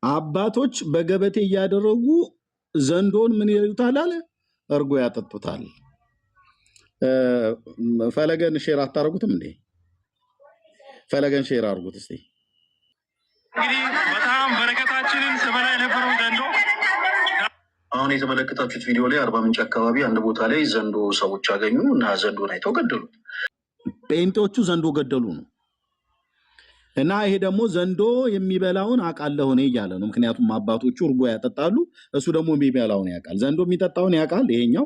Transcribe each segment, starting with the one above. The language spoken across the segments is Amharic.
አባቶች በገበቴ እያደረጉ ዘንዶን ምን ይሉታል አለ እርጎ ያጠጡታል። ፈለገን ሼር አታረጉትም እንዴ? ፈለገን ሼር አርጉት እስቲ። እንግዲህ በጣም በረከታችንን ስበላ የነበረው ዘንዶ አሁን የተመለከታችሁት ቪዲዮ ላይ አርባ ምንጭ አካባቢ አንድ ቦታ ላይ ዘንዶ ሰዎች አገኙ እና ዘንዶን አይተው ገደሉት። ጴንጤዎቹ ዘንዶ ገደሉ ነው። እና ይሄ ደግሞ ዘንዶ የሚበላውን አውቃለሁ እኔ እያለ ነው። ምክንያቱም አባቶቹ እርጎ ያጠጣሉ፣ እሱ ደግሞ የሚበላውን ያውቃል። ዘንዶ የሚጠጣውን ያውቃል። ይሄኛው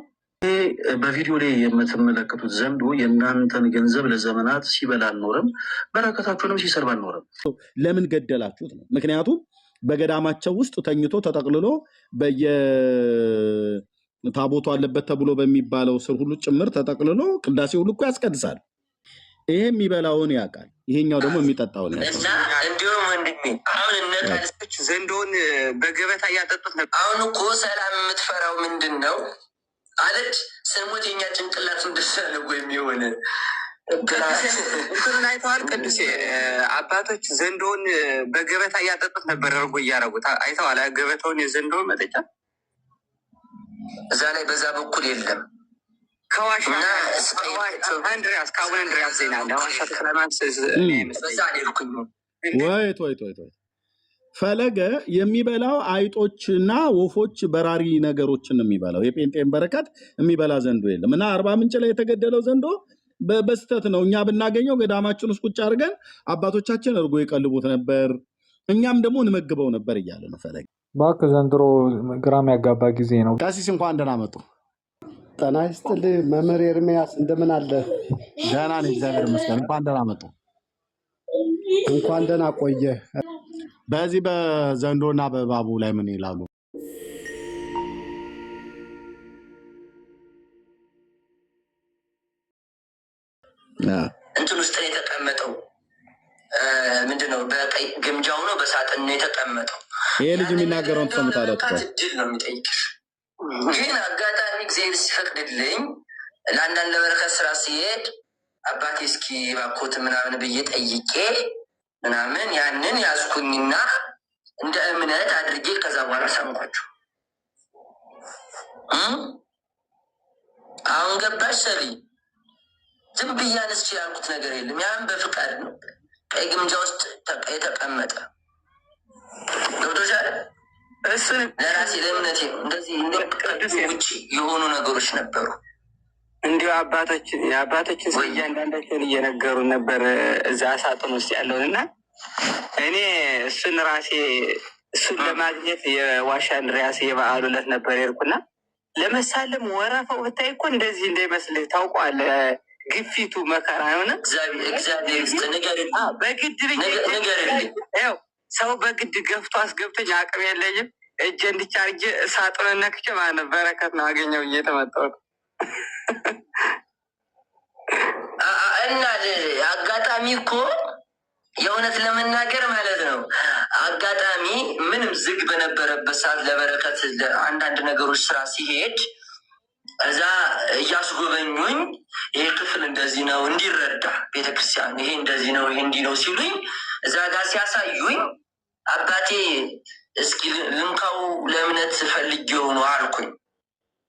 በቪዲዮ ላይ የምትመለከቱት ዘንዶ የእናንተን ገንዘብ ለዘመናት ሲበላ አልኖረም፣ በረከታችሁንም ሲሰርብ አልኖረም። ለምን ገደላችሁት ነው። ምክንያቱም በገዳማቸው ውስጥ ተኝቶ ተጠቅልሎ በየታቦቱ አለበት ተብሎ በሚባለው ስር ሁሉ ጭምር ተጠቅልሎ ቅዳሴ ሁሉ እኮ ያስቀድሳል። ይሄ የሚበላውን ያውቃል፣ ይሄኛው ደግሞ የሚጠጣውን ያውቃል። እና እንዲሁም ወንድሜ አሁን እነቃልሶች ዘንዶውን በገበታ እያጠጡት ነበር። አሁን እኮ ሰላም የምትፈራው ምንድን ነው አለች። ስንሞት የኛ ጭንቅላት እንደሳለጎ የሚሆን እንትኑን አይተዋል። ቅዱሴ አባቶች ዘንዶውን በገበታ እያጠጡት ነበር፣ እርጎ እያረጉት አይተዋል። ገበታውን የዘንዶውን መጠጫ እዛ ላይ በዛ በኩል የለም። ከዋሻ አንድሪያስ ከአቡነ አንድሪያስ ዜና ለዋሻ ተክለማት ወይት ፈለገ የሚበላው አይጦችና ወፎች በራሪ ነገሮችን ነው የሚበላው። የጴንጤን በረከት የሚበላ ዘንዶ የለም። እና አርባ ምንጭ ላይ የተገደለው ዘንዶ በስተት ነው። እኛ ብናገኘው ገዳማችን ውስጥ ቁጭ አድርገን አባቶቻችን እርጎ ይቀልቡት ነበር፣ እኛም ደግሞ እንመግበው ነበር እያለ ነው ፈለገ። እባክህ ዘንድሮ ግራም ያጋባ ጊዜ ነው። ቀሲስ እንኳን ደህና መጡ። ጤና ይስጥልኝ መምህር ኤርምያስ እንደምን አለ? ደህና ነኝ እግዚአብሔር ይመስገን። እንኳን ደህና መጡ። እንኳን ደህና ቆየ። በዚህ በዘንዶና በእባቡ ላይ ምን ይላሉ? እንትን ውስጥ ነው የተቀመጠው። ምንድነው? በቀይ ግምጃው ነው፣ በሳጥን ነው የተቀመጠው። ይሄ ልጅ የሚናገረውን ትሰሙታላችሁ። እድል ነው የሚጠይቅሽ። ግን አጋጣሚ እግዚአብሔር ሲፈቅድልኝ ለአንዳንድ ለበረከት ስራ ሲሄድ አባቴ እስኪ ባኮት ምናምን ብዬ ጠይቄ ምናምን ያንን ያዝኩኝና እንደ እምነት አድርጌ ከዛ በኋላ ሰምኳቸው። አሁን ገባሽ ሰሊ? ዝም ብዬ አነስቼ ያልኩት ነገር የለም። ያን በፍቃድ ነው። ቀይ ግምጃ ውስጥ የተቀመጠ ገብቶሻል? እሱን ለራሴ ለእምነቴ ነው። እንደዚህ ውጭ የሆኑ ነገሮች ነበሩ። እንዲሁ የአባቶችን ስለ እያንዳንዳቸውን እየነገሩ ነበር እዛ ሳጥን ውስጥ ያለውን እና እኔ እሱን ለማግኘት የዋሻ አንድሪያስ የበዓሉ ዕለት ነበር የሄድኩና ለመሳለም ወረፋው ብታይ እኮ እንደዚህ እንዳይመስልህ ታውቀዋለህ። ግፊቱ መከራ የሆነ እግዚአብሔር ውስጥ በግድ ው ሰው በግድ ገፍቶ አስገብተኝ አቅም የለኝም እጄ እንድቻርጌ ሳጥኑን ነክቼ ማለት በረከት ነው አገኘው እየተመጣሁት እና አጋጣሚ እኮ የእውነት ለመናገር ማለት ነው። አጋጣሚ ምንም ዝግ በነበረበት ሰዓት ለበረከት አንዳንድ ነገሮች ስራ ሲሄድ እዛ እያስጎበኙኝ ይሄ ክፍል እንደዚህ ነው እንዲረዳ ቤተክርስቲያን ይሄ እንደዚህ ነው ይሄ እንዲህ ነው ሲሉኝ እዛ ጋር ሲያሳዩኝ አባቴ እስኪ ልንካው ለእምነት ፈልጌው ነው አልኩኝ።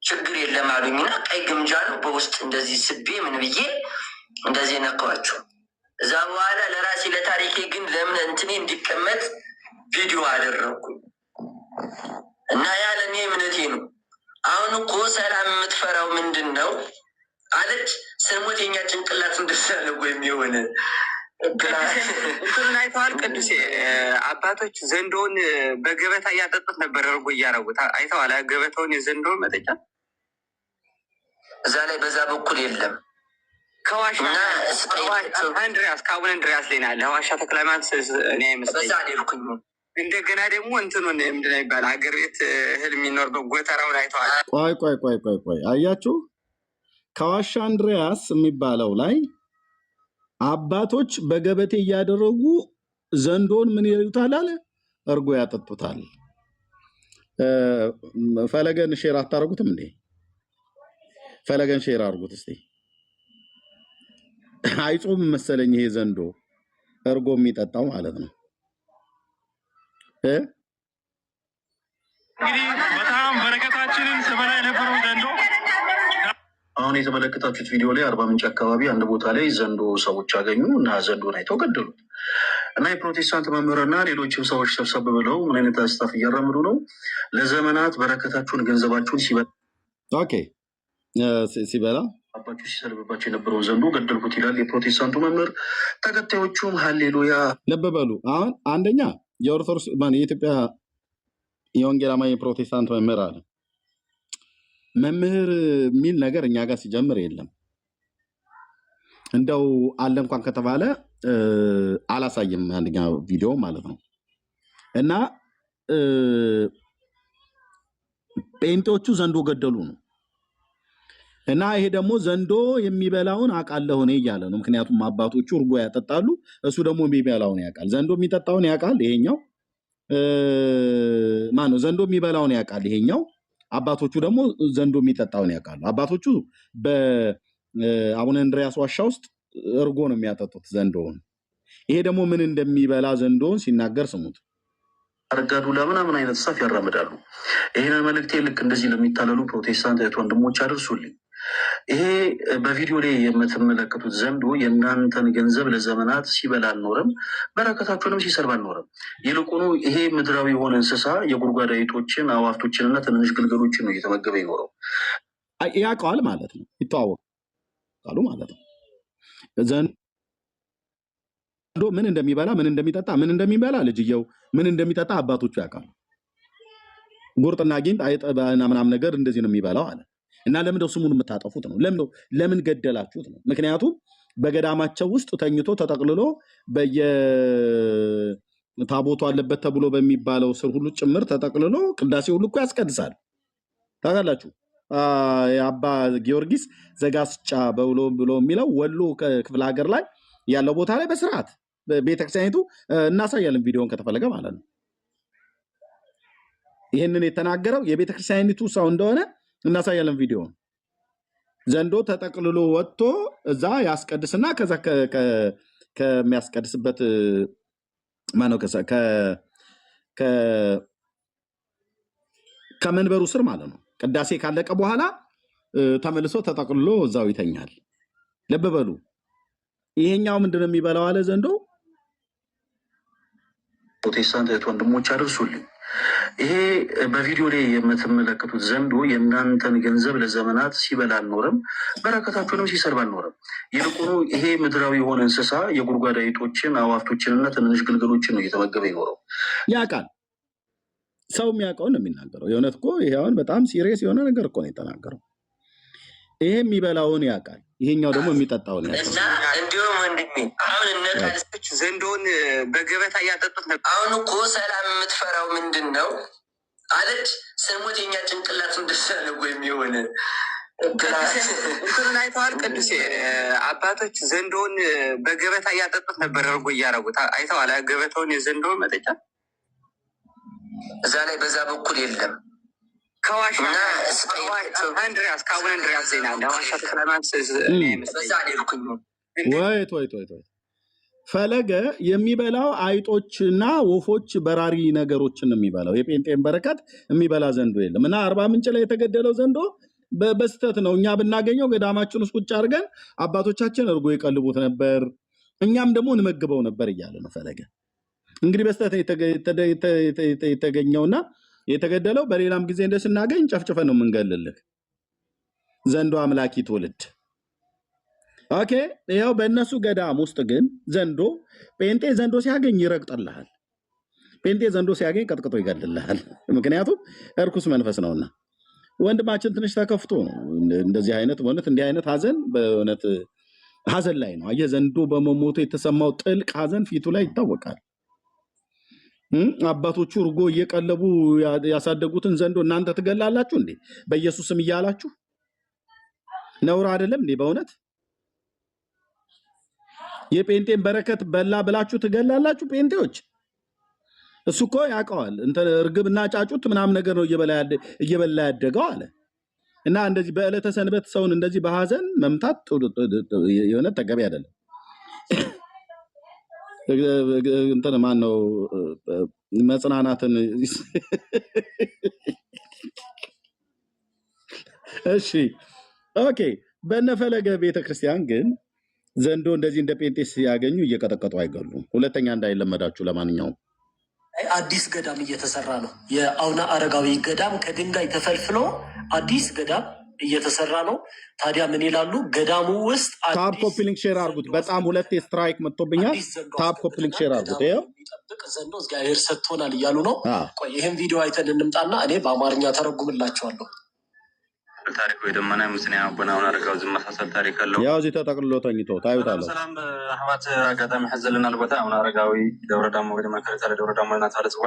ችግር የለም አሉኝና ቀይ ግምጃ ነው በውስጥ እንደዚህ ስቤ ምን ብዬ እንደዚህ ነካዋቸው። እዛ በኋላ ለራሴ ለታሪኬ ግን ለእምነት እንትኔ እንዲቀመጥ ቪዲዮ አደረግኩኝ እና ያለኔ እምነቴ ነው። አሁን እኮ ሰላም የምትፈራው ምንድን ነው አለች። ስንሞት የኛ ጭንቅላት እንደሳለጎ የሚሆን እንትኑን አይተዋል። ቅዱሴ አባቶች ዘንዶውን በገበታ እያጠጡት ነበር፣ እርጎ እያረጉት አይተዋል። ገበታውን የዘንዶውን መጠጫ እዛ ላይ በዛ በኩል የለም። ከዋሻ አንድሪያስ ከአቡነ አንድሪያስ ላይ ናለ ዋሻ ተክለማት እኔ በዛ ሌልኩኝ። እንደገና ደግሞ እንትኑን ምንድን ነው ይባል ሀገር ቤት እህል የሚኖርበት ጎተራውን አይተዋል። ቆይ አያችሁ፣ ከዋሻ አንድሪያስ የሚባለው ላይ አባቶች በገበቴ እያደረጉ ዘንዶን ምን ይሉታል አለ እርጎ ያጠጡታል። ፈለገን ሼር አታረጉትም እንዴ? ፈለገን ሼር አርጉት እስቲ። አይጾም መሰለኝ ይሄ ዘንዶ እርጎ የሚጠጣው ማለት ነው። እንግዲህ በጣም በረከታችንን ስበላ የነበረው ዘንዶ አሁን የተመለከታችሁት ቪዲዮ ላይ አርባ ምንጭ አካባቢ አንድ ቦታ ላይ ዘንዶ ሰዎች አገኙ እና ዘንዶን አይተው ገደሉት እና የፕሮቴስታንት መምህርና ሌሎችም ሰዎች ሰብሰብ ብለው ምን አይነት አስታፍ እያራምዱ ነው? ለዘመናት በረከታችሁን ገንዘባችሁን ሲበላ አባችሁ ሲሰልብባቸው የነበረውን ዘንዶ ገደልኩት ይላል የፕሮቴስታንቱ መምህር። ተከታዮቹም ሀሌሉያ ልብ በሉ። አሁን አንደኛ የኦርቶዶክስ የኢትዮጵያ የወንጌል አማኝ የፕሮቴስታንት መምህር አለ። መምህር የሚል ነገር እኛ ጋር ሲጀምር የለም። እንደው አለ እንኳን ከተባለ አላሳይም አንደኛ ቪዲዮ ማለት ነው። እና ጴንጤዎቹ ዘንዶ ገደሉ ነው። እና ይሄ ደግሞ ዘንዶ የሚበላውን አውቃለሁ እኔ እያለ ነው። ምክንያቱም አባቶቹ እርጎ ያጠጣሉ፣ እሱ ደግሞ የሚበላውን ያውቃል። ዘንዶ የሚጠጣውን ያውቃል ይሄኛው። ማነው ዘንዶ የሚበላውን ያውቃል ይሄኛው። አባቶቹ ደግሞ ዘንዶ የሚጠጣውን ያውቃሉ። አባቶቹ በአቡነ እንድርያስ ዋሻ ውስጥ እርጎ ነው የሚያጠጡት ዘንዶውን። ይሄ ደግሞ ምን እንደሚበላ ዘንዶውን ሲናገር ስሙት። አረጋዱላ ምናምን አይነት ሳፍ ያራምዳሉ። ይህንን መልእክቴ ልክ እንደዚህ ለሚታለሉ ፕሮቴስታንት እህት ወንድሞች አድርሱልኝ። ይሄ በቪዲዮ ላይ የምትመለከቱት ዘንዶ የእናንተን ገንዘብ ለዘመናት ሲበላ አልኖረም፣ በረከታችሁንም ሲሰርብ አልኖረም። ይልቁኑ ይሄ ምድራዊ የሆነ እንስሳ የጉድጓድ አይጦችን፣ አዋፍቶችንና ትንንሽ ግልገሎችን ነው እየተመገበ ይኖረው። ያውቀዋል ማለት ነው፣ ይተዋወቃሉ ማለት ነው። ዘንዶ ምን እንደሚበላ፣ ምን እንደሚጠጣ፣ ምን እንደሚበላ ልጅየው ምን እንደሚጠጣ አባቶቹ ያውቃሉ። ጉርጥና ጊንጥ አይጠባና ምናምን ነገር እንደዚህ ነው የሚበላው አለ። እና ለምን ስሙን የምታጠፉት ነው? ለምን ገደላችሁት ነው? ምክንያቱም በገዳማቸው ውስጥ ተኝቶ ተጠቅልሎ በየታቦቱ አለበት ተብሎ በሚባለው ስር ሁሉ ጭምር ተጠቅልሎ ቅዳሴ ሁሉ እኮ ያስቀድሳል። ታውቃላችሁ። የአባ ጊዮርጊስ ዘጋስጫ ብሎ የሚለው ወሎ ክፍለ ሀገር ላይ ያለው ቦታ ላይ በስርዓት ቤተክርስቲያኒቱ እናሳያለን፣ ቪዲዮን ከተፈለገ ማለት ነው። ይህንን የተናገረው የቤተክርስቲያኒቱ ሰው እንደሆነ እናሳያለን ቪዲዮን። ዘንዶ ተጠቅልሎ ወጥቶ እዛ ያስቀድስና ከዛ ከሚያስቀድስበት ማነው ከመንበሩ ስር ማለት ነው ቅዳሴ ካለቀ በኋላ ተመልሶ ተጠቅልሎ እዛው ይተኛል። ልብ በሉ። ይሄኛው ምንድነው የሚበላው አለ ዘንዶ። ፕሮቴስታንት እህት ወንድሞች አድርሱልኝ። ይሄ በቪዲዮ ላይ የምትመለከቱት ዘንዶ የእናንተን ገንዘብ ለዘመናት ሲበላ አልኖረም፣ በረከታችሁንም ሲሰርብ አልኖረም። ይልቁኑ ይሄ ምድራዊ የሆነ እንስሳ የጉድጓድ አይጦችን፣ አዋፍቶችንና ትንንሽ ግልገሎችን ነው እየተመገበ ይኖረው። ያውቃል። ሰው የሚያውቀውን ነው የሚናገረው። የእውነት እኮ ይሄ አሁን በጣም ሲሪየስ የሆነ ነገር እኮ ነው የተናገረው። ይሄ የሚበላውን ያውቃል፣ ይሄኛው ደግሞ የሚጠጣውን ያውቃል። እና እንዲሁም ወንድሜ አሁን እነቃልሶች ዘንዶውን በገበታ እያጠጡት ነበር። አሁን እኮ ሰላም የምትፈራው ምንድን ነው አለች። ስሞት የኛ ጭንቅላት እንደሳለ ወይም የሆነ እንትኑን አይተዋል። ቅዱሴ አባቶች ዘንዶውን በገበታ እያጠጡት ነበር፣ እርጎ እያረጉት አይተዋል። ገበታውን የዘንዶውን መጠጫ እዛ ላይ በዛ በኩል የለም። ከዋሻ አንድሪያስ ከአቡነ እንድርያስ ዜና ለዋሻ በዛ ሌልኩኝ ወይት ፈለገ የሚበላው አይጦችና ወፎች በራሪ ነገሮችን የሚበላው የጴንጤን በረከት የሚበላ ዘንዶ የለም። እና አርባ ምንጭ ላይ የተገደለው ዘንዶ በስተት ነው። እኛ ብናገኘው ገዳማችን ውስጥ ቁጭ አድርገን አባቶቻችን እርጎ ይቀልቡት ነበር፣ እኛም ደግሞ እንመግበው ነበር እያለ ነው ፈለገ። እንግዲህ በስተት የተገኘውና የተገደለው በሌላም ጊዜ እንደስናገኝ ጨፍጭፈን ነው የምንገልልህ። ዘንዶ አምላኪ ትውልድ። ኦኬ። ይኸው በእነሱ ገዳም ውስጥ ግን ጴንጤ ዘንዶ ሲያገኝ ይረግጥልሃል። ጴንጤ ዘንዶ ሲያገኝ ቀጥቅጦ ይገልልሃል። ምክንያቱም እርኩስ መንፈስ ነውና። ወንድማችን ትንሽ ተከፍቶ ነው እንደዚህ አይነት በእውነት እንዲህ አይነት ሀዘን በእውነት ሀዘን ላይ ነው። አየህ፣ ዘንዶ በመሞቱ የተሰማው ጥልቅ ሀዘን ፊቱ ላይ ይታወቃል። አባቶቹ እርጎ እየቀለቡ ያሳደጉትን ዘንዶ እናንተ ትገላላችሁ እንዴ? በኢየሱስም እያላችሁ ነውር አይደለም እንዴ? በእውነት የጴንጤን በረከት በላ ብላችሁ ትገላላችሁ ጴንጤዎች። እሱ እኮ ያውቀዋል። እርግብና ጫጩት ምናምን ነገር ነው እየበላ ያደገው አለ። እና እንደዚህ በዕለተ ሰንበት ሰውን እንደዚህ በሀዘን መምታት የሆነ ተገቢ አይደለም። እንትን ማን ነው መጽናናትን እሺ ኦኬ። በነፈለገ ቤተክርስቲያን ግን ዘንዶ እንደዚህ እንደ ጴንጤስ ያገኙ እየቀጠቀጡ አይገሉም። ሁለተኛ እንዳይለመዳችሁ። ለማንኛውም አዲስ ገዳም እየተሰራ ነው። የአቡነ አረጋዊ ገዳም ከድንጋይ ተፈልፍሎ አዲስ ገዳም እየተሰራ ነው። ታዲያ ምን ይላሉ? ገዳሙ ውስጥ ታፕ ኮፒ ሊንክ ሼር አድርጉት። በጣም ሁለቴ ስትራይክ መጥቶብኛል። ታፕ ኮፒ ሊንክ ሼር አድርጉት። ይኸው የሚጠብቅ ዘንዶ እግዚአብሔር ሰጥቶናል እያሉ ነው። ቆይ ይህን ቪዲዮ አይተን እንምጣና እኔ በአማርኛ ተረጉምላቸዋለሁ። ታሪክ ወይ ደመና ምስና አቡነ አረጋዊ ዝመሳሰል ታሪክ አለው። ያው እዚህ ተጠቅልሎ ተኝቶ ታዩታላችሁ። ሰላም አህዋት አጋጣሚ ሐዘልና ልቦታ አቡነ አረጋዊ ደብረ ዳሞ ወደ መከረታ ደብረ ዳሞ እና ታለ ጽዋ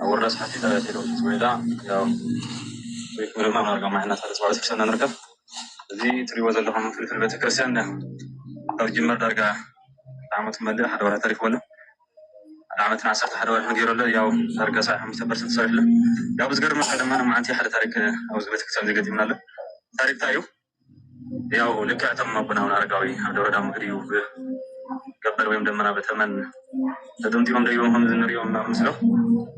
ወረስ ሐቲ ታላቴሎ ወይዳ ያው ወደ ማማርጋ ማህና ታለ ጽዋ ተሰና ነርከፍ እዚህ ትሪው ዘለኹም ፍልፍል ቤተክርስቲያን አው ጅመር ዳርጋ ዓመት መድህ ሓደ ወራ ታሪክ ወለ ዓመትና 10 ሓደ ወራ ነገርለ ያው ዳርጋ 5% ሰሪለ ያው ዝገርም ቀደማ ነው ማንቲ ሓደ ታሪክ አውዝ ቤተክርስቲያን ዘገጥምናለ ታሪክ ታዩ ያው ለካተም አቡነ አረጋዊ ደብረ ዳሞ ግዲው ገበር ወይም ደመና በተመን ተደምቲውም ደይው ሆነ ዝንሪው ማምስለው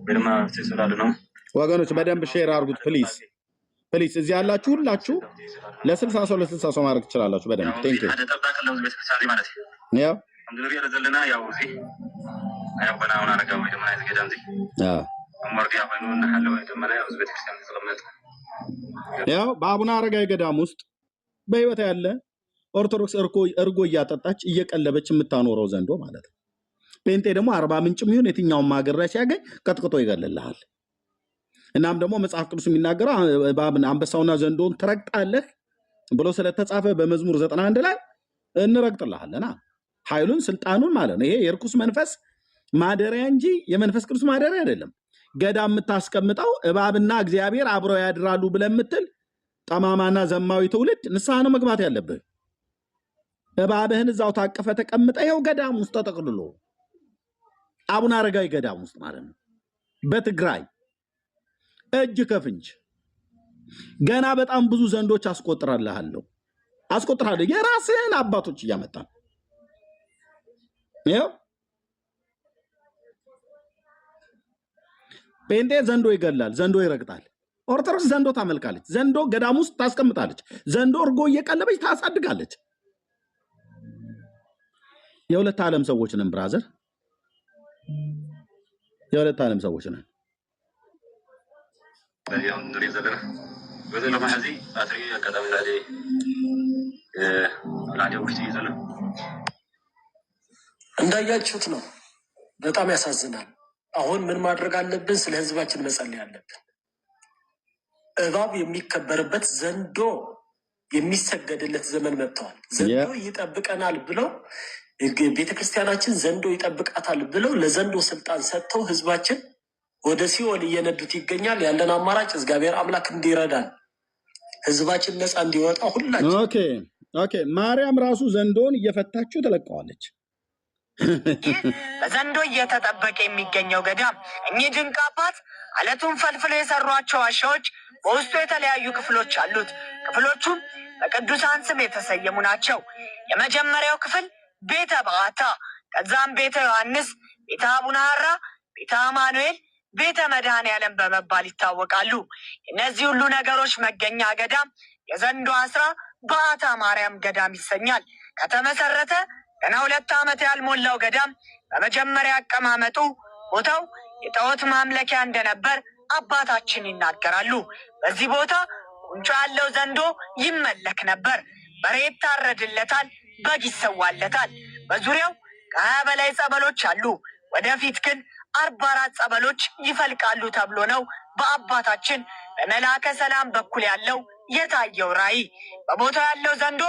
ወይማ ተሰላለ ነው። ወገኖች በደንብ ሼር አድርጉት ፕሊዝ ፕሊዝ። እዚህ ያላችሁ ሁላችሁ ለ60 ሰው ለ60 ሰው ማድረግ ትችላላችሁ። በደንብ ቴንክ ዩ። ሓደ ተባከለ ነው ቤተክርስቲያን ማለት ያው እንደዚህ ያለዘልና ያው እዚህ አቡነ አረጋዊ ደመና ዝገዳም ዚ አማርጋ ያፈኑ እና ሐለው ደመና ያው ቤተክርስቲያን ተቀመጠ። ያው በአቡነ አረጋዊ ገዳም ውስጥ በህይወት ያለ ኦርቶዶክስ እርጎ እያጠጣች እየቀለበች የምታኖረው ዘንዶ ማለት ነው። ጴንጤ ደግሞ 40 ምንጭም ይሁን የትኛውም ሀገር ላይ ሲያገኝ ቀጥቅጦ ይገልልሃል። እናም ደግሞ መጽሐፍ ቅዱስ የሚናገረው አንበሳውና ዘንዶን ትረግጣለህ ብሎ ስለተጻፈ በመዝሙር 91 ላይ እንረግጥልሃለና ኃይሉን ስልጣኑን ማለት ነው። ይሄ የርኩስ መንፈስ ማደሪያ እንጂ የመንፈስ ቅዱስ ማደሪያ አይደለም። ገዳም የምታስቀምጠው እባብና እግዚአብሔር አብረው ያድራሉ ብለህ የምትል ጠማማና ዘማዊ ትውልድ ንስሐ ነው መግባት ያለብህ። እባብህን እዛው ታቀፈ ተቀምጠ ይኸው ገዳም ውስጥ ተጠቅልሎ አቡነ አረጋዊ ገዳም ውስጥ ማለት ነው። በትግራይ እጅ ከፍንጅ ገና በጣም ብዙ ዘንዶች አስቆጥራለሁ። የራስህን አባቶች እያመጣ ይኸው ጴንጤ ዘንዶ ይገላል፣ ዘንዶ ይረግጣል። ኦርቶዶክስ ዘንዶ ታመልካለች፣ ዘንዶ ገዳም ውስጥ ታስቀምጣለች፣ ዘንዶ እርጎ እየቀለበች ታሳድጋለች። የሁለት ዓለም ሰዎች ነን ብራዘር፣ የሁለት ዓለም ሰዎች ነን። ያው እንደዚህ ዘለና ወዘለ ማሐዚ አትሪ አጋጣሚ ዛሬ ራዲዮ ውስጥ ይዘለ እንዳያችሁት ነው። በጣም ያሳዝናል። አሁን ምን ማድረግ አለብን? ስለ ህዝባችን መጸለይ አለብን። እባብ የሚከበርበት ዘንዶ የሚሰገድለት ዘመን መጥተዋል። ዘንዶ ይጠብቀናል ብለው ቤተክርስቲያናችን ዘንዶ ይጠብቃታል ብለው ለዘንዶ ስልጣን ሰጥተው ህዝባችን ወደ ሲኦል እየነዱት ይገኛል። ያለን አማራጭ እግዚአብሔር አምላክ እንዲረዳን ህዝባችን ነፃ እንዲወጣ ሁላችን ኦኬ ማርያም ራሱ ዘንዶን እየፈታችሁ ተለቀዋለች። በዘንዶ እየተጠበቀ የሚገኘው ገዳም እኚህ ድንቅ አባት አለቱን ፈልፍለው የሰሯቸው ዋሻዎች በውስጡ የተለያዩ ክፍሎች አሉት። ክፍሎቹም በቅዱሳን ስም የተሰየሙ ናቸው። የመጀመሪያው ክፍል ቤተ በዓታ፣ ከዛም ቤተ ዮሐንስ፣ ቤተ አቡነ ሐራ፣ ቤተ አማኑኤል፣ ቤተ መድኃኔዓለም በመባል ይታወቃሉ። እነዚህ ሁሉ ነገሮች መገኛ ገዳም የዘንዶ አስራ በዓታ ማርያም ገዳም ይሰኛል። ከተመሰረተ ገና 2 ዓመት ያልሞላው ገዳም በመጀመሪያ አቀማመጡ ቦታው የጣዖት ማምለኪያ እንደነበር አባታችን ይናገራሉ። በዚህ ቦታ ቁንጮ ያለው ዘንዶ ይመለክ ነበር። በሬ ይታረድለታል፣ በግ ይሰዋለታል። በዙሪያው ከ20 በላይ ጸበሎች አሉ። ወደፊት ግን 44 ጸበሎች ይፈልቃሉ ተብሎ ነው በአባታችን በመልአከ ሰላም በኩል ያለው የታየው ራእይ። በቦታው ያለው ዘንዶ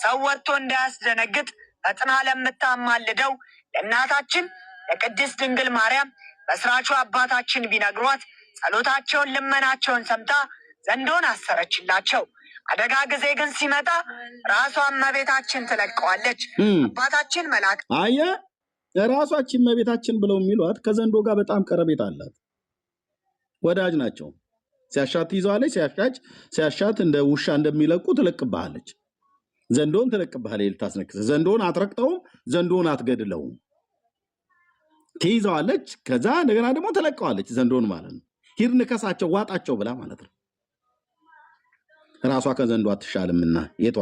ሰው ወጥቶ እንዳያስደነግጥ ፈጥና ለምታማልደው ለእናታችን ለቅድስት ድንግል ማርያም መስራቹ አባታችን ቢነግሯት ጸሎታቸውን ልመናቸውን ሰምታ ዘንዶን አሰረችላቸው። አደጋ ጊዜ ግን ሲመጣ ራሷን እመቤታችን ትለቀዋለች። አባታችን መልአክ አየህ፣ ራሷችን እመቤታችን ብለው የሚሏት ከዘንዶ ጋር በጣም ቀረቤት አላት። ወዳጅ ናቸው። ሲያሻት ይዘዋለች፣ ሲያሻት እንደ ውሻ እንደሚለቁ ትለቅብሃለች። ዘንዶን ትለቅብሃለች ልታስነክስ። ዘንዶን አትረቅጠውም፣ ዘንዶን አትገድለውም። ትይዘዋለች፣ ከዛ እንደገና ደግሞ ትለቀዋለች። ዘንዶን ማለት ነው ሂድ ንከሳቸው፣ ዋጣቸው ብላ ማለት ነው። ራሷ ከዘንዶ አትሻልምና የቷ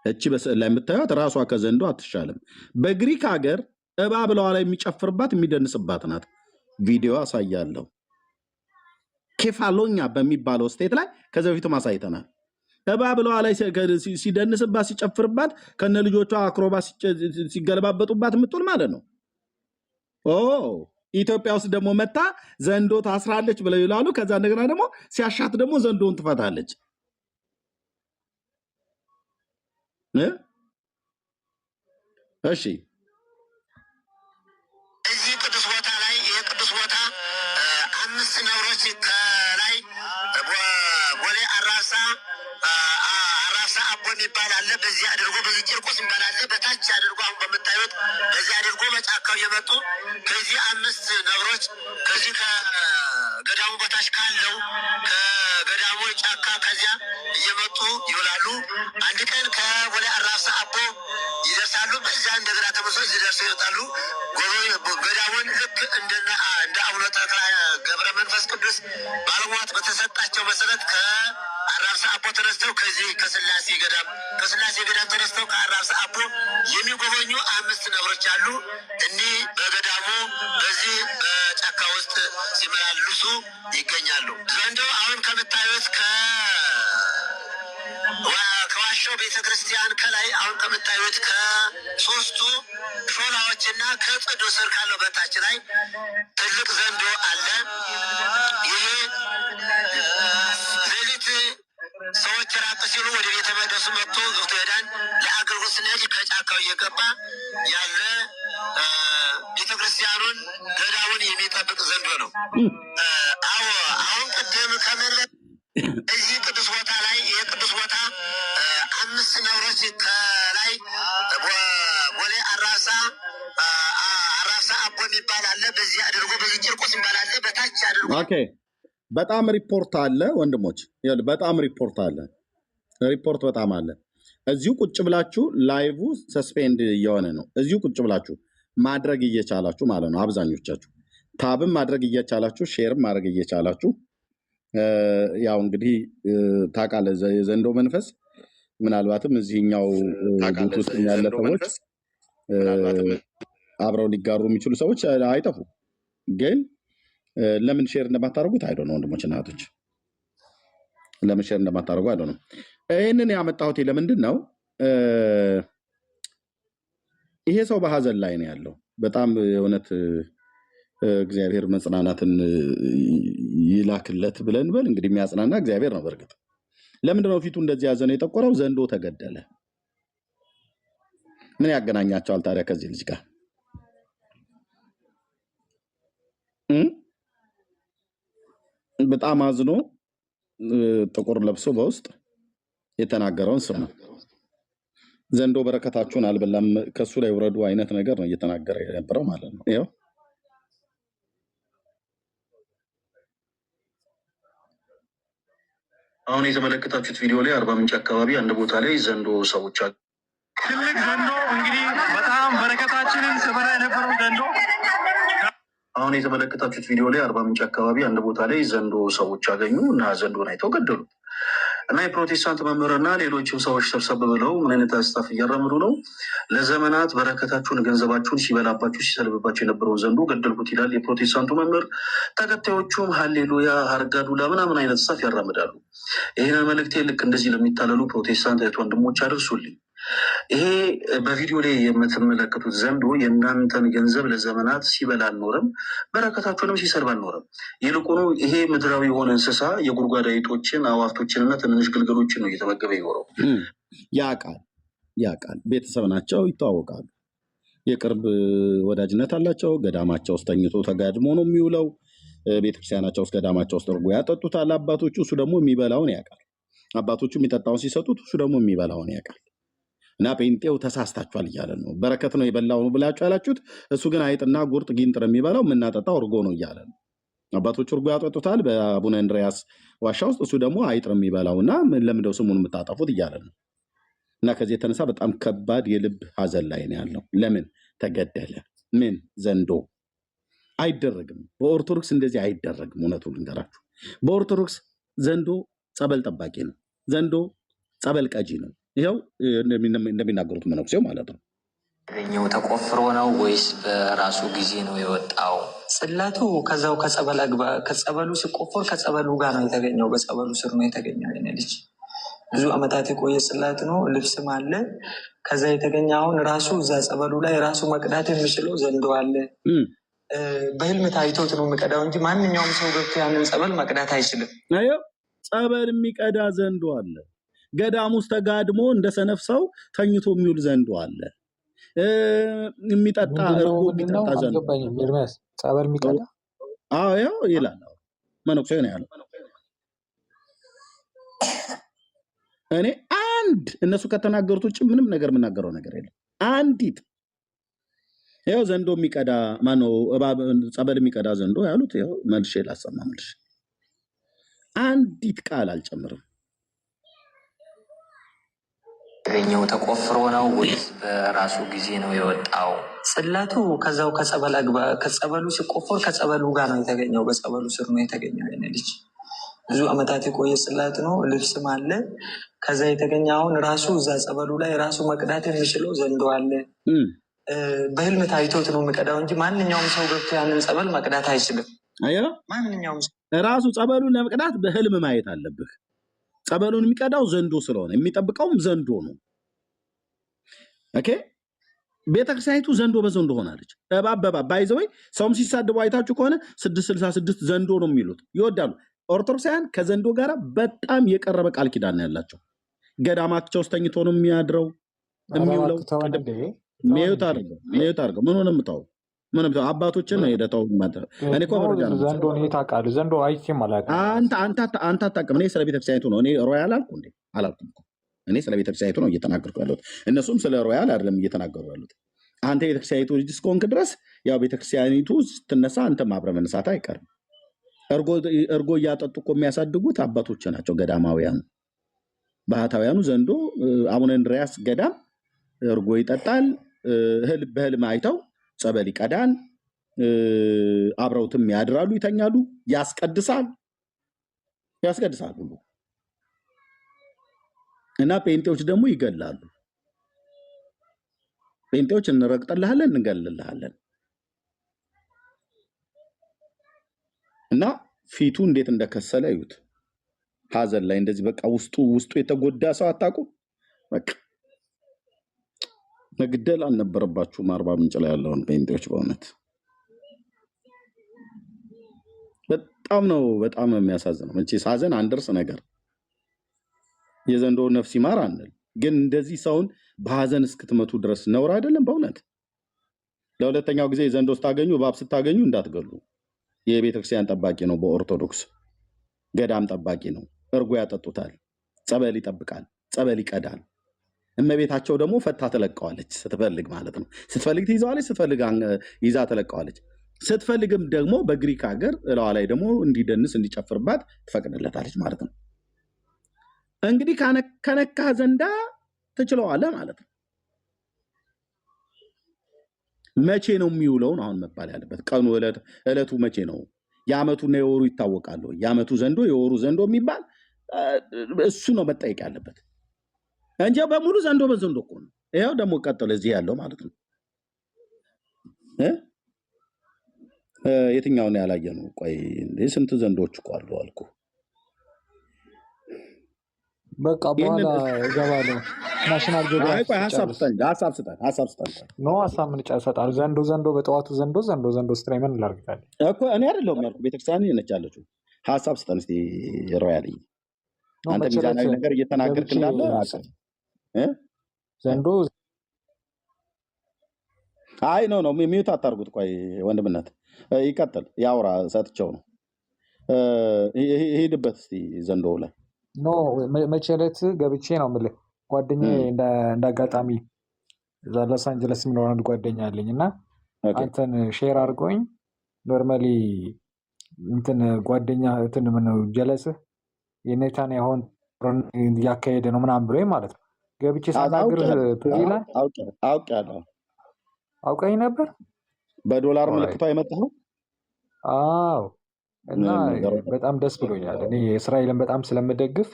እቺ በስዕል ላይ የምታዩት ራሷ ከዘንዶ አትሻልም። በግሪክ ሀገር እባብ ብለዋ ላይ የሚጨፍርባት የሚደንስባት ናት። ቪዲዮ አሳያለሁ። ኬፋሎኛ በሚባለው ስቴት ላይ ከዚ በፊትም አሳይተናል። እባብ ብለዋ ላይ ሲደንስባት ሲጨፍርባት ከነ ልጆቿ አክሮባ ሲገለባበጡባት የምትውል ማለት ነው። ኢትዮጵያ ውስጥ ደግሞ መታ ዘንዶ ታስራለች ብለው ይላሉ። ከዛ እንደገና ደግሞ ሲያሻት ደግሞ ዘንዶውን ትፈታለች። እሺ እዚህ ቅዱስ ቦታ ላይ ይሄ ቅዱስ ቦታ 5 ነብሮች ከላይ ቦሌ አራሳ አቦ የሚባል አለ። በዚህ አድርጎ በዚህ ቂርቆስ የሚባል አለ። በታች አድርጎ አሁን በምታዩት በዚህ አድርጎ በጫካው እየመጡ ከዚህ 5 ነብሮች ከዚህ ከገዳሙ በታች ካለው ከገዳሙ ጫካ ከዚያ እየመጡ ይውላሉ። አንድ ቀን ከቦሌ አራሳ አቦ ይደርሳሉ። በዚያ እንደገና ተመሶ እዚህ ደርሰው ይወጣሉ። ገዳሙን ልክ እንደ አቡነ ተክለ ገብረ መንፈስ ቅዱስ ባለሟት በተሰጣቸው መሰረት ከአራብሳ አቦ ተነስተው ከዚህ ከስላሴ ገዳም ተነስተው ከአራብሳ አቦ የሚጎበኙ 5 ነብሮች አሉ። እኒህ በገዳሙ በዚህ በጫካ ውስጥ ሲመላልሱ ይገኛሉ። ዘንዶ አሁን ከምታዩት ከዋሻው ቤተክርስቲያን ከላይ አሁን ከምታዩት ከ3ቱ ሾላዎችና ከጽዱ ስር ካለው በታች ላይ ትልቅ ዘንዶ አለ። ይሄ ሌሊት ሰዎች ራቅ ሲሉ ወደ ቤተ መቅደሱ መጥቶ ገብቶ ሄዳን ለአገልግሎት ስንሄድ ከጫካው እየገባ ያለ ቤተክርስቲያኑን ገዳሙን የሚጠብቅ ዘንዶ ነው። አሁን ቅድም እዚህ ቅዱስ ቦታ ላይ ይህ ቅዱስ ቦታ 5 ነብሮች ከላይ ቦሌ አራሳ አቦ የሚባል አለ። በዚህ አድርጎ በዚህ ቂርቆስ የሚባል አለ። በታች አድርጎ በጣም ሪፖርት አለ ወንድሞች፣ በጣም ሪፖርት አለ። ሪፖርት በጣም አለ። እዚሁ ቁጭ ብላችሁ ላይቭ ሰስፔንድ እየሆነ ነው። እዚሁ ቁጭ ብላችሁ ማድረግ እየቻላችሁ ማለት ነው። አብዛኞቻችሁ ታብም ማድረግ እየቻላችሁ ሼርም ማድረግ እየቻላችሁ ያው እንግዲህ ታውቃለህ የዘንዶ መንፈስ ምናልባትም እዚህኛው ጉት ውስጥ ያለ ሰዎች አብረው ሊጋሩ የሚችሉ ሰዎች አይጠፉ። ግን ለምን ሼር እንደማታደርጉት አይዶ ነው ወንድሞች እና እህቶች፣ ለምን ሼር እንደማታደርጉ አይዶ ነው። ይህንን ያመጣሁት ለምንድን ነው? ይሄ ሰው በሀዘን ላይ ነው ያለው። በጣም የእውነት እግዚአብሔር መጽናናትን ይላክለት ብለን በል እንግዲህ የሚያጽናና እግዚአብሔር ነው። በእርግጥ ለምንድነው ፊቱ እንደዚህ ያዘነ የጠቆረው? ዘንዶ ተገደለ። ምን ያገናኛቸዋል ታዲያ ከዚህ ልጅ ጋር? በጣም አዝኖ ጥቁር ለብሶ በውስጥ የተናገረውን ስም ነው። ዘንዶ በረከታችሁን አልበላም ከሱ ላይ ውረዱ አይነት ነገር ነው እየተናገረ የነበረው ማለት ነው። ይኸው አሁን የተመለከታችሁት ቪዲዮ ላይ 40 ምንጭ አካባቢ አንድ ቦታ ላይ ዘንዶ ሰዎች ትልቅ ዘንዶ እንግዲህ በጣም በረከታችንን ስበላ የነበረው ዘንዶ አሁን የተመለከታችሁት ቪዲዮ ላይ 40 ምንጭ አካባቢ አንድ ቦታ ላይ ዘንዶ ሰዎች አገኙ እና ዘንዶን አይተው ገደሉት እና የፕሮቴስታንት መምህርና ሌሎችም ሰዎች ሰብሰብ ብለው ምን አይነት አስታፍ እያራምዱ ነው? ለዘመናት በረከታችሁን ገንዘባችሁን ሲበላባችሁ ሲሰልብባችሁ የነበረውን ዘንዶ ገደልኩት ይላል የፕሮቴስታንቱ መምህር። ተከታዮቹም ሀሌሉያ ሀርጋዱላ ምናምን አይነት ስታፍ ያራምዳሉ። ይህንን መልእክቴ ልክ እንደዚህ ለሚታለሉ ፕሮቴስታንት እህት ወንድሞች አድርሱልኝ። ይሄ በቪዲዮ ላይ የምትመለከቱት ዘንዶ የእናንተን ገንዘብ ለዘመናት ሲበላ አልኖረም፣ በረከታችሁንም ሲሰልብ አልኖረም። ይልቁኑ ይሄ ምድራዊ የሆነ እንስሳ የጉድጓድ አይጦችን አዋፍቶችንና ትንንሽ ግልገሎችን ነው እየተመገበ ይኖረው። ያቃል ቤተሰብ ናቸው፣ ይተዋወቃሉ፣ የቅርብ ወዳጅነት አላቸው። ገዳማቸው ውስጥ ተኝቶ ተጋድሞ ነው የሚውለው። ቤተክርስቲያናቸው ውስጥ ገዳማቸው ውስጥ እርጎ ያጠጡታል አባቶቹ። እሱ ደግሞ የሚበላውን ያውቃል። አባቶቹ የሚጠጣውን ሲሰጡት እሱ ደግሞ የሚበላውን ያውቃል። እና ጴንጤው ተሳስታችኋል እያለ ነው። በረከት ነው የበላው ነው ብላችሁ ያላችሁት፣ እሱ ግን አይጥና ጉርጥ ጊንጥር የሚበላው የምናጠጣው እርጎ ነው እያለ ነው። አባቶቹ እርጎ ያጠጡታል በአቡነ እንድርያስ ዋሻ ውስጥ፣ እሱ ደግሞ አይጥ ነው የሚበላውና ለምንድነው ስሙን የምታጠፉት እያለ ነው። እና ከዚህ የተነሳ በጣም ከባድ የልብ ሀዘን ላይ ነው ያለው። ለምን ተገደለ? ምን ዘንዶ አይደረግም። በኦርቶዶክስ እንደዚህ አይደረግም። እውነቱን ልንገራችሁ፣ በኦርቶዶክስ ዘንዶ ጸበል ጠባቂ ነው። ዘንዶ ጸበል ቀጂ ነው። ይኸው እንደሚናገሩት መነኩሴው ማለት ነው። ኛው ተቆፍሮ ነው ወይስ በራሱ ጊዜ ነው የወጣው? ጽላቱ ከዛው ከጸበሉ ሲቆፈር ከጸበሉ ጋር ነው የተገኘው። በጸበሉ ስር ነው የተገኘው። የኔ ልጅ ብዙ አመታት የቆየ ጽላት ነው። ልብስም አለ። ከዛ የተገኘ አሁን ራሱ እዛ ጸበሉ ላይ ራሱ መቅዳት የሚችለው ዘንዶ አለ። በህልም ታይቶት ነው የሚቀዳው እንጂ ማንኛውም ሰው ገብቶ ያንን ጸበል መቅዳት አይችልም። ጸበል የሚቀዳ ዘንዶ አለ። ገዳም ውስጥ ተጋድሞ እንደ ሰነፍ ሰው ተኝቶ የሚውል ዘንዶ አለ። የሚጠጣ እርጎ የሚጠጣ ዘንዶ ጸበል የሚቀዳ ያው ይላል መነኩሴው ነው ያለው። እኔ አንድ እነሱ ከተናገሩት ውጭ ምንም ነገር የምናገረው ነገር የለም። አንዲት ያው ዘንዶ የሚቀዳ ማነው ጸበል የሚቀዳ ዘንዶ ያሉት ያው መልሼ ላሰማምልሽ። አንዲት ቃል አልጨምርም። ኛው ተቆፍሮ ነው ወይስ በራሱ ጊዜ ነው የወጣው? ጽላቱ ከዛው ከጸበሉ ሲቆፈር ከጸበሉ ጋር ነው የተገኘው። በጸበሉ ስር ነው የተገኘው። የኔ ልጅ ብዙ አመታት የቆየ ጽላት ነው። ልብስም አለ። ከዛ የተገኘ አሁን ራሱ እዛ ጸበሉ ላይ ራሱ መቅዳት የሚችለው ዘንዶ አለ። በህልም ታይቶት ነው የሚቀዳው እንጂ ማንኛውም ሰው ገብቶ ያንን ጸበል መቅዳት አይችልም። ማንኛውም ሰው ራሱ ጸበሉን ለመቅዳት በህልም ማየት አለብህ። ጸበሉን የሚቀዳው ዘንዶ ስለሆነ የሚጠብቀውም ዘንዶ ነው። ኦኬ ቤተክርስቲያኒቱ ዘንዶ በዘንዶ ሆናለች። እባብ በእባብ ባይዘወይ ሰውም ሲሳደቡ አይታችሁ ከሆነ 666 ዘንዶ ነው የሚሉት ይወዳሉ። ኦርቶዶክሳውያን ከዘንዶ ጋር በጣም የቀረበ ቃል ኪዳን ነው ያላቸው። ገዳማቸው ውስጥ ተኝቶ ነው የሚያድረው የሚውለው። ሚዩት አድርገው ምን ሆነ የምታው ምንም አባቶችን ነው ሄደታው ማለት እኔ እኮ ዘንዶ ነው ታውቃለህ። ዘንዶ አይቼም አላውቅም። አንተ አታውቅም። እኔ ስለ ቤተክርስቲያኒቱ ነው። እኔ ሮያል አልኩ እንዴ? አላልኩም እኮ። እኔ ስለ ቤተክርስቲያኒቱ ነው እየተናገርኩ ያለሁት። እነሱም ስለ ሮያል አይደለም እየተናገሩ ያሉት። አንተ ቤተክርስቲያኒቱ ልጅ እስከሆንክ ድረስ ያው ቤተክርስቲያኒቱ ስትነሳ አንተም አብረህ መነሳት አይቀርም። እርጎ እያጠጡ እኮ የሚያሳድጉት አባቶች ናቸው፣ ገዳማውያኑ ባህታውያኑ። ዘንዶ አቡነ እንድርያስ ገዳም እርጎ ይጠጣል። በህልም አይተው ጸበል ይቀዳል። አብረውትም ያድራሉ፣ ይተኛሉ፣ ያስቀድሳል ሁሉ እና ጴንጤዎች ደግሞ ይገላሉ። ጴንጤዎች እንረግጠልሃለን፣ እንገልልሃለን። እና ፊቱ እንዴት እንደከሰለ እዩት። ሀዘን ላይ እንደዚህ በቃ ውስጡ የተጎዳ ሰው አታውቁም። በቃ መግደል አልነበረባችሁም። አርባ ምንጭ ላይ ያለውን ጴንጤዎች በእውነት በጣም የሚያሳዝነው። መቼስ ሀዘን አንደርስ ነገር የዘንዶ ነፍስ ይማር አንል፣ ግን እንደዚህ ሰውን በሀዘን እስክትመቱ ድረስ ነውር አይደለም በእውነት። ለሁለተኛው ጊዜ ዘንዶ ስታገኙ እባብ ስታገኙ እንዳትገሉ። የቤተክርስቲያን ጠባቂ ነው። በኦርቶዶክስ ገዳም ጠባቂ ነው። እርጎ ያጠጡታል፣ ጸበል ይጠብቃል፣ ጸበል ይቀዳል። እመቤታቸው ደግሞ ፈታ ትለቀዋለች፣ ስትፈልግ ማለት ነው። ስትፈልግ ትይዘዋለች፣ ስትፈልግ ይዛ ትለቀዋለች። ስትፈልግም ደግሞ በግሪክ ሀገር እለዋ ላይ ደግሞ እንዲደንስ እንዲጨፍርባት ትፈቅድለታለች ማለት ነው። እንግዲህ ከነካ ዘንዳ ትችለዋለህ ማለት ነው። መቼ ነው የሚውለውን አሁን መባል ያለበት ቀኑ ዕለቱ መቼ ነው? የዓመቱና የወሩ ይታወቃሉ። የዓመቱ ዘንዶ የወሩ ዘንዶ የሚባል እሱ ነው መጠየቅ ያለበት እንጂ በሙሉ ዘንዶ በዘንዶ እኮ ነው። ይኸው ደግሞ ቀጥሎ እዚህ ያለው ማለት ነው። የትኛውን ያላየ ነው? ቆይ ስንት ዘንዶች እኮ አሉ አልኩ። በቃ በኋላ እገባለሁ። ናሽናል ጂኦግራፊ ሀሳብ ስጠን ነው። ሀሳብ ምን ይጨሰጣል? ዘንዶ በጠዋቱ ዘንዶ ስትራይ ምን ላርግታል እኮ እኔ አይደለሁም ያልኩ፣ ቤተክርስቲያን ነች ያለችው። ሀሳብ ስጠን እስኪ ሮያልኝ። አንተ ሚዛናዊ ነገር እየተናገርክ እንዳለ ዘንዶ አይ ነው ሚዩት አታርጉት። ቆይ ወንድምነት ይቀጥል፣ ያውራ። ሰጥቼው ነው። ሄድበት እስኪ ዘንዶ ላይ ኖ መቼ ዕለት ገብቼ ነው የምልህ። ጓደኛዬ እንዳጋጣሚ እዛ ሎስ አንጀለስ የሚኖር አንድ ጓደኛ አለኝ እና አንተን ሼር አድርጎኝ ኖርማሊ እንትን ጓደኛ እንትን ምነው ጀለስህ የኔታንያሁን እያካሄደ ነው ምናምን ብሎኝ ማለት ነው። ገብቼ ሳናግርህ ትዝ ይላል። አውቀኝ ነበር። በዶላር ምልክቷ የመጣው አዎ። እና በጣም ደስ ብሎኛል። እኔ እስራኤልን በጣም ስለምደግፍ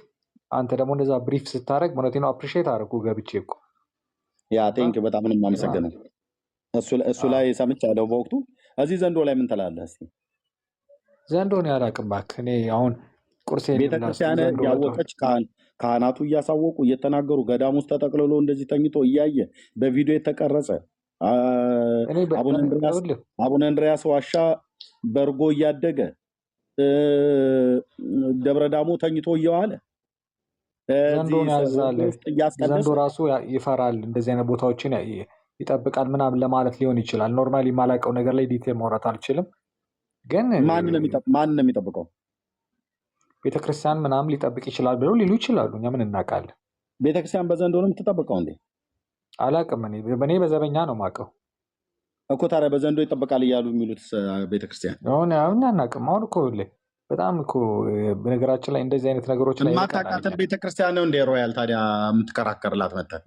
አንተ ደግሞ እንደዛ ብሪፍ ስታደርግ እውነቴን ነው አፕሪሼት አደረኩ ገብቼ እኮ ያ ቴንክ በጣም ነው የማመሰግነው። እሱ ላይ ሰምቻለሁ በወቅቱ። እዚህ ዘንዶ ላይ ምን ትላለህ እስኪ? ዘንዶን ያላቅም እባክህ። እኔ አሁን ቁርሴን ቤተክርስቲያን ያወቀች ካህናቱ እያሳወቁ እየተናገሩ ገዳም ውስጥ ተጠቅልሎ እንደዚህ ተኝቶ እያየ በቪዲዮ የተቀረጸ አቡነ እንድሪያስ ዋሻ በርጎ እያደገ ደብረ ዳሞ ተኝቶ እየዋለ ዘንዶን ያዛል። ዘንዶ ራሱ ይፈራል፣ እንደዚህ አይነት ቦታዎችን ይጠብቃል ምናምን ለማለት ሊሆን ይችላል። ኖርማሊ የማላውቀው ነገር ላይ ዲቴል ማውራት አልችልም። ግን ማን ነው የሚጠብቀው? ቤተክርስቲያን ምናምን ሊጠብቅ ይችላል ብለው ሊሉ ይችላሉ። እኛ ምን እናውቃለን? ቤተክርስቲያን በዘንዶ ነው የምትጠብቀው እንዴ? አላውቅም። እኔ በዘበኛ ነው የማውቀው እኮ። ታዲያ በዘንዶ ይጠበቃል እያሉ የሚሉት ቤተክርስቲያን አሁን አናውቅም። አሁን እኮ በጣም እኮ በነገራችን ላይ እንደዚህ አይነት ነገሮች ላይ የማታውቃትን ቤተክርስቲያን ነው እንደ ሮያል ታዲያ የምትከራከርላት መተህ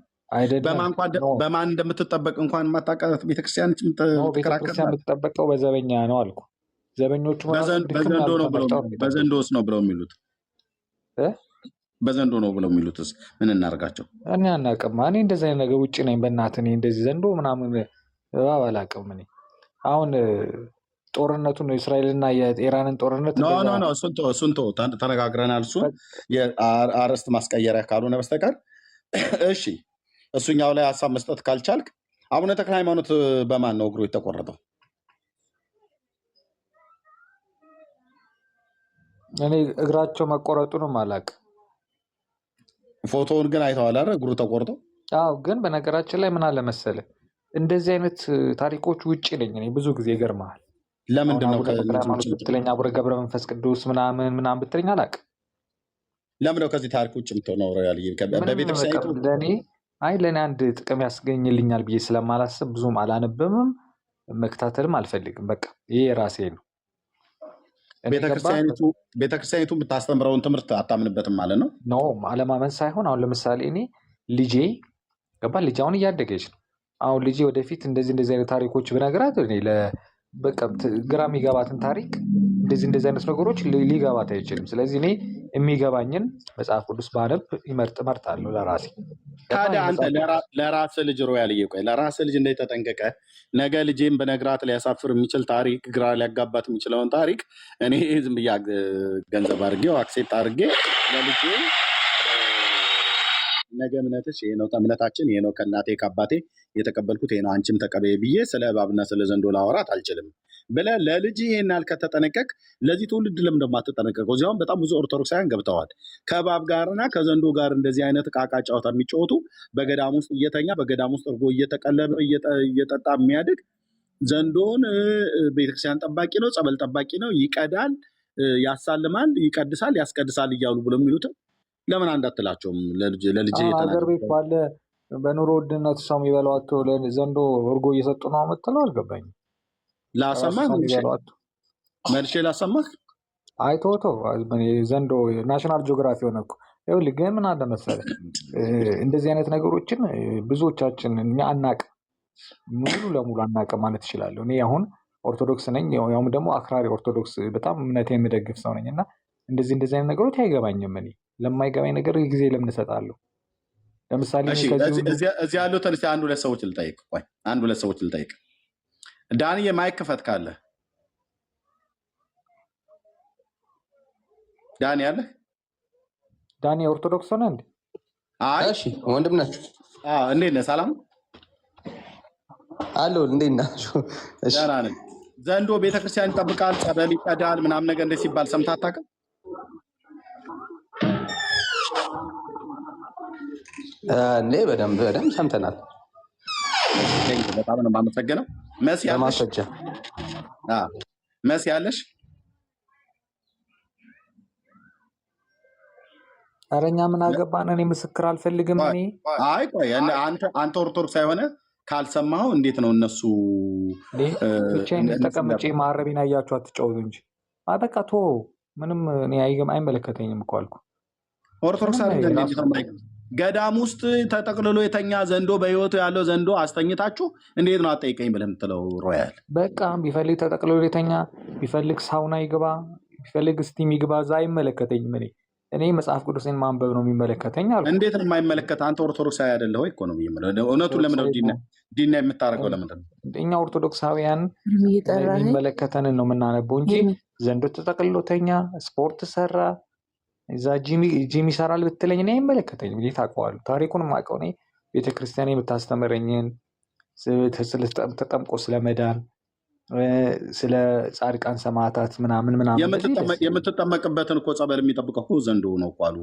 በማን እንደምትጠበቅ እንኳን የማታውቃት ቤተክርስቲያን የምትጠበቀው በዘበኛ ነው አልኩ። ዘበኞቹ በዘንዶስ ነው ብለው የሚሉት በዘንዶ ነው ብለው የሚሉትስ ምን እናደርጋቸው? እኔ አናውቅም። እኔ እንደዚህ አይነት ነገር ውጭ ነኝ። በእናትህ እኔ እንደዚህ ዘንዶ ምናምን አላውቅም። እኔ አሁን ጦርነቱን የእስራኤልና የኢራንን ጦርነት እሱን ተነጋግረናል። እሱን የአርዕስት ማስቀየሪያ ካልሆነ በስተቀር እሺ፣ እሱኛው ላይ ሀሳብ መስጠት ካልቻልክ አቡነ ተክለ ሃይማኖት በማን ነው እግሩ የተቆረጠው? እኔ እግራቸው መቆረጡንም አላውቅም። ፎቶውን ግን አይተዋል አይደል? እግሩ ተቆርጦ። አዎ፣ ግን በነገራችን ላይ ምን አለ መሰለህ እንደዚህ አይነት ታሪኮች ውጭ ነኝ እኔ ብዙ ጊዜ። ይገርምሃል። ለምንድን ነው ብትለኝ አቡነ ገብረ መንፈስ ቅዱስ ምናምን ብትለኝ አላውቅም። ለምን ነው ከዚህ ታሪክ ውጭ የምትሆነው? ለእኔ አንድ ጥቅም ያስገኝልኛል ብዬ ስለማላስብ ብዙም አላነብምም፣ መከታተልም አልፈልግም። በቃ ይሄ የራሴ ነው። ቤተክርስቲያኒቱ የምታስተምረውን ትምህርት አታምንበትም ማለት ነው? ኖ አለማመን ሳይሆን አሁን ለምሳሌ እኔ ልጄ አሁን እያደገች ነው። አሁን ልጄ ወደፊት እንደዚህ አይነት ታሪኮች ብነግራት በቃ ግራ የሚገባትን ታሪክ እንደዚህ አይነት ነገሮች ሊገባት አይችልም። ስለዚህ እኔ የሚገባኝን መጽሐፍ ቅዱስ ባነብ እመርጣለሁ ለራሴ። ታዲያ አንተ ለራስህ ልጅ ሮያልዬ፣ ቆይ ለራስህ ልጅ እንደተጠንቀቀ ነገ ልጄም በነግራት ሊያሳፍር የሚችል ታሪክ፣ ግራ ሊያጋባት የሚችለውን ታሪክ እኔ ዝም ብዬ ገንዘብ አድርጌው አክሴፕት አድርጌ ለልጄ ነገ እምነትሽ ይሄ ነው፣ እምነታችን ይሄ ነው፣ ከእናቴ ከአባቴ የተቀበልኩት ይሄ ነው፣ አንቺም ተቀበይ ብዬ ስለ እባብና ስለ ዘንዶ ላወራት አልችልም ብለህ ለልጅ ይሄን ያህል ከተጠነቀቅ ለዚህ ትውልድ ለምን እንደማትጠነቀቀው? እዚያውም በጣም ብዙ ኦርቶዶክሳውያን ገብተዋል። ከእባብ ጋርና ከዘንዶ ጋር እንደዚህ አይነት ዕቃ ጨዋታ የሚጫወቱ በገዳም ውስጥ እየተኛ በገዳም ውስጥ እርጎ እየተቀለበ እየጠጣ የሚያድግ ዘንዶን ቤተክርስቲያን ጠባቂ ነው፣ ጸበል ጠባቂ ነው፣ ይቀዳል፣ ያሳልማል፣ ይቀድሳል፣ ያስቀድሳል እያሉ ብሎ የሚሉትም ለምን አንዳትላቸውም? ለልጅ ሀገር ቤት ባለ በኑሮ ውድነት ሰው የሚበላዋቶ ዘንዶ እርጎ እየሰጡ ነው የምትለው አልገባኝም። ላሰማህ መልሼ ላሰማህ። አይቶቶ ዘንዶ ናሽናል ጂኦግራፊ ሆነ እኮ። ይኸውልህ ግን ምን አለ መሰለህ እንደዚህ አይነት ነገሮችን ብዙዎቻችን እኛ አናውቅም፣ ሙሉ ለሙሉ አናውቅም ማለት እችላለሁ። እኔ አሁን ኦርቶዶክስ ነኝ፣ ያውም ደግሞ አክራሪ ኦርቶዶክስ በጣም እምነት የምደግፍ ሰው ነኝ እና እንደዚህ አይነት ነገሮች አይገባኝም። እኔ ለማይገባኝ ነገር ጊዜ ለምን እሰጣለሁ? ለምሳሌ እዚህ ያሉትን አንድ ሁለት ሰዎች ልጠይቅ። ዳንዬ ማይክ ክፈት ካለ ዳኒ አለ። ዳኒ ኦርቶዶክስ ሆነ እንዴ? እሺ ወንድም ነህ? እንዴት ነህ? ሰላም አለሁ። እንዴት ናችሁ? ደህና ነኝ። ዘንዶ ቤተክርስቲያን ይጠብቃል፣ ጸበል ይቀዳል ምናምን ነገር እንደ ሲባል ሰምተህ አታውቅም? እንዴ በደንብ ሰምተናል። በጣም ነው የማመሰግነው። መሲ ያለሽ? ኧረ እኛ ምን አገባን? እኔ ምስክር አልፈልግም። አይ ቆይ አንተ ኦርቶዶክስ ሳይሆነ ካልሰማኸው እንዴት ነው እነሱ ብቻዬን ተቀምጬ ማረቢን አያችሁ አትጫወቱ እንጂ በቃ ቶ ምንም አይመለከተኝም እኮ አልኩ። ኦርቶዶክስ ገዳም ውስጥ ተጠቅልሎ የተኛ ዘንዶ በህይወቱ ያለው ዘንዶ አስተኝታችሁ እንዴት ነው አጠይቀኝ ብለህ የምትለው? ሮያል በቃ ቢፈልግ ተጠቅልሎ የተኛ ቢፈልግ ሳውና ይግባ ቢፈልግ ስቲም ይግባ፣ እዛ አይመለከተኝም። እኔ እኔ መጽሐፍ ቅዱስን ማንበብ ነው የሚመለከተኝ አልኩ። እንዴት ነው የማይመለከት? አንተ ኦርቶዶክሳዊ አይደለህ ወይ እኮ ነው የሚመለው። እውነቱን ለምን ነው ዲና የምታደርገው? ለምንድን ነው? እኛ ኦርቶዶክሳውያን የሚመለከተንን ነው የምናነበው እንጂ ዘንዶ ተጠቅልሎተኛ ስፖርት ሰራ እዛ ጂም ይሰራል ብትለኝ እኔ አይመለከተኝም። እንዴት አውቀዋለሁ? ታሪኩን የማውቀው እኔ ቤተክርስቲያን የምታስተምረኝን ተጠምቆ ስለመዳን ስለ ጻድቃን ሰማዕታት ምናምን የምትጠመቅበትን እኮ ጸበል የሚጠብቀው እኮ ዘንዶ ነው እኮ አሉ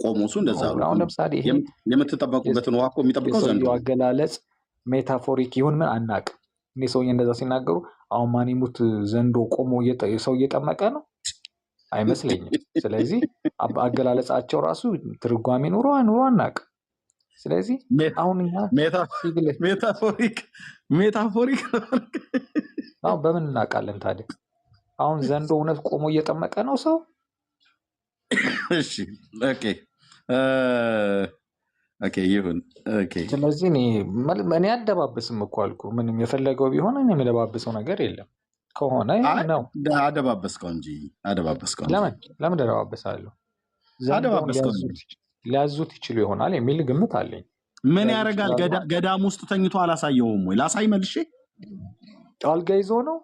ቆሞሱ። እንደዛ አሉ። አሁን ለምሳሌ የምትጠመቁበትን ውሃ እኮ የሚጠብቀው ዘንዶ ነው። አገላለጽ ሜታፎሪክ ይሁን ምን አናውቅም። እኔ ሰውዬ እንደዛ ሲናገሩ አሁን ማን ይሙት ዘንዶ ቆሞ ሰው እየጠመቀ ነው አይመስለኝም። ስለዚህ አገላለጻቸው ራሱ ትርጓሜ ኑሮ አናውቅም። ስለዚህ አሁን እኛ ሜታፎሪክ አሁን በምን እናውቃለን ታዲያ? አሁን ዘንዶ እውነት ቆሞ እየጠመቀ ነው ሰው? እሺ ኦኬ ይሁን። ስለዚህ እኔ አደባብስም እኮ አልኩ። ምንም የፈለገው ቢሆን እኔ የምለባብሰው ነገር የለም። ከሆነ ነው አደባበስከው እንጂ ለምን ደባበሳለሁ? ሊያዙት ይችሉ ይሆናል የሚል ግምት አለኝ። ምን ያደርጋል? ገዳም ውስጥ ተኝቶ አላሳየውም ወይ? ላሳይ መልሼ። አልጋ ይዞ ነው።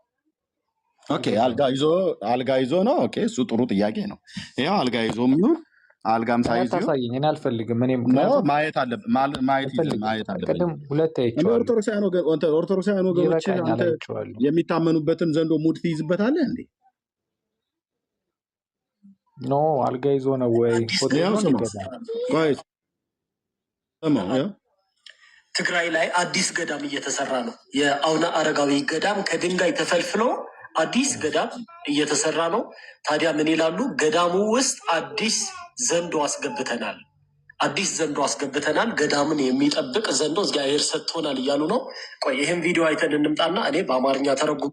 ኦኬ አልጋ ይዞ ነው። ኦኬ እሱ ጥሩ ጥያቄ ነው። ያው አልጋ ይዞ የሚሆን አልጋም ሳይዝ ታሳየኝ። እኔ አልፈልግም። ማየት አለብን። ሁለት ኦርቶዶክሳውያን ወገኖች የሚታመኑበትን ዘንዶ ሙድ ትይዝበታለህ እንዴ? ኖ አልጋ ይዞ ነው ወይ? ትግራይ ላይ አዲስ ገዳም እየተሰራ ነው። የአቡነ አረጋዊ ገዳም ከድንጋይ ተፈልፍሎ አዲስ ገዳም እየተሰራ ነው። ታዲያ ምን ይላሉ? ገዳሙ ውስጥ አዲስ ዘንዶ አስገብተናል። ገዳምን የሚጠብቅ ዘንዶ እግዚአብሔር ሰጥቶናል እያሉ ነው። ቆይ ይህም ቪዲዮ አይተን እንምጣና እኔ በአማርኛ ተረጉም።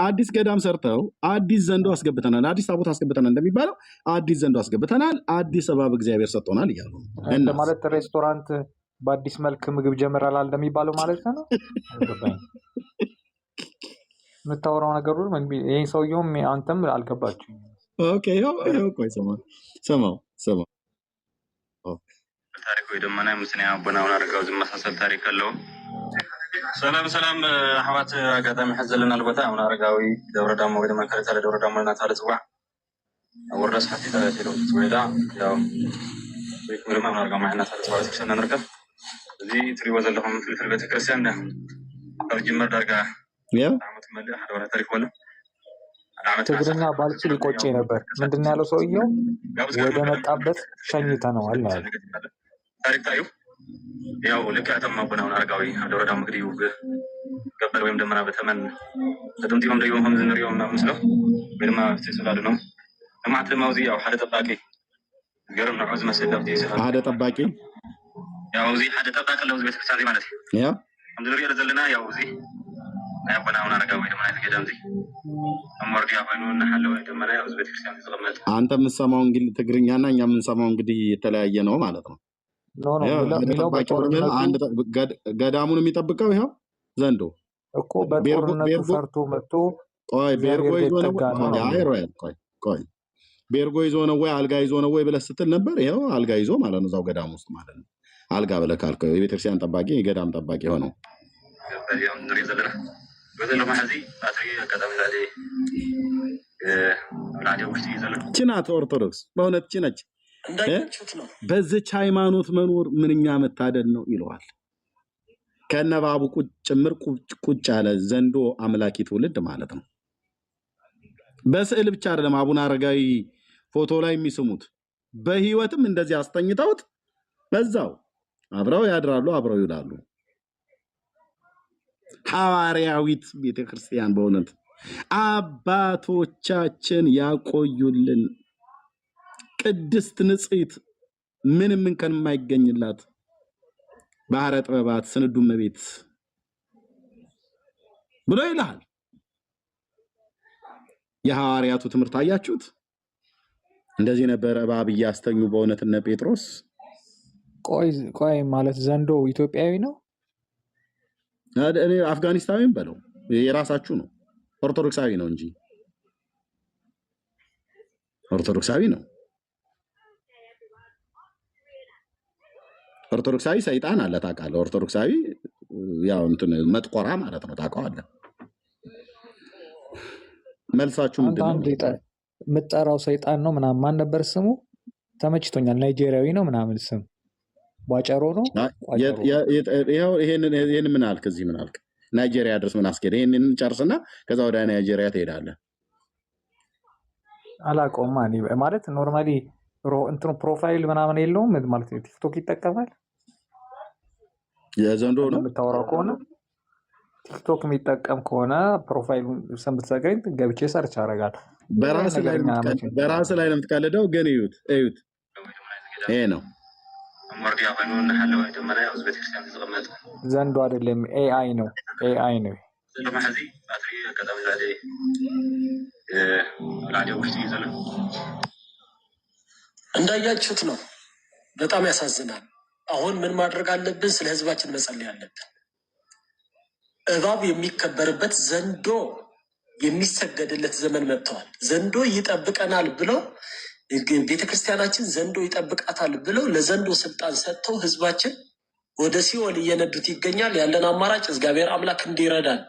አዲስ ገዳም ሰርተው አዲስ ዘንዶ አስገብተናል፣ አዲስ ታቦት አስገብተናል እንደሚባለው አዲስ ዘንዶ አስገብተናል፣ አዲስ እባብ እግዚአብሔር ሰጥቶናል እያሉ ነው። ማለት ሬስቶራንት በአዲስ መልክ ምግብ ጀምራላል እንደሚባለው ማለት ነው። የምታወራው ነገር ሁሉ ይህ ሰውየውም አንተም አልገባችሁም። ቆይ ስማው ታሪክ ወይ ደመና ምስና አቡናውን አረጋው ዝመሳሰል ታሪክ አለው። ሰላም አሕዋት አጋጣሚ ሕዘልና ልቦታ አቡነ አረጋዊ ደብረ ዳሞ ወይ ደማ ከለታ ደብረ ዳሞ እናታለ ጽዋዕ ወረስ ሐቲታ ተለው ወይዳ ያው ምንም አቡነ አረጋዊ ማህና ታለ ጽዋዕ ተሰና ነርከብ እዚ ትሪዎ ዘለኹም ፍልፍል ቤተክርስቲያን ተርጅመር ዳርጋ አመት መልእ ሓደ ወራ ታሪክ ወለ ትግርኛ ባልችል ይቆጨ ነበር። ምንድን ያለው ሰውየው? ወደ መጣበት ሸኝተነዋል ያለ ታሪክ ታዩ። ያው ልክ አተማ አቡነ አረጋዊ ደብረ ዳሞ እንግዲህ ገበር ወይም ደመና በተመን ተጥምጥም ደይዎም ከም ዝንሪኦም ምስለው ወይ ድማ ተስላሉ ነው ለማት ለማውዚ ያው ሓደ ጠባቂ ገርም ነው ዝመስል ለብቲ ሓደ ጠባቂ ሓደ ጠባቂ ለውዝ ቤተክርስቲያን ማለት ያ ከም ዝንሪኦ ዘለና ያው እዚ አቡነ አረጋዊ ደመና ገዳም እዚ አማርዲያ ባይኑ እና ሐለው ደመና ያው ቤተክርስቲያን ተቀመጠ። አንተ የምትሰማው እንግዲህ ትግርኛና እኛ የምንሰማው እንግዲህ የተለያየ ነው ማለት ነው። ገዳሙን የሚጠብቀው ይኸው ዘንዶ እኮ በጦርነቱ ፈርቶ መጥቶ ቤርጎ ይዞ ነው። ቤርጎ ይዞ ነው ወይ አልጋ ይዞ ነው ወይ ብለህ ስትል ነበር። ይኸው አልጋ ይዞ ማለት ነው፣ እዛው ገዳም ውስጥ ማለት ነው። አልጋ ብለህ ካልከው የቤተክርስቲያን ጠባቂ የገዳም ጠባቂ ሆነው ችናት ኦርቶዶክስ በእውነት ችነች። በዚች ሃይማኖት መኖር ምንኛ መታደል ነው ይለዋል። ከነባቡ ጭምር ቁጭ ያለ ዘንዶ አምላኪ ትውልድ ማለት ነው። በስዕል ብቻ አይደለም አቡነ አረጋዊ ፎቶ ላይ የሚስሙት፣ በህይወትም እንደዚህ አስተኝተውት በዛው አብረው ያድራሉ፣ አብረው ይውላሉ። ሐዋርያዊት ቤተክርስቲያን በእውነት አባቶቻችን ያቆዩልን ቅድስት ንጽሕት ምንም እንከን የማይገኝላት ባህረ ጥበባት ስንዱ እመቤት ብሎ ይልሃል። የሐዋርያቱ ትምህርት አያችሁት? እንደዚህ ነበር እባብ እያስተኙ በእውነት እነ ጴጥሮስ። ቆይ ማለት ዘንዶ ኢትዮጵያዊ ነው? እኔ አፍጋኒስታዊም በለው የራሳችሁ ነው። ኦርቶዶክሳዊ ነው እንጂ ኦርቶዶክሳዊ ነው። ኦርቶዶክሳዊ ሰይጣን አለ ታውቃለህ። ኦርቶዶክሳዊ ያው እንትን መጥቆራ ማለት ነው ታውቀዋለህ። መልሳችሁ ምንድን ነው? የምጠራው ሰይጣን ነው ምናምን ማን ነበር ስሙ? ተመችቶኛል። ናይጄሪያዊ ነው ምናምን ስም ቧጨሮ ነው። ይሄን ምን አልክ? እዚህ ምን አልክ? ናይጄሪያ ድረስ ምን አስኬደ? ይሄንን ጨርስና ከዛ ወደ ናይጄሪያ ትሄዳለህ። አላውቀውም ማለት ኖርማሊ እንትኑ ፕሮፋይል ምናምን የለውም ማለት ቲክቶክ ይጠቀማል። የዘንዶ ነው የምታወራው ከሆነ ቲክቶክ የሚጠቀም ከሆነ ፕሮፋይሉን ስም ብትሰጠኝ ገብቼ ሰርች አደርጋለሁ። በራስ ላይ ነው የምትቀልደው። ግን እዩት ይሄ ነው ዘንዶ አይደለም፣ ኤአይ ነው። ኤአይ ነው። እንዳያችሁት ነው። በጣም ያሳዝናል። አሁን ምን ማድረግ አለብን? ስለ ህዝባችን መጸለይ አለብን። እባብ የሚከበርበት ዘንዶ የሚሰገድለት ዘመን መጥተዋል። ዘንዶ ይጠብቀናል ብለው ቤተክርስቲያናችን ዘንዶ ይጠብቃታል ብለው ለዘንዶ ስልጣን ሰጥተው ህዝባችን ወደ ሲኦል እየነዱት ይገኛል። ያለን አማራጭ እግዚአብሔር አምላክ እንዲረዳን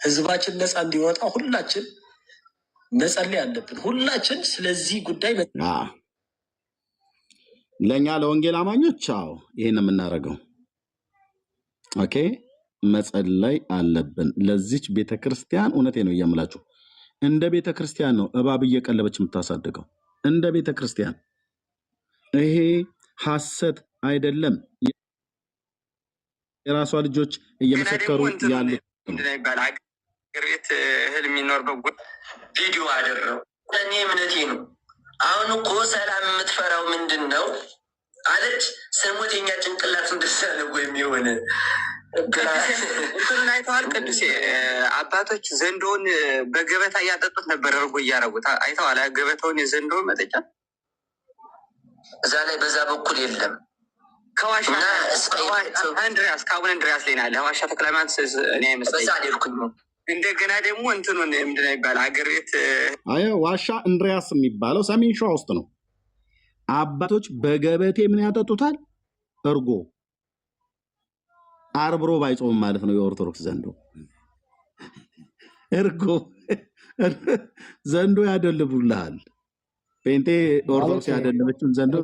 ህዝባችን ነፃ እንዲወጣ ሁላችን መጸለይ አለብን። ሁላችን ስለዚህ ጉዳይ ለእኛ ለወንጌል አማኞች ይሄን የምናደርገው ኦኬ፣ መጸለይ አለብን ለዚች ቤተክርስቲያን። እውነቴ ነው እያምላችሁ እንደ ቤተክርስቲያን ነው እባብ እየቀለበች የምታሳድገው እንደ ቤተክርስቲያን። ይሄ ሐሰት አይደለም። የራሷ ልጆች እየመሰከሩ ያሉ ቤት እህል የሚኖርበት ቪዲዮ አደረው። እኔ እምነቴ ነው። አሁን እኮ ሰላም የምትፈራው ምንድን ነው አለች። ስሙት የኛ ጭንቅላት እንደሳለ ወይም የሆነ እንትኑን አይተዋል። ቅዱሴ አባቶች ዘንዶውን በገበታ እያጠጡት ነበር፣ እርጎ እያረጉት አይተዋል። ገበታውን የዘንዶውን መጠጫ እዛ ላይ በዛ በኩል የለም። ከዋሻ አንድሪያስ ከአቡነ እንድሪያስ ላይ ናለ ዋሻ ተክለማት እኔ አይመስለኝም። እንደገና ደግሞ እንትኑን ምንድን ይባል ሀገር ቤት ዋሻ እንድሪያስ የሚባለው ሰሜን ሸዋ ውስጥ ነው። አባቶች በገበቴ ምን ያጠጡታል? እርጎ። ዓርብ ሮብ አይጾምም ማለት ነው የኦርቶዶክስ ዘንዶ። እርጎ ዘንዶ ያደልቡልሃል። ጴንጤ ኦርቶዶክስ ያደለበችን ዘንዶ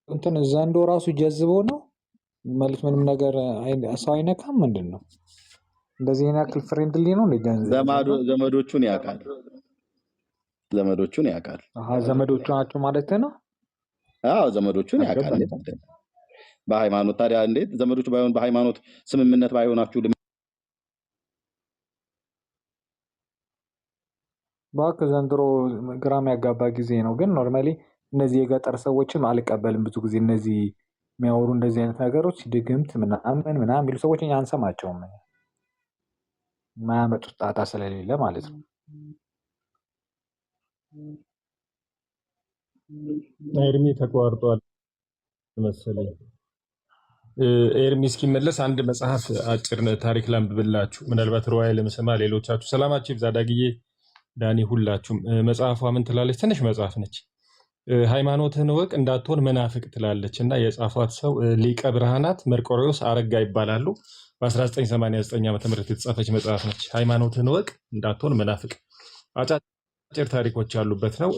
እንትን ዘንዶ ራሱ ጀዝቦ ነው ማለት ምንም ነገር ሰው አይነካም። ምንድን ነው እንደዚህ ያክል ፍሬንድሊ ነው። ዘመዶቹን ያውቃል። ዘመዶቹን ያውቃል። ዘመዶቹ ናቸው ማለት ነው። ዘመዶቹን ያውቃል። በሃይማኖት ታዲያ እንዴት ዘመዶቹ ባይሆን በሃይማኖት ስምምነት ባይሆናችሁ እባክህ ዘንድሮ ግራም ያጋባ ጊዜ ነው። ግን ኖርማሊ እነዚህ የገጠር ሰዎችም አልቀበልም። ብዙ ጊዜ እነዚህ የሚያወሩ እንደዚህ አይነት ነገሮች ድግምት ምናምን የሚሉ ሰዎች እኛ አንሰማቸውም። የማያመጡት ጣጣ ስለሌለ ማለት ነው። ኤርሚ ተቋርጧል መሰለኝ። ኤርሚ እስኪመለስ አንድ መጽሐፍ አጭር ታሪክ ላንብብላችሁ። ምናልባት ሩዋይ ለምሰማ ሌሎቻችሁ ሰላማችሁ ይብዛ። ዳግዬ፣ ዳኒ፣ ሁላችሁም። መጽሐፏ ምን ትላለች? ትንሽ መጽሐፍ ነች። ሃይማኖትህን እወቅ እንዳትሆን መናፍቅ ትላለች እና የጻፏት ሰው ሊቀ ብርሃናት መርቆሬዎስ አረጋ ይባላሉ። በ1989 ዓ.ም የተጻፈች መጽሐፍ ነች። ሃይማኖትህን እወቅ እንዳትሆን መናፍቅ። አጫጭር ታሪኮች ያሉበት ነው።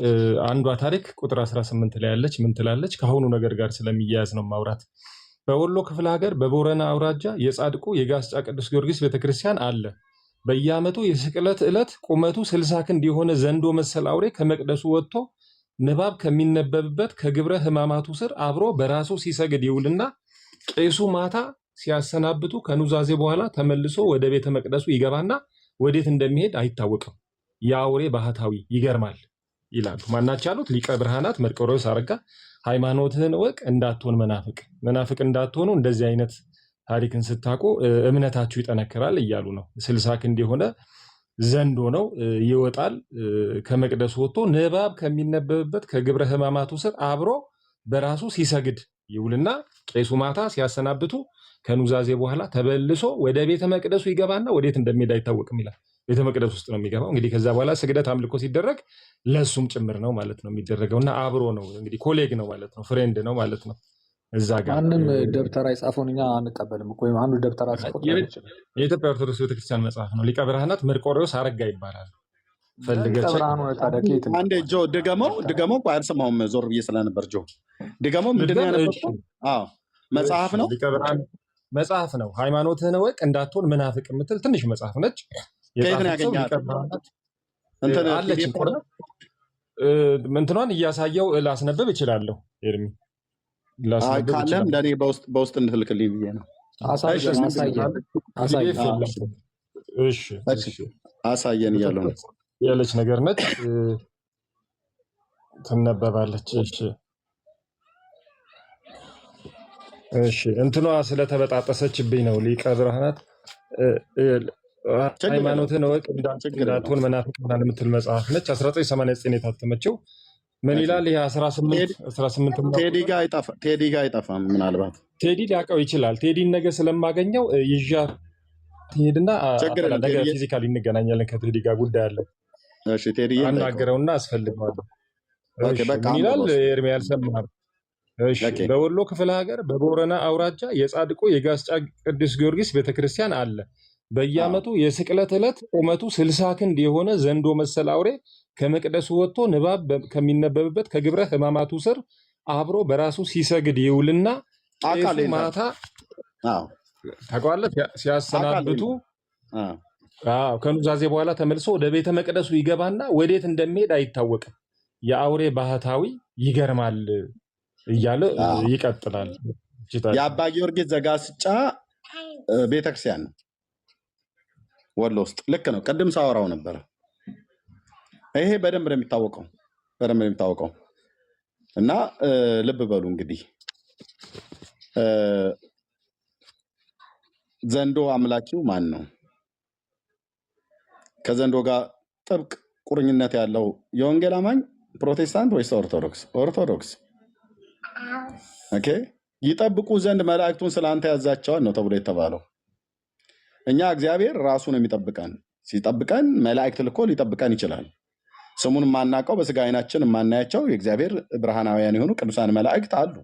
አንዷ ታሪክ ቁጥር 18 ላይ ያለች ምን ትላለች? ከአሁኑ ነገር ጋር ስለሚያያዝ ነው ማውራት። በወሎ ክፍለ ሀገር በቦረና አውራጃ የጻድቁ የጋስጫ ቅዱስ ጊዮርጊስ ቤተክርስቲያን አለ። በየዓመቱ የስቅለት ዕለት ቁመቱ 60 ክንድ የሆነ ዘንዶ መሰል አውሬ ከመቅደሱ ወጥቶ ንባብ ከሚነበብበት ከግብረ ሕማማቱ ስር አብሮ በራሱ ሲሰግድ ይውልና ቄሱ ማታ ሲያሰናብቱ ከኑዛዜ በኋላ ተመልሶ ወደ ቤተ መቅደሱ ይገባና ወዴት እንደሚሄድ አይታወቅም። የአውሬ ባህታዊ ይገርማል ይላሉ። ማናቸው ያሉት? ሊቀ ብርሃናት መርቆሬዎስ አረጋ። ሃይማኖትህን እወቅ እንዳትሆን መናፍቅ እንዳትሆኑ እንደዚህ አይነት ታሪክን ስታውቁ እምነታችሁ ይጠነክራል እያሉ ነው። 60 ክንድ የሆነ ዘንዶ ነው። ይወጣል ከመቅደሱ ወጥቶ ንባብ ከሚነበብበት ከግብረ ሕማማቱ ስር አብሮ በራሱ ሲሰግድ ይውልና ቄሱ ማታ ሲያሰናብቱ ከኑዛዜ በኋላ ተበልሶ ወደ ቤተ መቅደሱ ይገባና ወዴት እንደሚሄድ አይታወቅም ይላል። ቤተ መቅደስ ውስጥ ነው የሚገባው። እንግዲህ ከዛ በኋላ ስግደት አምልኮ ሲደረግ ለእሱም ጭምር ነው ማለት ነው የሚደረገው እና አብሮ ነው እንግዲህ ኮሌግ ነው ማለት ነው፣ ፍሬንድ ነው ማለት ነው። እዛ ጋር ማንም ደብተራ የጻፈውን እኛ አንቀበልም እኮ ወይም አንዱ ደብተራ ጽፎት የኢትዮጵያ ኦርቶዶክስ ቤተክርስቲያን መጽሐፍ ነው። ሊቀ ብርሃናት መርቆሬዎስ አረጋ ይባላል። አንዴ ጆ ድገመው አልሰማሁም፣ ዞር ብዬ ስለነበር። ጆ ድገመው፣ ምንድን ነው ያነበብከው? መጽሐፍ ነው፣ መጽሐፍ ነው። ሃይማኖትህን እወቅ እንዳትሆን መናፍቅ የምትል ትንሽ መጽሐፍ ነች። ከየት ነው ያገኛት? አለች እንትኗን እያሳየው ላስነበብ እችላለሁ። ኤርሚ ካለም ለእኔ በውስጥ እንትልክልኝ ብዬ ነው። አሳየን እያለው ነው ያለች ነገር ነች፣ ትነበባለች። እሺ እንትኗ ስለተበጣጠሰችብኝ ነው። ሊቀ ብርሃናት ሃይማኖትን እወቅ እንዳትሆን መናፍቅ የምትል መጽሐፍ ነች። 1989 የታተመችው ምን ይላል? ይሄ 18 ቴዲ ጋ አይጠፋም። ምናልባት ቴዲ ሊያውቀው ይችላል። ቴዲን ነገ ስለማገኘው ይዣ ትሄድና ነገ ፊዚካሊ እንገናኛለን። ከቴዲ ጋር ጉዳይ አለ። አናገረውና አስፈልገዋለሁ። ምን ይላል? ኤርሚ አልሰማህም? በወሎ ክፍለ ሀገር በቦረና አውራጃ የጻድቁ የጋስጫ ቅዱስ ጊዮርጊስ ቤተክርስቲያን አለ። በየዓመቱ የስቅለት ዕለት ቁመቱ 60 ክንድ የሆነ ዘንዶ መሰል አውሬ ከመቅደሱ ወጥቶ ንባብ ከሚነበብበት ከግብረ ሕማማቱ ስር አብሮ በራሱ ሲሰግድ ይውልና ቄሱ ማታ ታውቀዋለህ ሲያሰናብቱ ከኑዛዜ በኋላ ተመልሶ ወደ ቤተ መቅደሱ ይገባና ወዴት እንደሚሄድ አይታወቅም። የአውሬ ባህታዊ ይገርማል እያለ ይቀጥላል። የአባ ጊዮርጊስ ዘጋስጫ ቤተክርስቲያን ነው ወሎ ውስጥ። ልክ ነው። ቅድም ሳወራው ነበረ። ይሄ በደንብ ነው የሚታወቀው እና ልብ በሉ እንግዲህ ዘንዶ አምላኪው ማን ነው? ከዘንዶ ጋር ጥብቅ ቁርኝነት ያለው የወንጌል አማኝ ፕሮቴስታንት ወይስ ኦርቶዶክስ? ኦርቶዶክስ። ኦኬ። ይጠብቁ ዘንድ መላእክቱን ስለአንተ ያዛቸዋል ነው ተብሎ የተባለው። እኛ እግዚአብሔር ራሱ ነው የሚጠብቀን። ሲጠብቀን መላእክት ልኮ ሊጠብቀን ይችላል። ስሙን የማናውቀው በስጋ አይናችን የማናያቸው የእግዚአብሔር ብርሃናውያን የሆኑ ቅዱሳን መላእክት አሉ።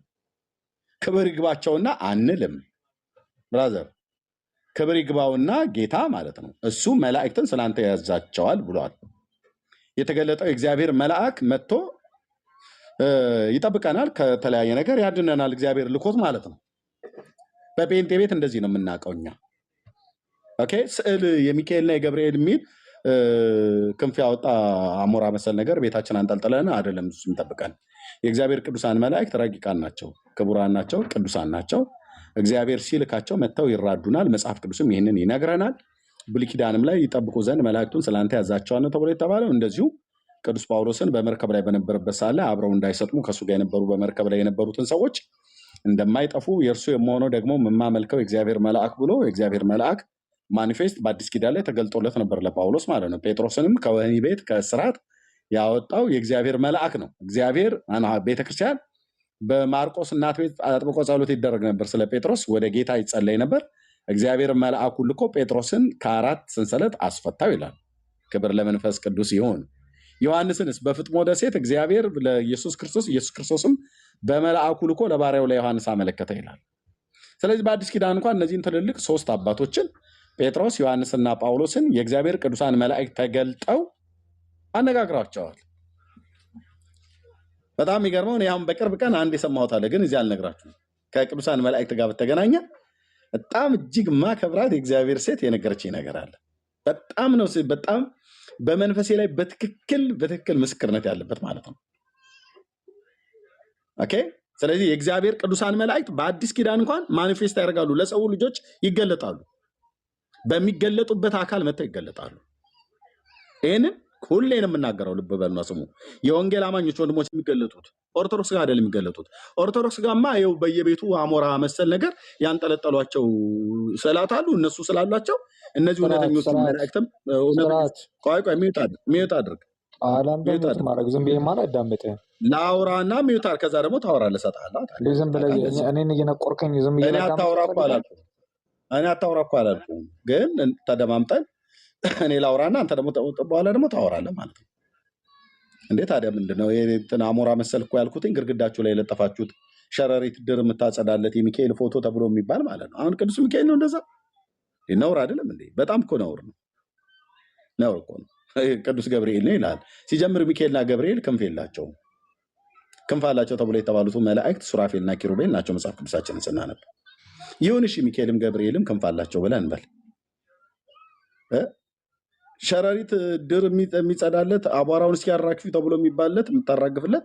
ክብር ይግባቸውና አንልም ብራዘር፣ ክብር ይግባውና ጌታ ማለት ነው። እሱ መላእክትን ስለአንተ ያዛቸዋል ብሏል። የተገለጠው የእግዚአብሔር መልአክ መጥቶ ይጠብቀናል፣ ከተለያየ ነገር ያድነናል። እግዚአብሔር ልኮት ማለት ነው። በጴንጤ ቤት እንደዚህ ነው የምናውቀው እኛ። ኦኬ። ስዕል የሚካኤልና የገብርኤል የሚል ክንፍ ያወጣ አሞራ መሰል ነገር ቤታችን አንጠልጥለን አይደለም እሱ የሚጠብቀን። የእግዚአብሔር ቅዱሳን መላእክት ረቂቃን ናቸው፣ ክቡራን ናቸው፣ ቅዱሳን ናቸው። እግዚአብሔር ሲልካቸው መጥተው ይራዱናል። መጽሐፍ ቅዱስም ይህንን ይነግረናል። ብሉይ ኪዳንም ላይ ይጠብቁ ዘንድ መላእክቱን ስለአንተ ያዛቸዋል ነው ተብሎ የተባለው። እንደዚሁ ቅዱስ ጳውሎስን በመርከብ ላይ በነበረበት ሳለ አብረው እንዳይሰጥሙ ከእሱ ጋር የነበሩ በመርከብ ላይ የነበሩትን ሰዎች እንደማይጠፉ የእርሱ የመሆነው ደግሞ የማመልከው የእግዚአብሔር መልአክ ብሎ የእግዚአብሔር መልአክ ማኒፌስት በአዲስ ኪዳን ላይ ተገልጦለት ነበር ለጳውሎስ ማለት ነው። ጴጥሮስንም ከወህኒ ቤት ከእስራት ያወጣው የእግዚአብሔር መልአክ ነው። እግዚአብሔር ቤተክርስቲያን በማርቆስ እናት ቤት አጥብቆ ጸሎት ይደረግ ነበር። ስለ ጴጥሮስ ወደ ጌታ ይጸለይ ነበር። እግዚአብሔር መልአኩ ልኮ ጴጥሮስን ከ4 ሰንሰለት አስፈታው ይላል። ክብር ለመንፈስ ቅዱስ ይሁን። ዮሐንስንስ በፍጥሞ ደሴት እግዚአብሔር ለኢየሱስ ክርስቶስም በመልአኩ ልኮ ለባሪያው ለዮሐንስ አመለከተ ይላል። ስለዚህ በአዲስ ኪዳን እንኳን እነዚህን ትልልቅ 3 አባቶችን ጴጥሮስ፣ ዮሐንስና ጳውሎስን የእግዚአብሔር ቅዱሳን መላእክት ተገልጠው አነጋግሯቸዋል። በጣም የሚገርመው እኔ አሁን በቅርብ ቀን አንድ የሰማሁት አለ፣ ግን እዚህ አልነግራችሁም። ከቅዱሳን መላእክት ጋር በተገናኘ በጣም እጅግ ማከብራት የእግዚአብሔር ሴት የነገረችኝ ነገር አለ። በጣም በመንፈሴ ላይ በትክክል ምስክርነት ያለበት ማለት ነው። ኦኬ። ስለዚህ የእግዚአብሔር ቅዱሳን መላእክት በአዲስ ኪዳን እንኳን ማኒፌስት ያደርጋሉ፣ ለሰው ልጆች ይገለጣሉ። በሚገለጡበት አካል መጥተው ይገለጣሉ። ይህንን ሁሌ ነው የምናገረው። ልብ በሉና ስሙ። የወንጌል አማኞች ወንድሞች የሚገለጡት ኦርቶዶክስ ጋር አይደለም የሚገለጡት። ኦርቶዶክስ ጋርማ ይኸው በየቤቱ አሞራ መሰል ነገር ያንጠለጠሏቸው ስዕላት አሉ። እነሱ ስላሏቸው እነዚህ እውነተኞቹ መላእክትም ቆይ ሚዩት አድርግ ዝም ብዬ አላዳምጥህም። ላውራና ሚዩት ከዛ ደግሞ ታወራለህ፣ እሰጥሃለሁ። ዝም ብለህ እኔን እየነቆርከኝ ዝም ብዬ እኔ አታውራ እኮ አላልኩም፣ ግን ተደማምጠን እኔ ላውራና አንተ ደግሞ በኋላ ደግሞ ታወራለህ ማለት ነው። እንዴ ታዲያ ምንድነው እንትን አሞራ መሰል እኮ ያልኩትኝ ግድግዳችሁ ላይ የለጠፋችሁት ሸረሪት ድር የምታጸዳለት የሚካኤል ፎቶ ተብሎ የሚባል ማለት ነው። አሁን ቅዱስ ሚካኤል ነው እንደዛ? ነውር አይደለም እንዴ? በጣም እኮ ነውር ነው። ነውር እኮ ነው። ቅዱስ ገብርኤል ነው ይላል። ሲጀምር ሚካኤልና ገብርኤል ክንፍ የላቸውም። ክንፍ አላቸው ተብሎ የተባሉት መላእክት ሱራፌልና ኪሩቤል ናቸው መጽሐፍ ቅዱሳችንን ስናነብ። ይሁን እሺ ሚካኤልም ገብርኤልም ክንፍ አላቸው ብለን እንበል። ሸረሪት ድር የሚጸዳለት አቧራውን እስኪያራግፊ ተብሎ የሚባለት የምታራግፍለት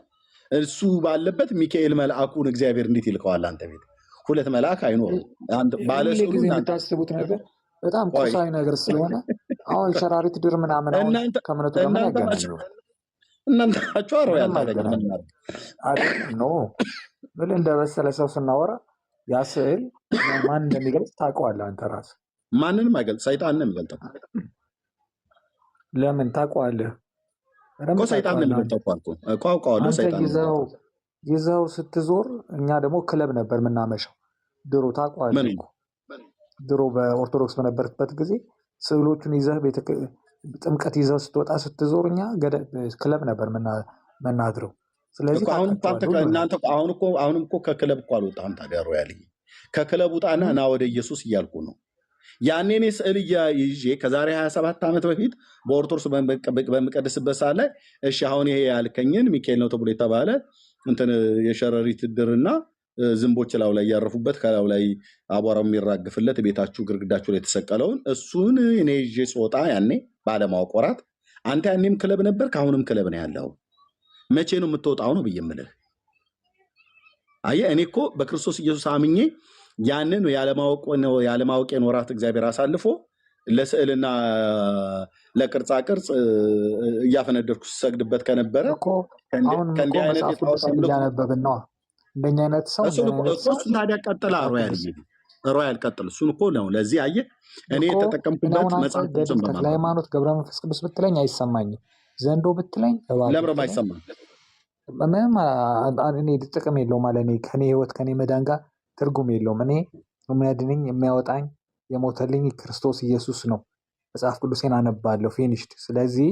እሱ ባለበት ሚካኤል መልአኩን እግዚአብሔር እንዴት ይልከዋል? አንተ ቤት ሁለት መልአክ አይኖርም። ጊዜ የምታስቡት ነገር በጣም ቁሳዊ ነገር ስለሆነ አሁን ሸራሪት ድር ምናምን ከእምነቱ ጋር ምን ያገናኘው? እናንተ ናችሁ አሮ ያልታገኝ ኖ ብል እንደ በሰለ ሰው ስናወራ ያ ስዕል ማን እንደሚገልጽ ታውቀዋለህ አንተ ራስህ። ማንንም አይገልጽ፣ ሰይጣን ነው የሚገልጠው። ለምን ታውቀዋለህ? እኮ ሰይጣን ነው የሚገልጠው እኮ አውቀዋለሁ። ሰይጣን ይዘው ስትዞር፣ እኛ ደግሞ ክለብ ነበር የምናመሸው ድሮ። ታውቀዋለህ እኮ ድሮ በኦርቶዶክስ በነበርበት ጊዜ ስዕሎቹን ይዘህ ጥምቀት ይዘው ስትወጣ ስትዞር፣ እኛ ክለብ ነበር መናድረው። ስለዚህ አሁንም እኮ ከክለብ እኮ አልወጣም። ታዲያ ሮያል ከክለብ ውጣና ና ወደ ኢየሱስ እያልኩ ነው። ያኔ እኔ ስዕል ይዤ ከዛሬ 27 ዓመት በፊት በኦርቶዶክስ በምቀድስበት ሰዓት ላይ እሺ አሁን ይሄ ያልከኝን ሚካኤል ነው ተብሎ የተባለ እንትን የሸረሪት ድርና ዝንቦች ላው ላይ ያረፉበት ከላው ላይ አቧራው የሚራግፍለት ቤታችሁ ግርግዳችሁ ላይ የተሰቀለውን እሱን እኔ ይዤ ስወጣ ያኔ ባለማወቅ ወራት አንተ ያኔም ክለብ ነበር፣ ከአሁንም ክለብ ነው ያለው። መቼ ነው የምትወጣው ነው ብዬ የምልህ። አየህ እኔ እኮ በክርስቶስ ኢየሱስ አምኜ ያንን ያለማወቄን ወራት እግዚአብሔር አሳልፎ ለስዕልና ለቅርጻ ቅርጽ እያፈነደርኩ ስሰግድበት ከነበረ ከእንዲህ አይነት እያነበብን ነው። እንደኛ አይነት ሰው እሱን ታዲያ ቀጥላ ሮያል ቀጥል። እሱን እኮ ነው ለዚህ አየህ እኔ የተጠቀምኩበት መጽሐፍ ቅዱስን በማለት ለሃይማኖት ገብረ መንፈስ ቅዱስ ብትለኝ አይሰማኝም። ዘንዶ ብትለኝ ለምረም አይሰማም። ምንም እኔ ጥቅም የለውም ማለት እኔ ከኔ ህይወት ከኔ መዳን ጋር ትርጉም የለውም። እኔ የሚያድነኝ የሚያወጣኝ የሞተልኝ ክርስቶስ ኢየሱስ ነው። መጽሐፍ ቅዱሴን አነባለሁ ፊኒሽድ። ስለዚህ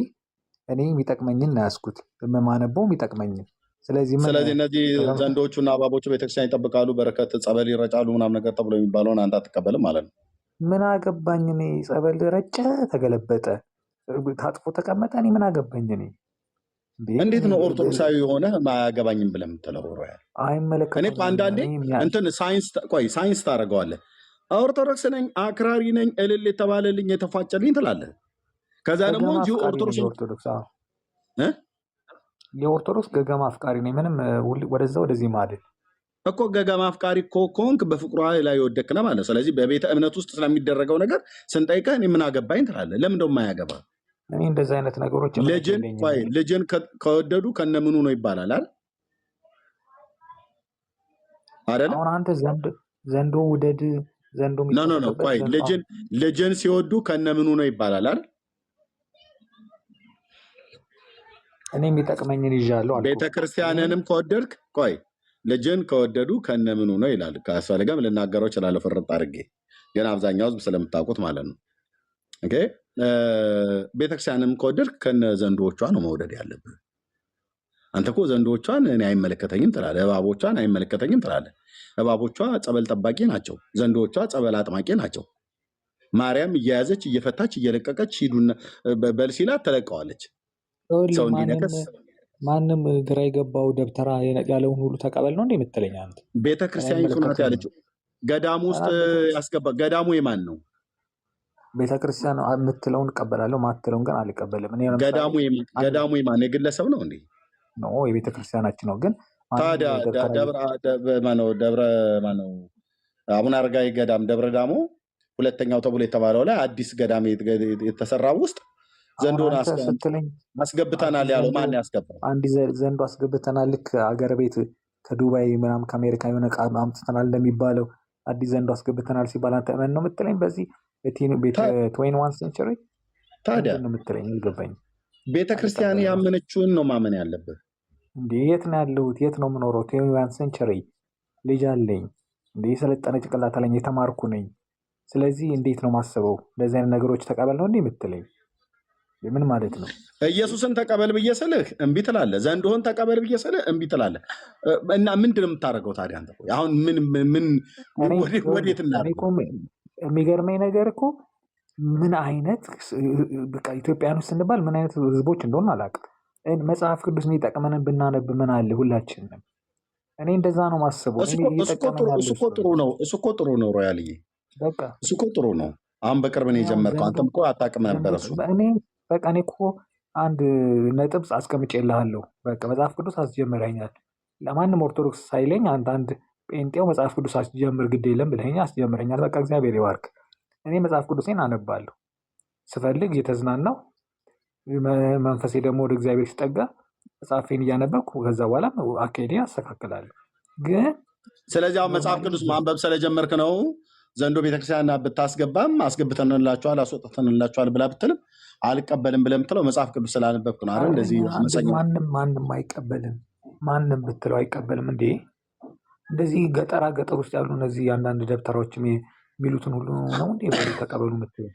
እኔ የሚጠቅመኝን ነው ያዝኩት፣ የማነበው የሚጠቅመኝን። ስለዚህ እነዚህ ዘንዶቹና እባቦቹ ቤተክርስቲያን ይጠብቃሉ፣ በረከት ጸበል ይረጫሉ ምናምን ነገር ተብሎ የሚባለውን አንተ አትቀበልም ማለት ነው። ምን አገባኝ እኔ? ጸበል ረጨ፣ ተገለበጠ፣ ታጥፎ ተቀመጠ፣ እኔ ምን አገባኝ እኔ? እንዴት ነው ኦርቶዶክሳዊ የሆነ ማያገባኝም ብለህ የምትለው? እኔ አንዳንዴ እንትን ሳይንስ ታደርገዋለህ። ኦርቶዶክስ ነኝ አክራሪ ነኝ እልል የተባለልኝ የተፋጨልኝ ትላለህ። ከዛ ደግሞ እንጂ የኦርቶዶክስ ገገማ አፍቃሪ ነኝ፣ ምንም ወደዛ ወደዚህ ማለት እኮ ገገማ አፍቃሪ እኮ ከሆንክ በፍቅሯ ላይ የወደቅነ ማለት። ስለዚህ በቤተ እምነት ውስጥ ስለሚደረገው ነገር ስንጠይቀህ እኔ ምን አገባኝ ትላለህ። ለምን ደሞ የማያገባ? እኔ እንደዚህ አይነት ነገሮች ልጅን ከወደዱ ከነምኑ ነው ይባላል አይደል? አሁን አንተ ዘንዶ ውደድ ዘንዶ ልጅን ሲወዱ ከነምኑ ነው ይባላል አይደል? እኔ የሚጠቅመኝን ይዣለሁ። ቤተክርስቲያንንም ከወደድክ ልጅን ከወደዱ ከነምኑ ነው ይላል። ካስፈልገም ልናገረው እችላለሁ ፍርጥ አድርጌ፣ ግን አብዛኛው ህዝብ ስለምታውቁት ማለት ነው። ኦኬ ቤተክርስቲያንም ከወደድክ ከነ ዘንዶቿ ነው መውደድ ያለብህ። አንተ እኮ ዘንዶቿን እኔ አይመለከተኝም ትላለህ፣ እባቦቿን አይመለከተኝም ትላለህ። እባቦቿ ጸበል ጠባቂ ናቸው፣ ዘንዶቿ ጸበል አጥማቂ ናቸው። ማርያም እየያዘች እየፈታች እየለቀቀች ሂዱና በል ሲላት ተለቀዋለች። ሰው እንዲነከስ ማንም ግራ የገባው ደብተራ ያለውን ሁሉ ተቀበል ነው እንዴ የምትለኝ አንተ? ቤተክርስቲያኒቱ ናት ያለችው። ገዳሙ ውስጥ ያስገባ። ገዳሙ የማን ነው? ቤተክርስቲያን የምትለውን እቀበላለሁ፣ ማትለውን ግን አልቀበልም። ገዳሙ የማን? የግለሰብ ነው እንዴ? ኖ የቤተክርስቲያናችን ነው። ግን ታዲያ ደብረ ማነው አቡነ አረጋዊ ገዳም ደብረ ዳሞ ሁለተኛው ተብሎ የተባለው ላይ አዲስ ገዳም የተሰራው ውስጥ ዘንዶን አስገብተናል ያለው ማን ያስገባል? አንድ ዘንዶ አስገብተናል። ልክ አገር ቤት ከዱባይ ምናምን ከአሜሪካ የሆነ ዕቃ አምጥተናል እንደሚባለው አዲስ ዘንዶ አስገብተናል ሲባል አንተ ምን ነው የምትለኝ? በዚህ በ21 ሴንቸሪ ታዲያ ነው የምትለኝ? ይገባኝ። ቤተክርስቲያን ያመነችውን ነው ማመን ያለብህ። እንዴ የት ነው ያለሁት? የት ነው የምኖረው? 21 ሴንቸሪ ልጅ አለኝ። እንዴ የሰለጠነ ጭንቅላት አለኝ፣ የተማርኩ ነኝ። ስለዚህ እንዴት ነው ማስበው? እንደዚህ አይነት ነገሮች ተቀበል ነው እንዴ የምትለኝ? ምን ማለት ነው? ኢየሱስን ተቀበል ብዬ ስልህ እምቢ ትላለህ። ዘንዶህን ተቀበል ብዬ ስልህ እምቢ ትላለህ። እና ምንድን ነው የምታደርገው ታዲያ አንተ? አሁን ምን ወዴት እናድርገው? የሚገርመኝ ነገር እኮ ምን አይነት በቃ ኢትዮጵያን ውስጥ ስንባል ምን አይነት ህዝቦች እንደሆነ አላውቅም። መጽሐፍ ቅዱስ የሚጠቅመንን ብናነብ ምን አለ ሁላችንም። እኔ እንደዛ ነው ማስበው። እሱ እኮ ጥሩ ነው ሮያልዬ፣ በቃ እሱ እኮ ጥሩ ነው። አሁን በቅርብ ነው የጀመርከው። አንተም እኮ አታውቅም ነበር እሱ። እኔ እኮ አንድ ነጥብ አስቀምጬልሃለሁ። በቃ መጽሐፍ ቅዱስ አስጀምረኛል። ለማንም ኦርቶዶክስ ሳይለኝ አንድ ጴንጤው መጽሐፍ ቅዱስ አስጀምር ግድ የለም ብለኸኝ አስጀምረኛል። በቃ እግዚአብሔር ይባርክ። እኔ መጽሐፍ ቅዱሴን አነባለሁ ስፈልግ እየተዝናናው፣ መንፈሴ ደግሞ ወደ እግዚአብሔር ሲጠጋ መጽሐፌን እያነበብኩ ከዛ በኋላ አካሄዴን አስተካክላለሁ። ግን ስለዚህ አሁን መጽሐፍ ቅዱስ ማንበብ ስለጀመርክ ነው ዘንዶ ቤተክርስቲያን ብታስገባም አስገብተንላቸዋል አስወጥተንላቸዋል ብላ ብትልም አልቀበልም ብለህ የምትለው መጽሐፍ ቅዱስ ስላነበብክ ነው አይደል? እንደዚህ ማንም አይቀበልም። ማንም ብትለው አይቀበልም። እንደዚህ ገጠር ውስጥ ያሉ እነዚህ አንዳንድ ደብተራዎች የሚሉትን ሁሉ ነው እንዴ ተቀበሉ የምትለው?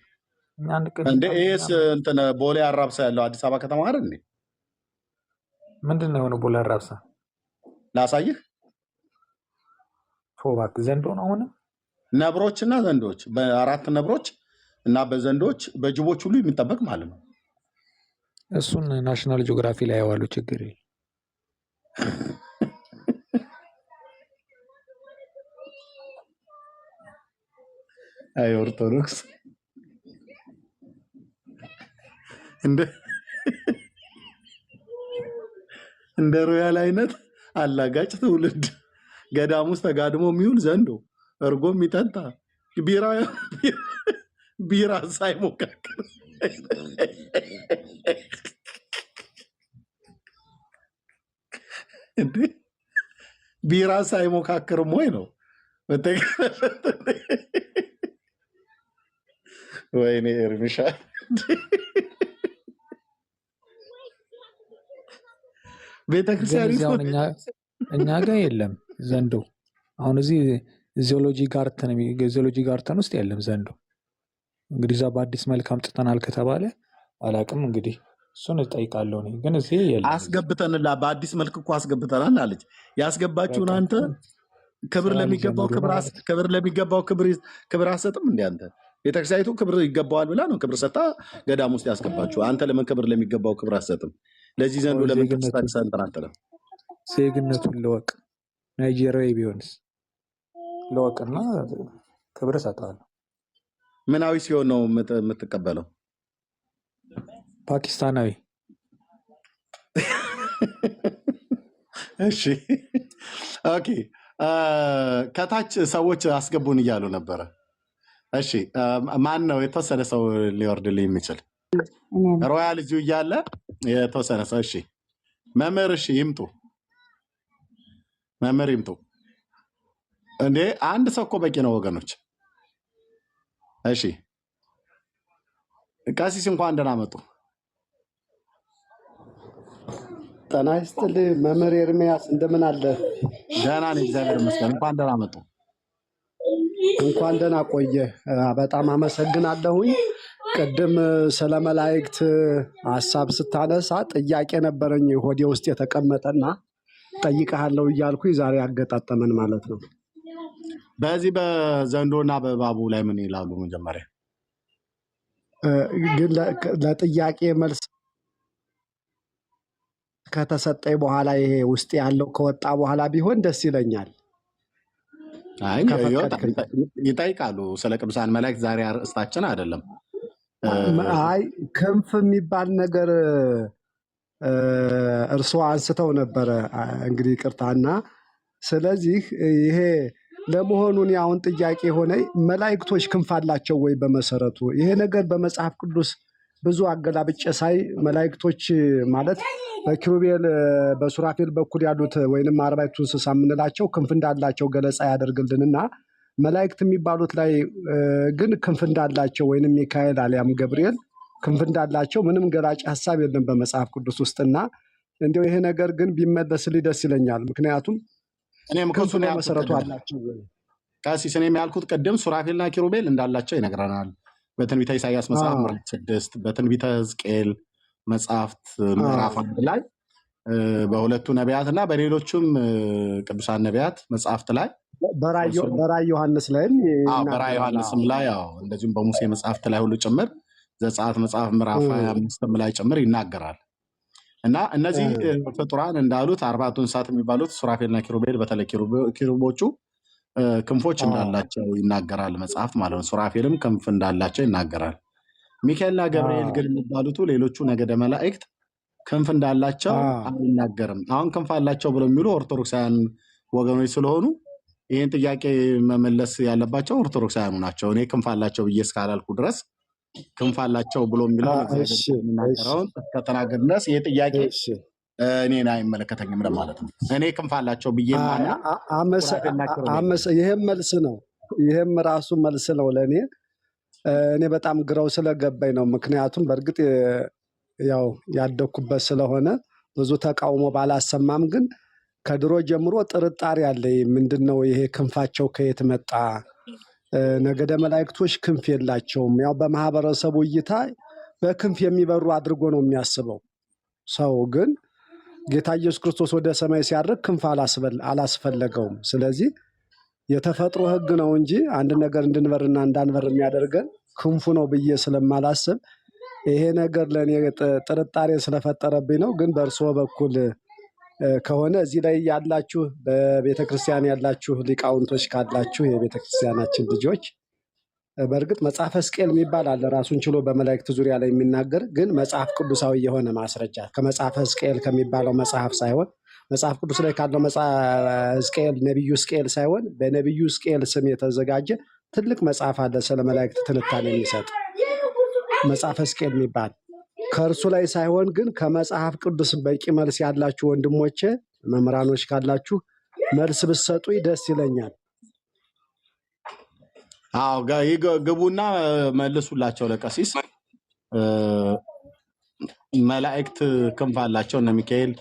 ይህስ እንትን ቦሌ አራብሳ ያለው አዲስ አበባ ከተማ አይደል እንዴ? ምንድን ነው የሆነው? ቦሌ አራብሳ ላሳይህ። እባክህ ዘንዶ ነው አሁንም ነብሮች እና ዘንዶች፣ በ4 ነብሮች እና በዘንዶች በጅቦች ሁሉ የሚጠበቅ ማለት ነው። እሱን ናሽናል ጂኦግራፊ ላይ ያዋሉ ችግር አይ ኦርቶዶክስ እንደ ሮያል አይነት አላጋጭ ትውልድ ገዳም ውስጥ ተጋድሞ የሚውል ዘንዶ እርጎ የሚጠጣ ቢራ ሳይሞካከር ቢራ ሳይሞካከርም ወይ ነው። ወይኔ ኤርሚሻ ቤተክርስቲያን እኛ ጋር የለም ዘንዶ። አሁን እዚህ ዚኦሎጂ ጋርተን ውስጥ የለም ዘንዶ። እንግዲህ እዛ በአዲስ መልክ አምጥተናል ከተባለ አላቅም። እንግዲህ እሱን እጠይቃለሁ። ግን እዚህ የለም። አስገብተንላ በአዲስ መልክ እኮ አስገብተናል አለች። ያስገባችሁን አንተ ክብር ለሚገባው ክብር አሰጥም እንደ አንተ ቤተክርስቲያኒቱ ክብር ይገባዋል ብላ ነው ክብር ሰጣ ገዳም ውስጥ ያስገባችሁ። አንተ ለምን ክብር ለሚገባው ክብር አሰጥም? ለዚህ ዘንዶ ለምን ተንጠራጠለም? ዜግነቱን ለወቅ ናይጄሪያዊ ቢሆንስ ለወቅና ክብር እሰጠዋለሁ። ምናዊ ሲሆን ነው የምትቀበለው? ፓኪስታናዊ። እሺ ኦኬ። ከታች ሰዎች አስገቡን እያሉ ነበረ። እሺ ማን ነው የተወሰነ ሰው ሊወርድልኝ የሚችል? ሮያል ልጁ እያለ የተወሰነ ሰው። እሺ መምህር፣ እሺ ይምጡ፣ መምህር ይምጡ። እንዴ አንድ ሰው እኮ በቂ ነው ወገኖች። እሺ ቀሲስ እንኳን ደህና መጡ። ጤና ይስጥልኝ መምህር ኤርሚያስ እንደምን አለ? ደህና ነኝ እግዚአብሔር ይመስገን። እንኳን ደህና መጡ። እንኳን ደህና ቆየ። በጣም አመሰግናለሁኝ። ቅድም ስለ መላእክት ሀሳብ ስታነሳ ጥያቄ ነበረኝ ሆዴ ውስጥ የተቀመጠና ጠይቀሃለሁ እያልኩኝ ዛሬ አገጣጠመን ማለት ነው። በዚህ በዘንዶና በእባቡ ላይ ምን ይላሉ? መጀመሪያ ግን ለጥያቄ መልስ ከተሰጠኝ በኋላ ይሄ ውስጥ ያለው ከወጣ በኋላ ቢሆን ደስ ይለኛል። ይጠይቃሉ ስለ ቅዱሳን መላእክት። ዛሬ አርእስታችን አይደለም። አይ ክንፍ የሚባል ነገር እርስዎ አንስተው ነበረ። እንግዲህ ቅርታና ስለዚህ ይሄ ለመሆኑን አሁን ጥያቄ ሆነ መላእክቶች ክንፍ አላቸው ወይ? በመሰረቱ ይሄ ነገር በመጽሐፍ ቅዱስ ብዙ አገላብጬ ሳይ መላእክቶች ማለት በኪሩቤል በሱራፌል በኩል ያሉት ወይንም 40ቱ እንስሳ የምንላቸው ክንፍ እንዳላቸው ገለጻ ያደርግልንና መላእክት የሚባሉት ላይ ግን ክንፍ እንዳላቸው ወይንም ሚካኤል አሊያም ገብርኤል ክንፍ እንዳላቸው ምንም ገላጭ ሀሳብ የለም በመጽሐፍ ቅዱስ ውስጥና እንዲያው ይሄ ነገር ግን ቢመለስልኝ ደስ ይለኛል። ምክንያቱም ክንፍ በመሰረቱ አላቸው። ቀሲስ እኔም ያልኩት ቅድም ሱራፌልና ኪሩቤል እንዳላቸው ይነግረናል። በትንቢተ ኢሳይያስ መጽሐፍ ምዕራፍ 6 በትንቢተ ሕዝቅኤል መጽሐፍት ምዕራፍ 1 ላይ በሁለቱ ነቢያት እና በሌሎችም ቅዱሳን ነቢያት መጽሐፍት ላይ በራዕየ ዮሐንስ ላይም በራዕየ ዮሐንስም ላይ እንደዚሁም በሙሴ መጽሐፍት ላይ ሁሉ ጭምር ዘጸአት መጽሐፍ ምዕራፍ 25 ላይ ጭምር ይናገራል። እና እነዚህ ፍጡራን እንዳሉት አርባዕቱ እንስሳት የሚባሉት ሱራፌልና ኪሩቤል በተለይ ኪሩቦቹ ክንፎች እንዳላቸው ይናገራል መጽሐፍ ማለት ነው። ሱራፌልም ክንፍ እንዳላቸው ይናገራል። ሚካኤልና ገብርኤል ግን የሚባሉት ሌሎቹ ነገደ መላእክት ክንፍ እንዳላቸው አይናገርም። አሁን ክንፍ አላቸው ብለው የሚሉ ኦርቶዶክሳውያን ወገኖች ስለሆኑ ይህን ጥያቄ መመለስ ያለባቸው ኦርቶዶክሳውያኑ ናቸው። እኔ ክንፍ አላቸው ብዬ እስካላልኩ ድረስ ክንፍ አላቸው ብሎ የሚለው የሚናገረውን እስከተናገር ድረስ ይህ ጥያቄ እኔን አይመለከተኝም ማለት ነው። እኔ ክንፍ አላቸው ብዬ ይህም መልስ ነው። ይህም ራሱ መልስ ነው ለእኔ። እኔ በጣም ግራው ስለገባኝ ነው። ምክንያቱም በእርግጥ ያው ያደኩበት ስለሆነ ብዙ ተቃውሞ ባላሰማም፣ ግን ከድሮ ጀምሮ ጥርጣሬ አለ። ምንድን ነው ይሄ ክንፋቸው ከየት መጣ? ነገደ መላእክቶች ክንፍ የላቸውም። ያው በማህበረሰቡ እይታ በክንፍ የሚበሩ አድርጎ ነው የሚያስበው ሰው። ግን ጌታ ኢየሱስ ክርስቶስ ወደ ሰማይ ሲያርግ ክንፍ አላስፈለገውም። ስለዚህ የተፈጥሮ ሕግ ነው እንጂ አንድ ነገር እንድንበርና እንዳንበር የሚያደርገን ክንፉ ነው ብዬ ስለማላስብ ይሄ ነገር ለእኔ ጥርጣሬ ስለፈጠረብኝ ነው። ግን በእርስዎ በኩል ከሆነ እዚህ ላይ ያላችሁ በቤተክርስቲያን ያላችሁ ሊቃውንቶች ካላችሁ የቤተክርስቲያናችን ልጆች፣ በእርግጥ መጽሐፈ ሕዝቅኤል የሚባል አለ ራሱን ችሎ በመላእክት ዙሪያ ላይ የሚናገር፣ ግን መጽሐፍ ቅዱሳዊ የሆነ ማስረጃ ከመጽሐፈ ሕዝቅኤል ከሚባለው መጽሐፍ ሳይሆን መጽሐፍ ቅዱስ ላይ ካለው ሕዝቅኤል ነቢዩ ሕዝቅኤል ሳይሆን በነቢዩ ሕዝቅኤል ስም የተዘጋጀ ትልቅ መጽሐፍ አለ ስለ መላእክት ትንታኔ የሚሰጥ መጽሐፈ ሕዝቅኤል የሚባል ከእርሱ ላይ ሳይሆን ግን ከመጽሐፍ ቅዱስ በቂ መልስ ያላችሁ ወንድሞቼ መምህራኖች ካላችሁ መልስ ብትሰጡ ደስ ይለኛል። ግቡና መልሱላቸው ለቀሲስ። መላእክት ክንፍ አላቸው እነ ሚካኤል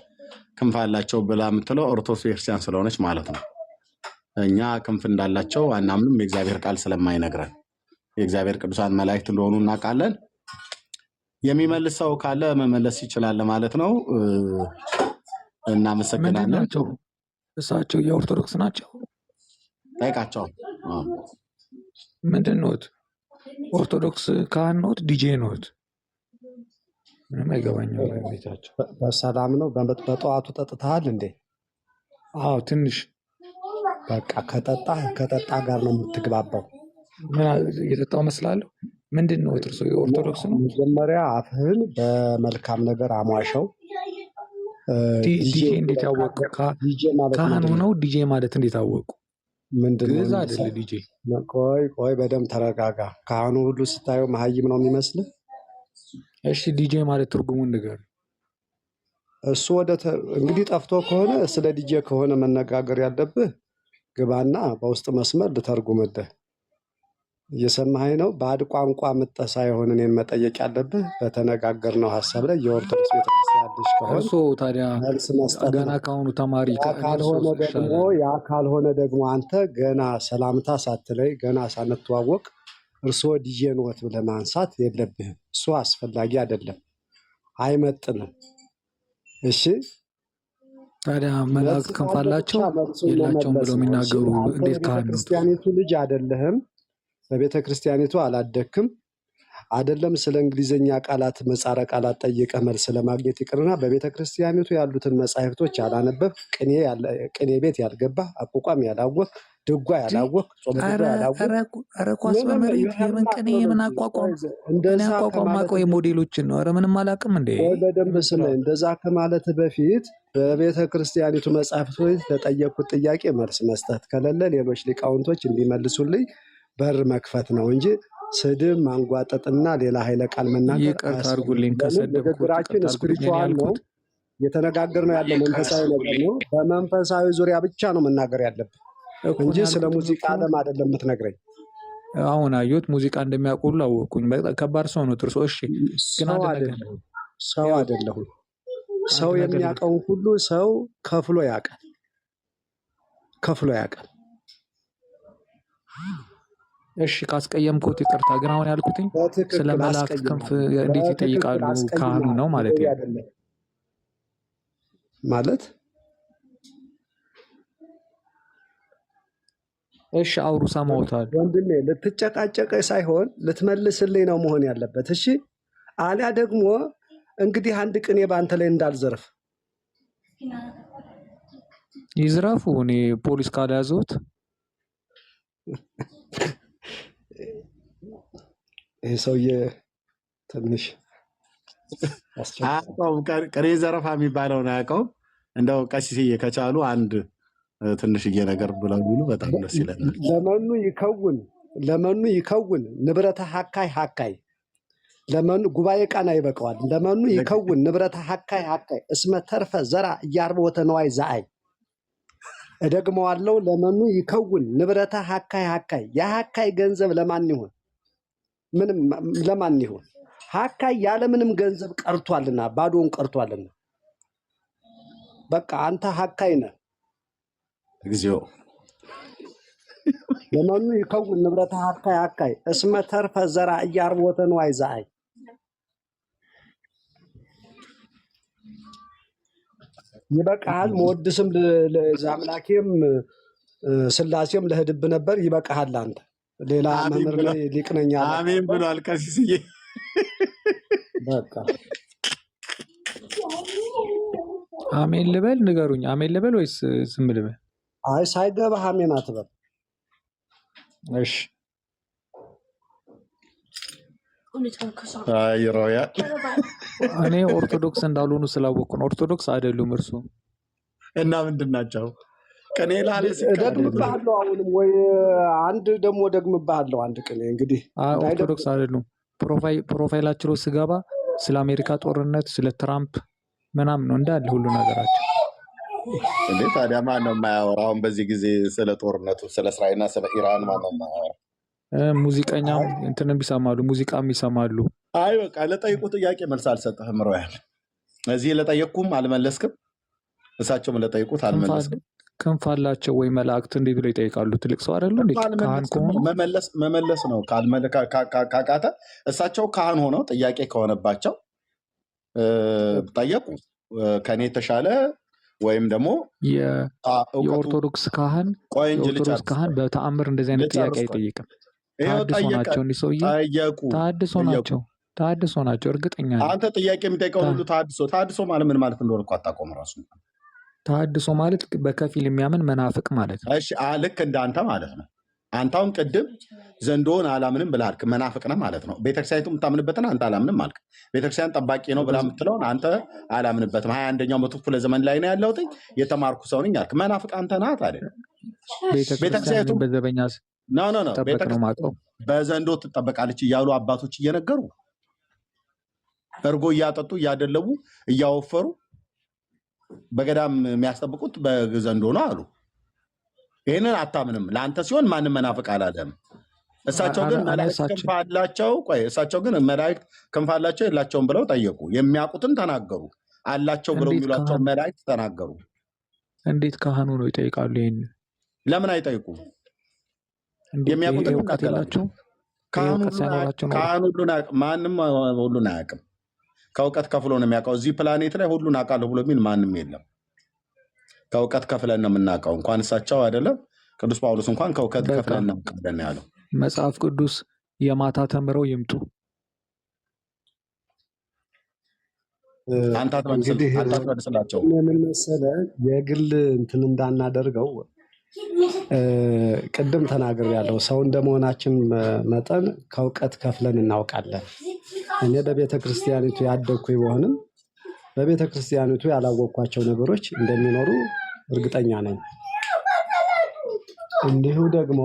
ክንፍ አላቸው ብላ የምትለው ኦርቶዶክስ ቤተክርስቲያን ስለሆነች ማለት ነው። እኛ ክንፍ እንዳላቸው አናምንም፣ የእግዚአብሔር ቃል ስለማይነግረን። የእግዚአብሔር ቅዱሳን መላእክት እንደሆኑ እናውቃለን። የሚመልስ ሰው ካለ መመለስ ይችላል ማለት ነው። እናመሰግናለን። እሳቸው የኦርቶዶክስ ናቸው? ጠይቃቸው። ምንድን ኖት? ኦርቶዶክስ ካህን ኖት? ዲጄ ኖት? ምንም አይገባኝም። ቤታቸው በሰላም ነው? በጠዋቱ ጠጥተሃል እንዴ? አዎ ትንሽ። በቃ ከጠጣ ጋር ነው የምትግባባው። ምን እየጠጣው መስላለሁ? ምንድን ነው እርሶ የኦርቶዶክስ ነው? መጀመሪያ አፍህን በመልካም ነገር አሟሸው። ዲጄ እንዴት ያወቁ? ካህን ሆነው ዲጄ ማለት እንዴት አወቁ? ምንድን ነው አይደለ ዲጄ? ቆይ በደንብ ተረጋጋ። ካህኑ ሁሉ ስታየው መሀይም ነው የሚመስልህ? እሺ ዲጄ ማለት ትርጉሙን ንገር። እሱ እንግዲህ ጠፍቶ ከሆነ ስለ ዲጄ ከሆነ መነጋገር ያለብህ ግባና በውስጥ መስመር ልተርጉምልህ። እየሰማኸኝ ነው? ባዕድ ቋንቋ ምጠህ ሳይሆን እኔን መጠየቅ ያለብህ በተነጋገርነው ሀሳብ ላይ የኦርቶዶክስ ቤተክርስቲያን ልጅ ከሆነ እርሶ ታዲያ መልስ መስጠት ገና ከአሁኑ ተማሪ ካልሆነ ደግሞ አንተ ገና ሰላምታ ሳትለይ ገና ሳንተዋወቅ እርስዎ ዲጄ ነዎት ብለህ ማንሳት የለብህም። እሱ አስፈላጊ አይደለም፣ አይመጥንም። እሺ ታዲያ መላእክት ክንፍ አላቸው የላቸውም ብለው የሚናገሩ እንዴት ካህን ነው? ክርስቲያኒቱ ልጅ አይደለህም። በቤተ ክርስቲያኒቱ አላደክም። አይደለም ስለ እንግሊዝኛ ቃላት ምህጻረ ቃላት ጠይቀህ መልስ ለማግኘት ይቅርና በቤተ ክርስቲያኒቱ ያሉትን መጻሕፍቶች ያላነበብ፣ ቅኔ ቤት ያልገባ፣ አቋቋም ያላወቅ፣ ድጓ ያላወቅ፣ ጾመ ድጓ ያላወቅ። ኧረ ኳስ በመሬት የምን ቅኔ የምን አቋቋም? እኔ አቋቋም አውቀው የሞዴሎችን ነው። ኧረ ምንም አላውቅም እንዴ። በደንብ ስማኝ። እንደዛ ከማለት በፊት በቤተ ክርስቲያኒቱ መጻሕፍቶች ለጠየቁት ጥያቄ መልስ መስጠት ከሌለ ሌሎች ሊቃውንቶች እንዲመልሱልኝ በር መክፈት ነው እንጂ ስድብ ማንጓጠጥና ሌላ ኃይለ ቃል መናገር። ይቅርታ አድርጉልኝ ከሰደብኩት። ንግግራችን ስፒሪቹዋል ነው፣ እየተነጋገርነው ያለው መንፈሳዊ ነገር ነው። በመንፈሳዊ ዙሪያ ብቻ ነው መናገር ያለብን እንጂ ስለ ሙዚቃ ዓለም አይደለም የምትነግረኝ። አሁን አየሁት ሙዚቃ እንደሚያውቁ ሁሉ አወቅኩኝ። በጣም ከባድ ሰው ነው እርሶ። እሺ ግን ሰው አይደለሁም። ሰው የሚያውቀውን ሁሉ ሰው ከፍሎ ያውቃል። እሺ ካስቀየምኩት ይቅርታ። ግን አሁን ያልኩትኝ ስለ መላእክት ክንፍ እንዴት ይጠይቃሉ ካህኑ ነው ማለት ነው ማለት። እሺ አውሩ፣ ሰማውታል ወንድሜ። ልትጨቃጨቀኝ ሳይሆን ልትመልስልኝ ነው መሆን ያለበት። እሺ አሊያ ደግሞ እንግዲህ አንድ ቅኔ በአንተ ላይ እንዳልዘርፍ። ይዝረፉ፣ እኔ ፖሊስ ካልያዘሁት። ይሄ ሰውዬ ትንሽ አያውቀውም፣ ቅኔ ዘረፋ የሚባለውን አያውቀውም። እንደው ቀሲስዬ ከቻሉ አንድ ትንሽዬ ነገር ብለው ቢሉ በጣም ደስ ይለናል። ለመኑ ይከውን ንብረተ ሀካይ ሀካይ ለመኑ ጉባኤ ቃና ይበቀዋል። ለመኑ ይከውን ንብረተ ሀካይ ሀካይ እስመ ተርፈ ዘራ እያርቦተ ነዋይ ዘአይ። እደግመዋለሁ። ለመኑ ይከውን ንብረተ ሀካይ ሀካይ። የሀካይ ገንዘብ ለማን ይሁን? ምንም ለማን ይሁን? ሀካይ ያለምንም ገንዘብ ቀርቷልና፣ ባዶውን ቀርቷልና። በቃ አንተ ሀካይ ነህ። እግዚኦ። ለመኑ ይከውን ንብረተ ሀካይ ሀካይ እስመ ተርፈ ዘራ እያርቦተ ነዋይ ዘአይ። ይበቃሃል። መወድስም ለአምላኬም ስላሴም ለህድብ ነበር። ይበቃሃል። አንተ ሌላ መምህር ላይ ሊቅነኛ አሜን ብሏል ቀሲስዬ። በቃ አሜን ልበል? ንገሩኝ። አሜን ልበል ወይስ ዝም ልበል? አይ ሳይገባህ አሜን አትበል። እሺ እኔ ኦርቶዶክስ እንዳልሆኑ ስላወቅኩ ነው። ኦርቶዶክስ አይደሉም እርሱ። እና ምንድን ናቸው? ቅኔ ላለ ደግምብሃለሁ። አሁንም ወይ አንድ ደግሞ ደግምብሃለሁ። አንድ ቅኔ እንግዲህ ኦርቶዶክስ አይደሉም። ፕሮፋይላቸው ስገባ ስለ አሜሪካ ጦርነት፣ ስለ ትራምፕ ምናምን ነው እንዳለ ሁሉ ነገራቸው። እንዴ ታዲያ ማን ነው የማያወራው? አሁን በዚህ ጊዜ ስለ ጦርነቱ፣ ስለ እስራኤልና ስለ ኢራን ማን ነው የማያወራው? ሙዚቀኛም እንትንም ይሰማሉ፣ ሙዚቃም ይሰማሉ። አይ በቃ ለጠይቁ ጥያቄ መልስ አልሰጠህም። ሮያል እዚህ ለጠየቅኩም አልመለስክም፣ እሳቸውም ለጠይቁት አልመለስክም። ክንፍ አላቸው ወይ መላእክት እንዴት ብለው ይጠይቃሉ? ትልቅ ሰው አይደሉ እንዴ? ካህን ከሆኑ መመለስ ነው። ካቃተ እሳቸው ካህን ሆነው ጥያቄ ከሆነባቸው ጠየቁ። ከኔ የተሻለ ወይም ደግሞ የኦርቶዶክስ ካህን በተአምር እንደዚህ አይነት ጥያቄ አይጠይቅም። ታድሶ ናቸው እንዲህ ሰውዬ ታድሶ ናቸው። እርግጠኛ ነኝ። አንተ ጥያቄ የሚጠይቀው ሁሉ ታድሶ ማለት ምን ማለት እንደሆነ እኮ አታውቀውም ራሱ። ታድሶ ማለት በከፊል የሚያምን መናፍቅ ማለት ነው። እሺ ልክ እንደ አንተ ማለት ነው። አንተ አሁን ቅድም ዘንዶውን አላምንም ብለህ አልክ፣ መናፍቅ ነህ ማለት ነው። ቤተክርስቲያኒቱ የምታምንበትን አንተ አላምንም አልክ። ቤተክርስቲያን ጠባቂ ነው ብላ የምትለውን አንተ አላምንበትም። 21ኛው መቶ ክፍለ ዘመን ላይ ነው ያለሁት፣ የተማርኩ ሰው ነኝ አልክ። መናፍቅ አንተ ናት ታዲያ። ቤተክርስቲያኒቱ በዘበኛ በዘንዶ ትጠበቃለች እያሉ አባቶች እየነገሩ እርጎ እያጠጡ እያደለቡ እያወፈሩ በገዳም የሚያስጠብቁት በዘንዶ ነው አሉ። ይህንን አታምንም። ለአንተ ሲሆን ማንም መናፍቅ አላለም። እሳቸው ግን መላእክት ክንፍ አላቸው። ቆይ እሳቸው ግን መላእክት ክንፍ አላቸው የላቸውም ብለው ጠየቁ። የሚያውቁትን ተናገሩ። አላቸው ብለው የሚሏቸው መላእክት ተናገሩ። እንዴት ካህኑ ነው ይጠይቃሉ? ይህን ለምን አይጠይቁም? የሚያውቁትን ይናገራቸው። ካህን ማንም ሁሉን አያውቅም። ከእውቀት ከፍሎ ነው የሚያውቀው። እዚህ ፕላኔት ላይ ሁሉን አውቃለሁ ብሎ የሚል ማንም የለም። ከእውቀት ከፍለን ነው የምናውቀው። እንኳን እሳቸው አይደለም ቅዱስ ጳውሎስ እንኳን ከእውቀት ከፍለን ነው የምናውቀው ያለው። መጽሐፍ ቅዱስ የማታ ተምረው ይምጡ። አንተ አትመልስላቸው። ምን መሰለህ የግል እንትን እንዳናደርገው ቅድም ተናግሬያለሁ። ሰው እንደመሆናችን መጠን ከእውቀት ከፍለን እናውቃለን። እኔ በቤተ ክርስቲያኒቱ ያደግኩ ቢሆንም በቤተ ክርስቲያኒቱ ያላወቅኳቸው ነገሮች እንደሚኖሩ እርግጠኛ ነኝ። እንዲሁ ደግሞ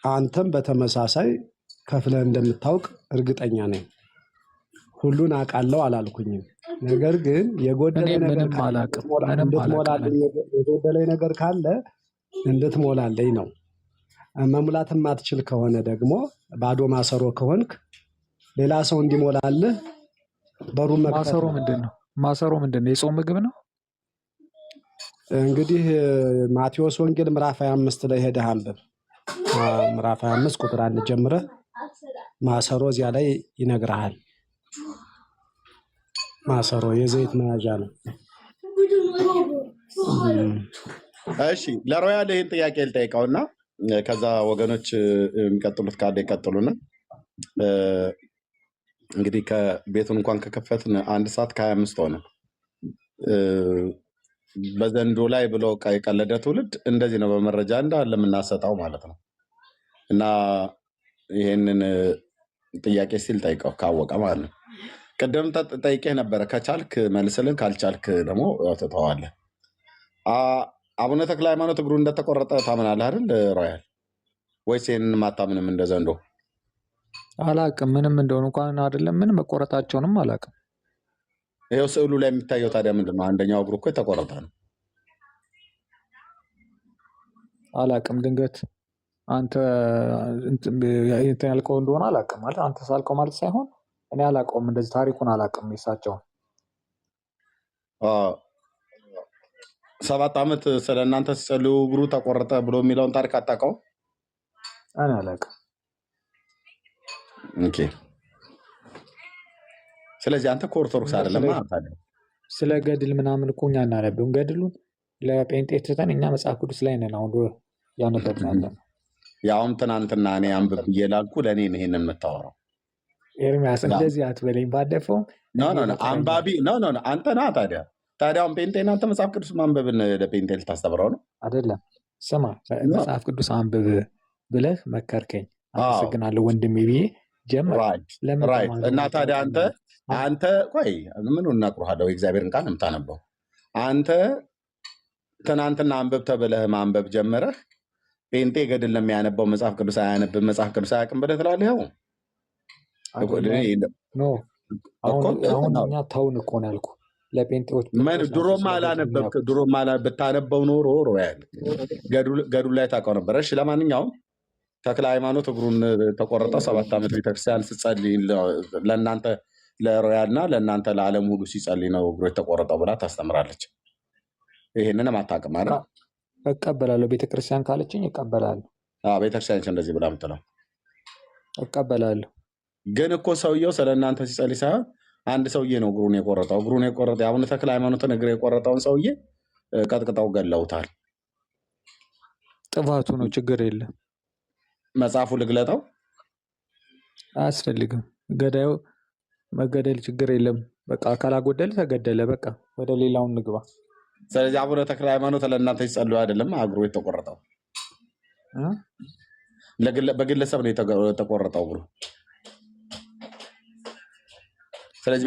አንተም በተመሳሳይ ከፍለህ እንደምታውቅ እርግጠኛ ነኝ። ሁሉን አውቃለሁ አላልኩኝም። ነገር ግን የጎደለኝ ነገር ካለ እንድትሞላለኝ ነው። መሙላት የማትችል ከሆነ ደግሞ ባዶ ማሰሮ ከሆንክ ሌላ ሰው እንዲሞላልህ በሩን መክፈት። ማሰሮ ምንድን ነው? የጾም ምግብ ነው። እንግዲህ ማቴዎስ ወንጌል ምዕራፍ 25 ላይ ሄደህ አንብብ። ምዕራፍ 25 ቁጥር 1 ጀምረህ ማሰሮ እዚያ ላይ ይነግርሃል። ማሰሮ የዘይት መያዣ ነው። እሺ ለሮያል ይህን ጥያቄ ልጠይቀውና ከዛ ወገኖች የሚቀጥሉት ካለ ይቀጥሉና እንግዲህ ከቤቱን እንኳን ከከፈትን 1 ሰዓት ከ25 ሆነ። በዘንዶ ላይ ብሎ የቀለደ ትውልድ እንደዚህ ነው በመረጃ እንዳለ የምናሰጣው ማለት ነው። እና ይሄንን ጥያቄ ሲል ጠይቀው ካወቀ ማለት ነው። ቅድም ጠይቄህ ነበረ፣ ከቻልክ መልስልን፣ ካልቻልክ ደግሞ ትተዋለህ። አቡነ ተክለ ሃይማኖት እግሩ እንደተቆረጠ ታምናለህ አይደል ሮያል? ወይስ ይህንን ማታምንም? እንደ ዘንዶ አላቅም፣ ምንም እንደሆነ እንኳን አይደለም ምን መቆረጣቸውንም አላቅም። ይኸው ስዕሉ ላይ የሚታየው ታዲያ ምንድን ነው? አንደኛው እግሩ እኮ የተቆረጠ ነው። አላቅም፣ ድንገት አንተ ያልከው እንደሆነ አላቅም። ማለት አንተ ሳልከው ማለት ሳይሆን እኔ አላቀውም፣ እንደዚህ ታሪኩን አላቅም። የሳቸውን 7 ዓመት ስለ እናንተ ሲጸልዩ እግሩ ተቆረጠ ብሎ የሚለውን ታሪክ አታውቀውም? እኔ አላቅም። ኦኬ። ስለዚህ አንተ ከኦርቶዶክስ አይደለም። ስለ ገድል ምናምን እኮ እኛ እናነብም። ገድሉን ለጴንጤ ትተን እኛ መጽሐፍ ቅዱስ ላይ ነን አሁን ያነበብን ያለ ነው። ያውም ትናንትና እኔ አንብብ እየላልኩ ለእኔ ነው ይሄንን የምታወራው። ኤርሚያስ እንደዚህ አትበለኝ። ባለፈው አንባቢ አንተ ና ታዲያውን ጴንጤ እናንተ መጽሐፍ ቅዱስ ማንበብን ለጴንጤ ልታስተምረው ነው አይደለም? ስማ መጽሐፍ ቅዱስ አንብብ ብለህ መከርከኝ። አመሰግናለሁ ወንድሜ ብዬ ጀምር። እና ታዲያ አንተ ቆይ ምን እናቅሩሃለሁ? የእግዚአብሔርን ቃል የምታነበው አንተ ትናንትና አንብብ ተብለህ ማንበብ ጀመረህ። ጴንጤ ገድል ለሚያነበው መጽሐፍ ቅዱስ አያነብም፣ መጽሐፍ ቅዱስ አያውቅም ብለህ ትላለህ። ያው አሁን እኛ ተውን እኮ ነው ያልኩህ። ለጴንጤዎች ድሮም አላነበብክ። ብታነበው ኖሮ ሮያል ገድሉ ላይ ታውቀው ነበር። እሺ ለማንኛውም ተክለ ሃይማኖት እግሩን ተቆረጠው 7 ዓመት ቤተክርስቲያን ስጸልይ ለእናንተ ለሮያል እና ለእናንተ ለዓለም ሁሉ ሲጸልይ ነው እግሩ የተቆረጠው ብላ ታስተምራለች። ይህንን አታውቅም አይደል? እቀበላለሁ። ቤተክርስቲያን ካለችኝ እቀበላለሁ። ቤተክርስቲያን እንደዚህ ብላ ምትለው እቀበላለሁ። ግን እኮ ሰውየው ስለ እናንተ ሲጸልይ ሳይሆን አንድ ሰውዬ ነው እግሩን የቆረጠው። የአቡነ ተክለ ሃይማኖትን እግር የቆረጠውን ሰውዬ ቀጥቅጠው ገለውታል። ጥፋቱ ነው፣ ችግር የለም። መጽሐፉ ልግለጠው? አያስፈልግም። ገዳዩ መገደል ችግር የለም። በቃ ካላጎደል ተገደለ። በቃ ወደ ሌላውን ንግባ። ስለዚህ አቡነ ተክለ ሃይማኖት ለእናንተ ሲጸልዩ አይደለም እግሩ የተቆረጠው፣ በግለሰብ ነው የተቆረጠው እግሩ። ስለዚህ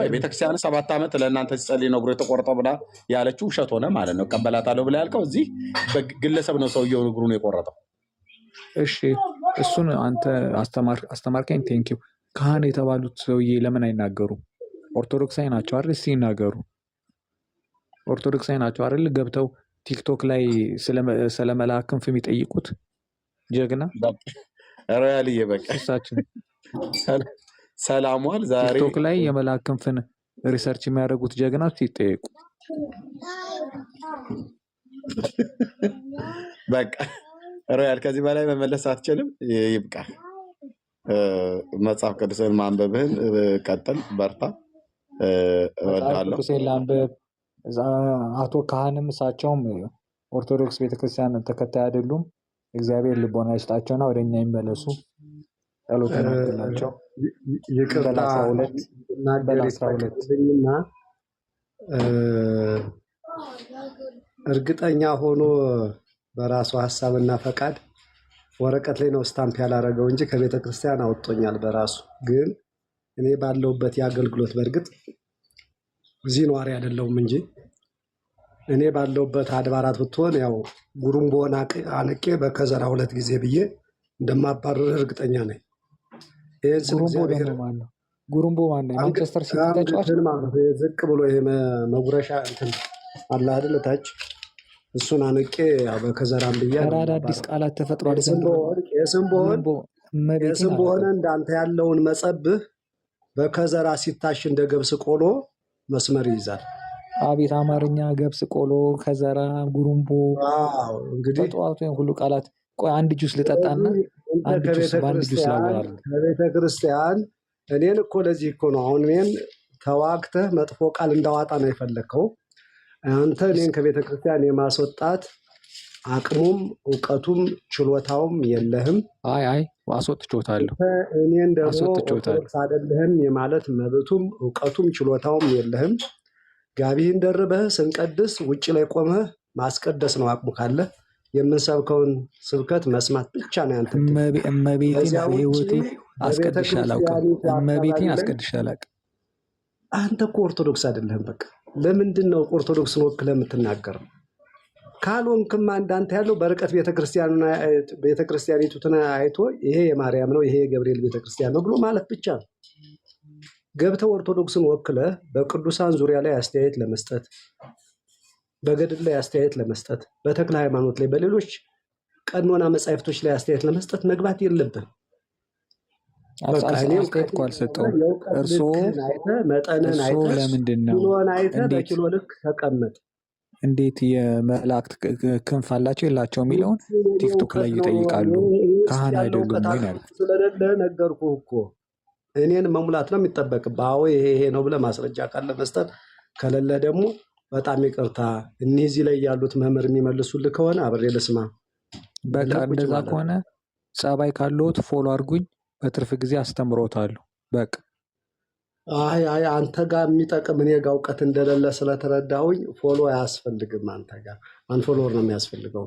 ቤተክርስቲያን 7 ዓመት ለእናንተ ሲጸልይ ነው እግሩ የተቆረጠው ብላ ያለችው ውሸት ሆነ ማለት ነው። እቀበላታለሁ ብላ ያልከው እዚህ በግለሰብ ነው ሰውየውን እግሩን የቆረጠው። እሺ እሱን አንተ አስተማርከኝ። ቴንኪው። ካህን የተባሉት ሰውዬ ለምን አይናገሩም? ኦርቶዶክሳዊ ናቸው አይደል? እስኪ ይናገሩ። ኦርቶዶክሳዊ ናቸው አይደል? ገብተው ቲክቶክ ላይ ስለ መልአክ ክንፍ የሚጠይቁት ጀግና ሮያልዬ በቃ ሰላሟል። ዛሬ ቲክቶክ ላይ የመልአክ ክንፍን ሪሰርች የሚያደርጉት ጀግናዎች ይጠየቁ። በቃ ሮያል ከዚህ በላይ መመለስ አትችልም። ይብቃ። መጽሐፍ ቅዱስን ማንበብህን ቀጥል፣ በርታ። ቅዱሴን ላንብብ። አቶ ካህንም እሳቸውም ኦርቶዶክስ ቤተክርስቲያን ተከታይ አይደሉም። እግዚአብሔር ልቦና ይስጣቸውና ወደኛ ይመለሱ። ጸሎት ናቸው። ይቅርታ በ12ና እርግጠኛ ሆኖ በራሱ ሀሳብና ፈቃድ ወረቀት ላይ ነው ስታምፕ ያላረገው እንጂ ከቤተ ክርስቲያን አወጥቶኛል በራሱ። ግን እኔ ባለውበት የአገልግሎት በእርግጥ እዚህ ነዋሪ አይደለሁም እንጂ እኔ ባለውበት አድባራት ብትሆን ያው ጉሩምቦን አንቄ በከዘራ 2 ጊዜ ብዬ እንደማባረር እርግጠኛ ነኝ። ጉሩምቦ ማነው? ማንቸስተር ሲቲ ተጫዋች ዝቅ ብሎ ይሄ መጉረሻ እንትን አለ አይደል? ታች እሱን አንቄ በከዘራም ብዬ አዳዲስ ቃላት ተፈጥሯል። የስም በሆነ እንዳንተ ያለውን መጸብህ በከዘራ ሲታሽ እንደ ገብስ ቆሎ መስመር ይይዛል። አቤት አማርኛ ገብስ ቆሎ ከዘራ ጉሩምቦ እንግዲህ በጠዋቱ ሁሉ ቃላት። ቆይ አንድ ጁስ ልጠጣና አንድ ጁስ በአንድ ጁስ ላወራል። ከቤተ ክርስቲያን እኔን እኮ ለዚህ እኮ ነው አሁን እኔን ተዋግተህ መጥፎ ቃል እንዳዋጣ ነው የፈለግከው። አንተ እኔን ከቤተ ክርስቲያን የማስወጣት አቅሙም እውቀቱም ችሎታውም የለህም። አይ አስወጥቼዋለሁ። እኔን ደግሞ ኦርቶዶክስ አይደለህም የማለት መብቱም እውቀቱም ችሎታውም የለህም። ጋቢህን ደርበህ ስንቀድስ ውጭ ላይ ቆመህ ማስቀደስ ነው አቅሙ ካለ። የምንሰብከውን ስብከት መስማት ብቻ ነው ያንተ። እመቤቴን በህይወቴ አስቀድሼ አላውቅም። እመቤቴን አስቀድሼ አላውቅም። አንተ እኮ ኦርቶዶክስ አይደለህም። በቃ ለምንድን ነው ኦርቶዶክስን ወክለህ የምትናገረው? ካልሆንክማ እንዳንተ ያለው በርቀት ቤተክርስቲያኒቱን አይቶ ይሄ የማርያም ነው ይሄ የገብርኤል ቤተክርስቲያን ነው ብሎ ማለት ብቻ ነው። ገብተህ ኦርቶዶክስን ወክለህ በቅዱሳን ዙሪያ ላይ አስተያየት ለመስጠት፣ በገድል ላይ አስተያየት ለመስጠት፣ በተክለ ሃይማኖት ላይ በሌሎች ቀኖና መጻሕፍቶች ላይ አስተያየት ለመስጠት መግባት የለብህም። አስተያየት እኮ አልሰጠውም። እርስዎ ለምንድን ነው በኪሎ ልክ ተቀመጥ። እንዴት የመላእክት ክንፍ አላቸው የላቸው የሚለውን ቲክቶክ ላይ ይጠይቃሉ። ካህን አይደሉም ወይ ነው ስለሌለ ነገርኩህ እኮ። እኔን መሙላት ነው የሚጠበቅብህ። አዎ ይሄ ነው ብለህ ማስረጃ ካለ መስጠት፣ ከሌለ ደግሞ በጣም ይቅርታ እነዚህ ላይ ያሉት መምህር የሚመልሱልህ ከሆነ አብሬ ልስማ። በቃ እንደዛ ከሆነ ጸባይ ካለዎት ፎሎ አድርጉኝ፣ በትርፍ ጊዜ አስተምሮታለሁ። በቃ አይ አንተ ጋር የሚጠቅም እኔ ጋር እውቀት እንደሌለ ስለተረዳሁኝ ፎሎ አያስፈልግም። አንተ ጋር አንፎሎወር ነው የሚያስፈልገው።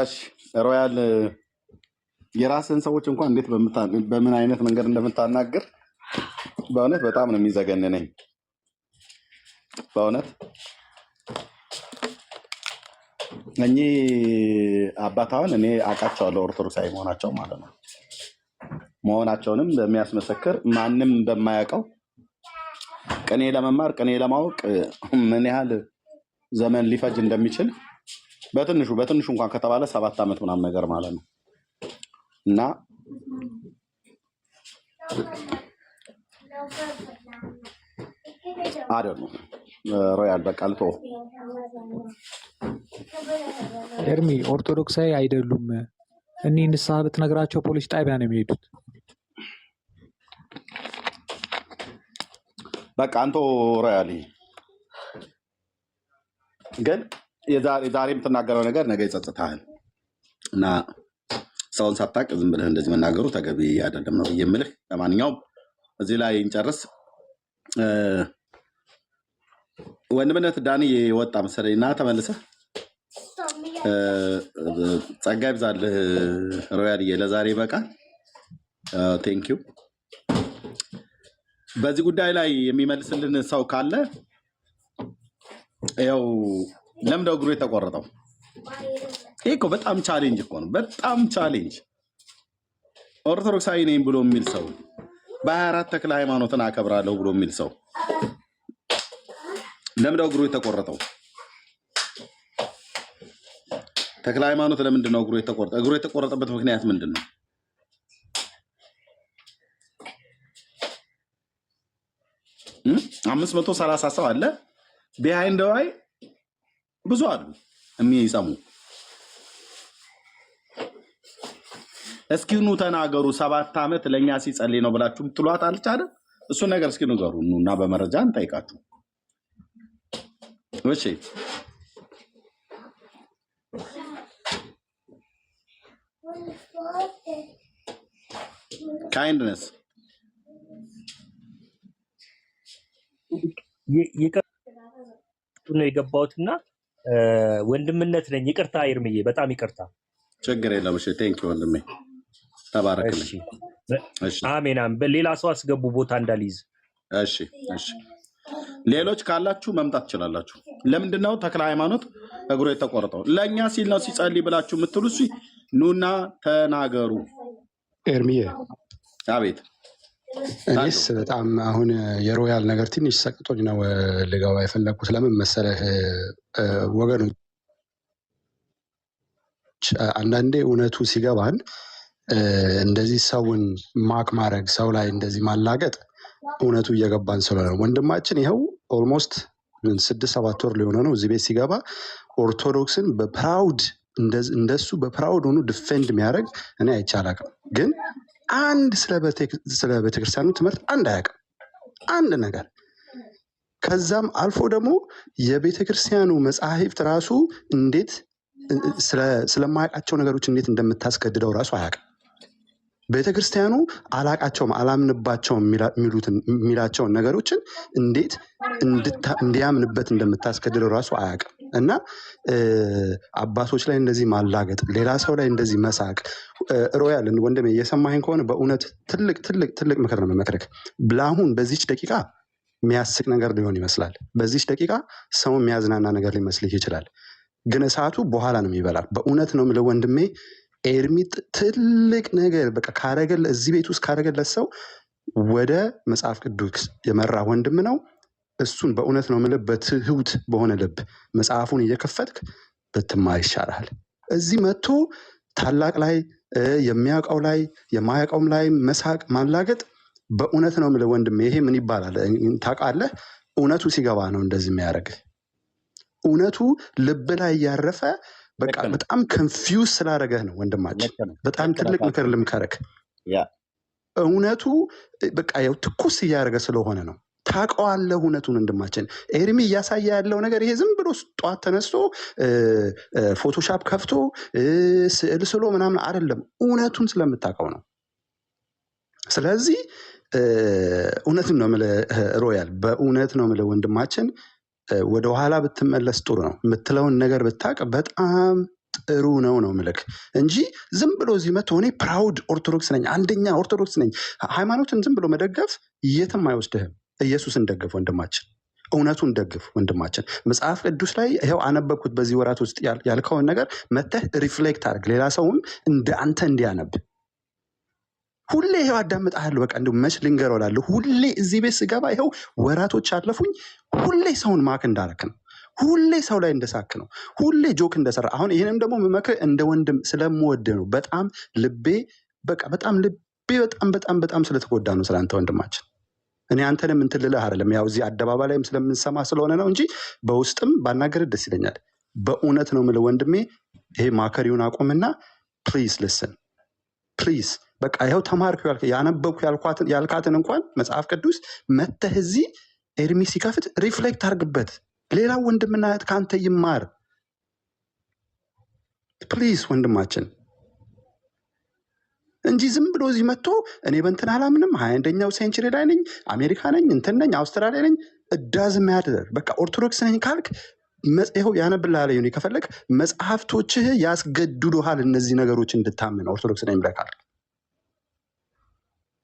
እሺ ሮያል የራስን ሰዎች እንኳን እንዴት በምን አይነት መንገድ እንደምታናግር በእውነት በጣም ነው የሚዘገንነኝ። በእውነት እኚህ አባታውን እኔ አውቃቸዋለሁ፣ ኦርቶዶክሳዊ መሆናቸው ማለት ነው። መሆናቸውንም በሚያስመሰክር ማንም በማያውቀው ቅኔ ለመማር ቅኔ ለማወቅ ምን ያህል ዘመን ሊፈጅ እንደሚችል በትንሹ እንኳን ከተባለ 7 ዓመት ምናምን ነገር ማለት ነው። እና አይደለም ሮያል በቃ ልቶ ኤርሚ ኦርቶዶክሳዊ አይደሉም። እኔ ንስሐ ብትነግራቸው ፖሊስ ጣቢያ ነው የሚሄዱት። በቃ አንተ ሮያል ግን የዛሬ የምትናገረው ነገር ነገ ይጸጽታል እና ሰውን ሳታውቅ ዝም ብለህ እንደዚህ መናገሩ ተገቢ አይደለም ነው የምልህ። ለማንኛውም እዚህ ላይ እንጨርስ። ወንድምነት ዳኒ የወጣ መሰለኝ እና ተመልሰህ ጸጋ ይብዛልህ ሮያልዬ። ለዛሬ በቃል ቴንኪው። በዚህ ጉዳይ ላይ የሚመልስልን ሰው ካለ ያው ለምንድነው እግሩ የተቆረጠው? ይሄ እኮ በጣም ቻሌንጅ እኮ ነው። በጣም ቻሌንጅ። ኦርቶዶክሳዊ ነኝ ብሎ የሚል ሰው፣ በ24 ተክለ ሃይማኖትን አከብራለሁ ብሎ የሚል ሰው ለምንድነው እግሩ የተቆረጠው? ተክለ ሃይማኖት ለምንድን ነው እግሩ የተቆረጠው? እግሩ የተቆረጠበት ምክንያት ምንድን ነው? እ 530 ሰው አለ ቢሃይንድ ዋይ ብዙ አሉ የሚሰሙ። እስኪ ኑ ተናገሩ። 7 ዓመት ለኛ ሲጸልይ ነው ብላችሁ ትሏት አልቻለ። እሱ ነገር እስኪ ንገሩ እና በመረጃ እንጠይቃችሁ። እሺ ካይንድነስ ነው የገባሁትና ወንድምነት ነኝ። ይቅርታ ይርምዬ፣ በጣም ይቅርታ። ችግር የለም። እሺ ቴንክ ዩ ወንድሜ፣ ተባረክልኝ። እሺ አሜን። በሌላ ሰው አስገቡ ቦታ እንዳልይዝ። እሺ እሺ። ሌሎች ካላችሁ መምጣት ትችላላችሁ። ለምንድነው ተክለ ሃይማኖት እግሩ የተቆረጠው? ለኛ ሲል ነው ሲጸልይ ብላችሁ የምትሉ ኑና ተናገሩ። ኤርሚዬ፣ አቤት። እኔስ በጣም አሁን የሮያል ነገር ትንሽ ሰቅጦኝ ነው ልገባ የፈለግኩት። ለምን መሰለህ ወገኑ አንዳንዴ እውነቱ ሲገባን እንደዚህ ሰውን ማክ ማድረግ ሰው ላይ እንደዚህ ማላገጥ እውነቱ እየገባን ስለሆነ ወንድማችን ይኸው ኦልሞስት 6-7 ወር ሊሆነ ነው እዚህ ቤት ሲገባ ኦርቶዶክስን በፕራውድ እንደሱ በፕራውድ ሆኖ ዲፌንድ የሚያደርግ እኔ አይቻላቅም። ግን አንድ ስለ ቤተክርስቲያኑ ትምህርት አንድ አያውቅም አንድ ነገር። ከዛም አልፎ ደግሞ የቤተክርስቲያኑ መጽሐፍት ራሱ እንዴት ስለማያውቃቸው ነገሮች እንዴት እንደምታስገድደው ራሱ አያውቅም። ቤተክርስቲያኑ አላቃቸውም አላምንባቸውም የሚላቸውን ነገሮችን እንዴት እንዲያምንበት እንደምታስገድደው ራሱ አያውቅም። እና አባቶች ላይ እንደዚህ ማላገጥ፣ ሌላ ሰው ላይ እንደዚህ መሳቅ። ሮያል ወንድሜ እየሰማኸኝ ከሆነ በእውነት ትልቅ ትልቅ ትልቅ ምክር ነው የምመክርህ። ብላሁን በዚች ደቂቃ የሚያስቅ ነገር ሊሆን ይመስላል። በዚች ደቂቃ ሰው የሚያዝናና ነገር ሊመስልህ ይችላል። ግን እሳቱ በኋላ ነው የሚበላል። በእውነት ነው የምልህ ወንድሜ ኤርሚ ትልቅ ነገር በቃ ካረገለ እዚህ ቤት ውስጥ ካረገለት ሰው ወደ መጽሐፍ ቅዱስ የመራ ወንድም ነው። እሱን በእውነት ነው የምልህ በትሁት በሆነ ልብ መጽሐፉን እየከፈትክ ብትማር ይሻላል። እዚህ መጥቶ ታላቅ ላይ የሚያውቀው ላይ የማያውቀውም ላይ መሳቅ ማላገጥ በእውነት ነው የምልህ ወንድሜ ይሄ ምን ይባላል ታውቃለህ? እውነቱ ሲገባ ነው እንደዚህ የሚያደርግ። እውነቱ ልብ ላይ እያረፈ በቃ በጣም ኮንፊውዝ ስላደረገህ ነው ወንድማችን። በጣም ትልቅ ምክር ልምከርክ። እውነቱ በቃ ያው ትኩስ እያደረገ ስለሆነ ነው። ታውቀዋለህ እውነቱን ወንድማችን። ኤርሚ እያሳየ ያለው ነገር ይሄ ዝም ብሎ ጠዋት ተነስቶ ፎቶሻፕ ከፍቶ ስዕል ስሎ ምናምን አይደለም። እውነቱን ስለምታውቀው ነው። ስለዚህ እውነትን ነው የምልህ ሮያል፣ በእውነት ነው የምልህ ወንድማችን ወደኋላ ብትመለስ ጥሩ ነው። የምትለውን ነገር ብታውቅ በጣም ጥሩ ነው ምልክ እንጂ ዝም ብሎ እዚህ መጥቶ እኔ ፕራውድ ኦርቶዶክስ ነኝ፣ አንደኛ ኦርቶዶክስ ነኝ። ሃይማኖትን ዝም ብሎ መደገፍ የትም አይወስድህም። ኢየሱስን ደግፍ ወንድማችን፣ እውነቱን ደግፍ ወንድማችን። መጽሐፍ ቅዱስ ላይ ይኸው አነበብኩት በዚህ ወራት ውስጥ ያልከውን ነገር መተህ ሪፍሌክት አድርግ፣ ሌላ ሰውም እንደ አንተ እንዲያነብ። ሁሌ ይኸው አዳምጣለሁ። በቃ እንደው መች ልንገረው እላለሁ። ሁሌ እዚህ ቤት ስገባ ይኸው ወራቶች አለፉኝ። ሁሌ ሰውን ማክ እንዳረክ ነው። ሁሌ ሰው ላይ እንደሳክ ነው። ሁሌ ጆክ እንደሰራ። አሁን ይህንም ደግሞ የምመክርህ እንደ ወንድም ስለምወድ ነው። በጣም ልቤ በቃ በጣም ልቤ በጣም ስለተጎዳ ነው ስለአንተ ወንድማችን። እኔ አንተንም እንትን ልልህ አይደለም፣ ያው እዚህ አደባባይ ላይም ስለምንሰማ ስለሆነ ነው እንጂ በውስጥም ባናገርህ ደስ ይለኛል። በእውነት ነው የምልህ ወንድሜ፣ ይሄ ማከሪውን አቁምና ፕሊዝ ልስን ፕሊዝ። በቃ ይኸው ተማርኩ ያነበብኩ ያልካትን እንኳን መጽሐፍ ቅዱስ መተህ እዚህ ኤርሚ ሲከፍት ሪፍሌክት አድርግበት። ሌላው ወንድምና እህት ከአንተ ይማር ፕሊዝ ወንድማችን፣ እንጂ ዝም ብሎ እዚህ መጥቶ እኔ በእንትን አላምንም፣ 21ኛው ሴንቸሪ ላይ ነኝ፣ አሜሪካ ነኝ፣ እንትን ነኝ፣ አውስትራሊያ ነኝ፣ እዳዝ ማያደር በቃ ኦርቶዶክስ ነኝ ካልክ ይኸው ያነብልሃል። ሆኔ ከፈለግ መጽሐፍቶችህ ያስገድዱሃል እነዚህ ነገሮች እንድታምን ኦርቶዶክስ ነኝ ብለህ ካልክ።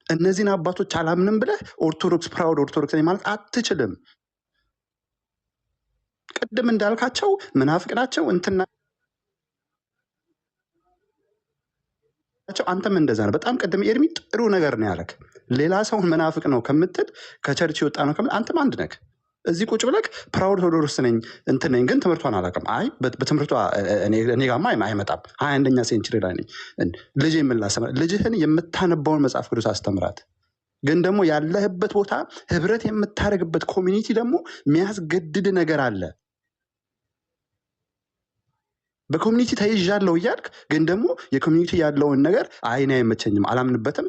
እነዚህን አባቶች አላምንም ብለህ ኦርቶዶክስ ፕራውድ ኦርቶዶክስ ነኝ ማለት አትችልም። ቅድም እንዳልካቸው ምናፍቅ ናቸው እንትና አንተም እንደዛ ነው። በጣም ቅድም ኤርሚ ጥሩ ነገር ነው ያለክ። ሌላ ሰውን መናፍቅ ነው ከምትል ከቸርች የወጣ ነው ከምትል አንተም አንድ ነህ። እዚህ ቁጭ ብለክ ፕራውድ ኦርቶዶክስ ነኝ እንትን ነኝ ግን ትምህርቷን አላውቅም። አይ በትምህርቷ እኔ ጋማ አይመጣም። 21ኛ ሴንቸሪ ላይ ነኝ። ልጅ የምላሰማ ልጅህን የምታነባውን መጽሐፍ ቅዱስ አስተምራት። ግን ደግሞ ያለህበት ቦታ ህብረት የምታደርግበት ኮሚኒቲ ደግሞ የሚያስገድድ ነገር አለ። በኮሚኒቲ ተይዣለሁ እያልክ ግን ደግሞ የኮሚኒቲ ያለውን ነገር አይን አይመቸኝም አላምንበትም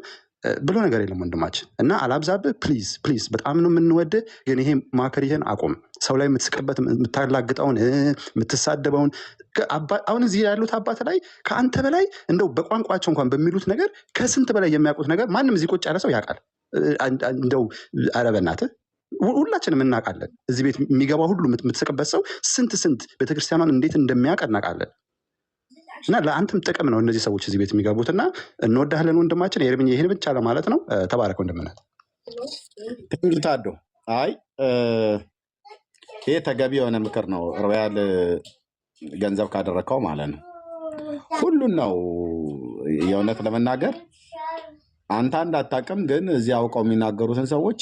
ብሎ ነገር የለም ወንድማችን። እና አላብዛብህ ፕሊዝ ፕሊዝ። በጣም ነው የምንወድህ፣ ግን ይሄ ማከሪህን አቁም። ሰው ላይ የምትስቅበት የምታላግጠውን የምትሳደበውን አሁን እዚህ ያሉት አባት ላይ ከአንተ በላይ እንደው በቋንቋቸው እንኳን በሚሉት ነገር ከስንት በላይ የሚያውቁት ነገር ማንም እዚህ ቁጭ ያለ ሰው ያውቃል። እንደው ኧረ በእናትህ ሁላችንም እናውቃለን። እዚህ ቤት የሚገባ ሁሉ የምትስቅበት ሰው ስንት ቤተክርስቲያኗን እንዴት እንደሚያውቅ እናውቃለን። እና ለአንተም ጥቅም ነው እነዚህ ሰዎች እዚህ ቤት የሚገቡት። እና እንወዳለን ወንድማችን ኤርሚ፣ ይህን ብቻ ለማለት ነው። ተባረክ ወንድምነት ታዶ። አይ ይሄ ተገቢ የሆነ ምክር ነው። ሮያል ገንዘብ ካደረግከው ማለት ነው ሁሉን ነው የእውነት ለመናገር አንተ አንድ አታውቅም፣ ግን እዚህ አውቀው የሚናገሩትን ሰዎች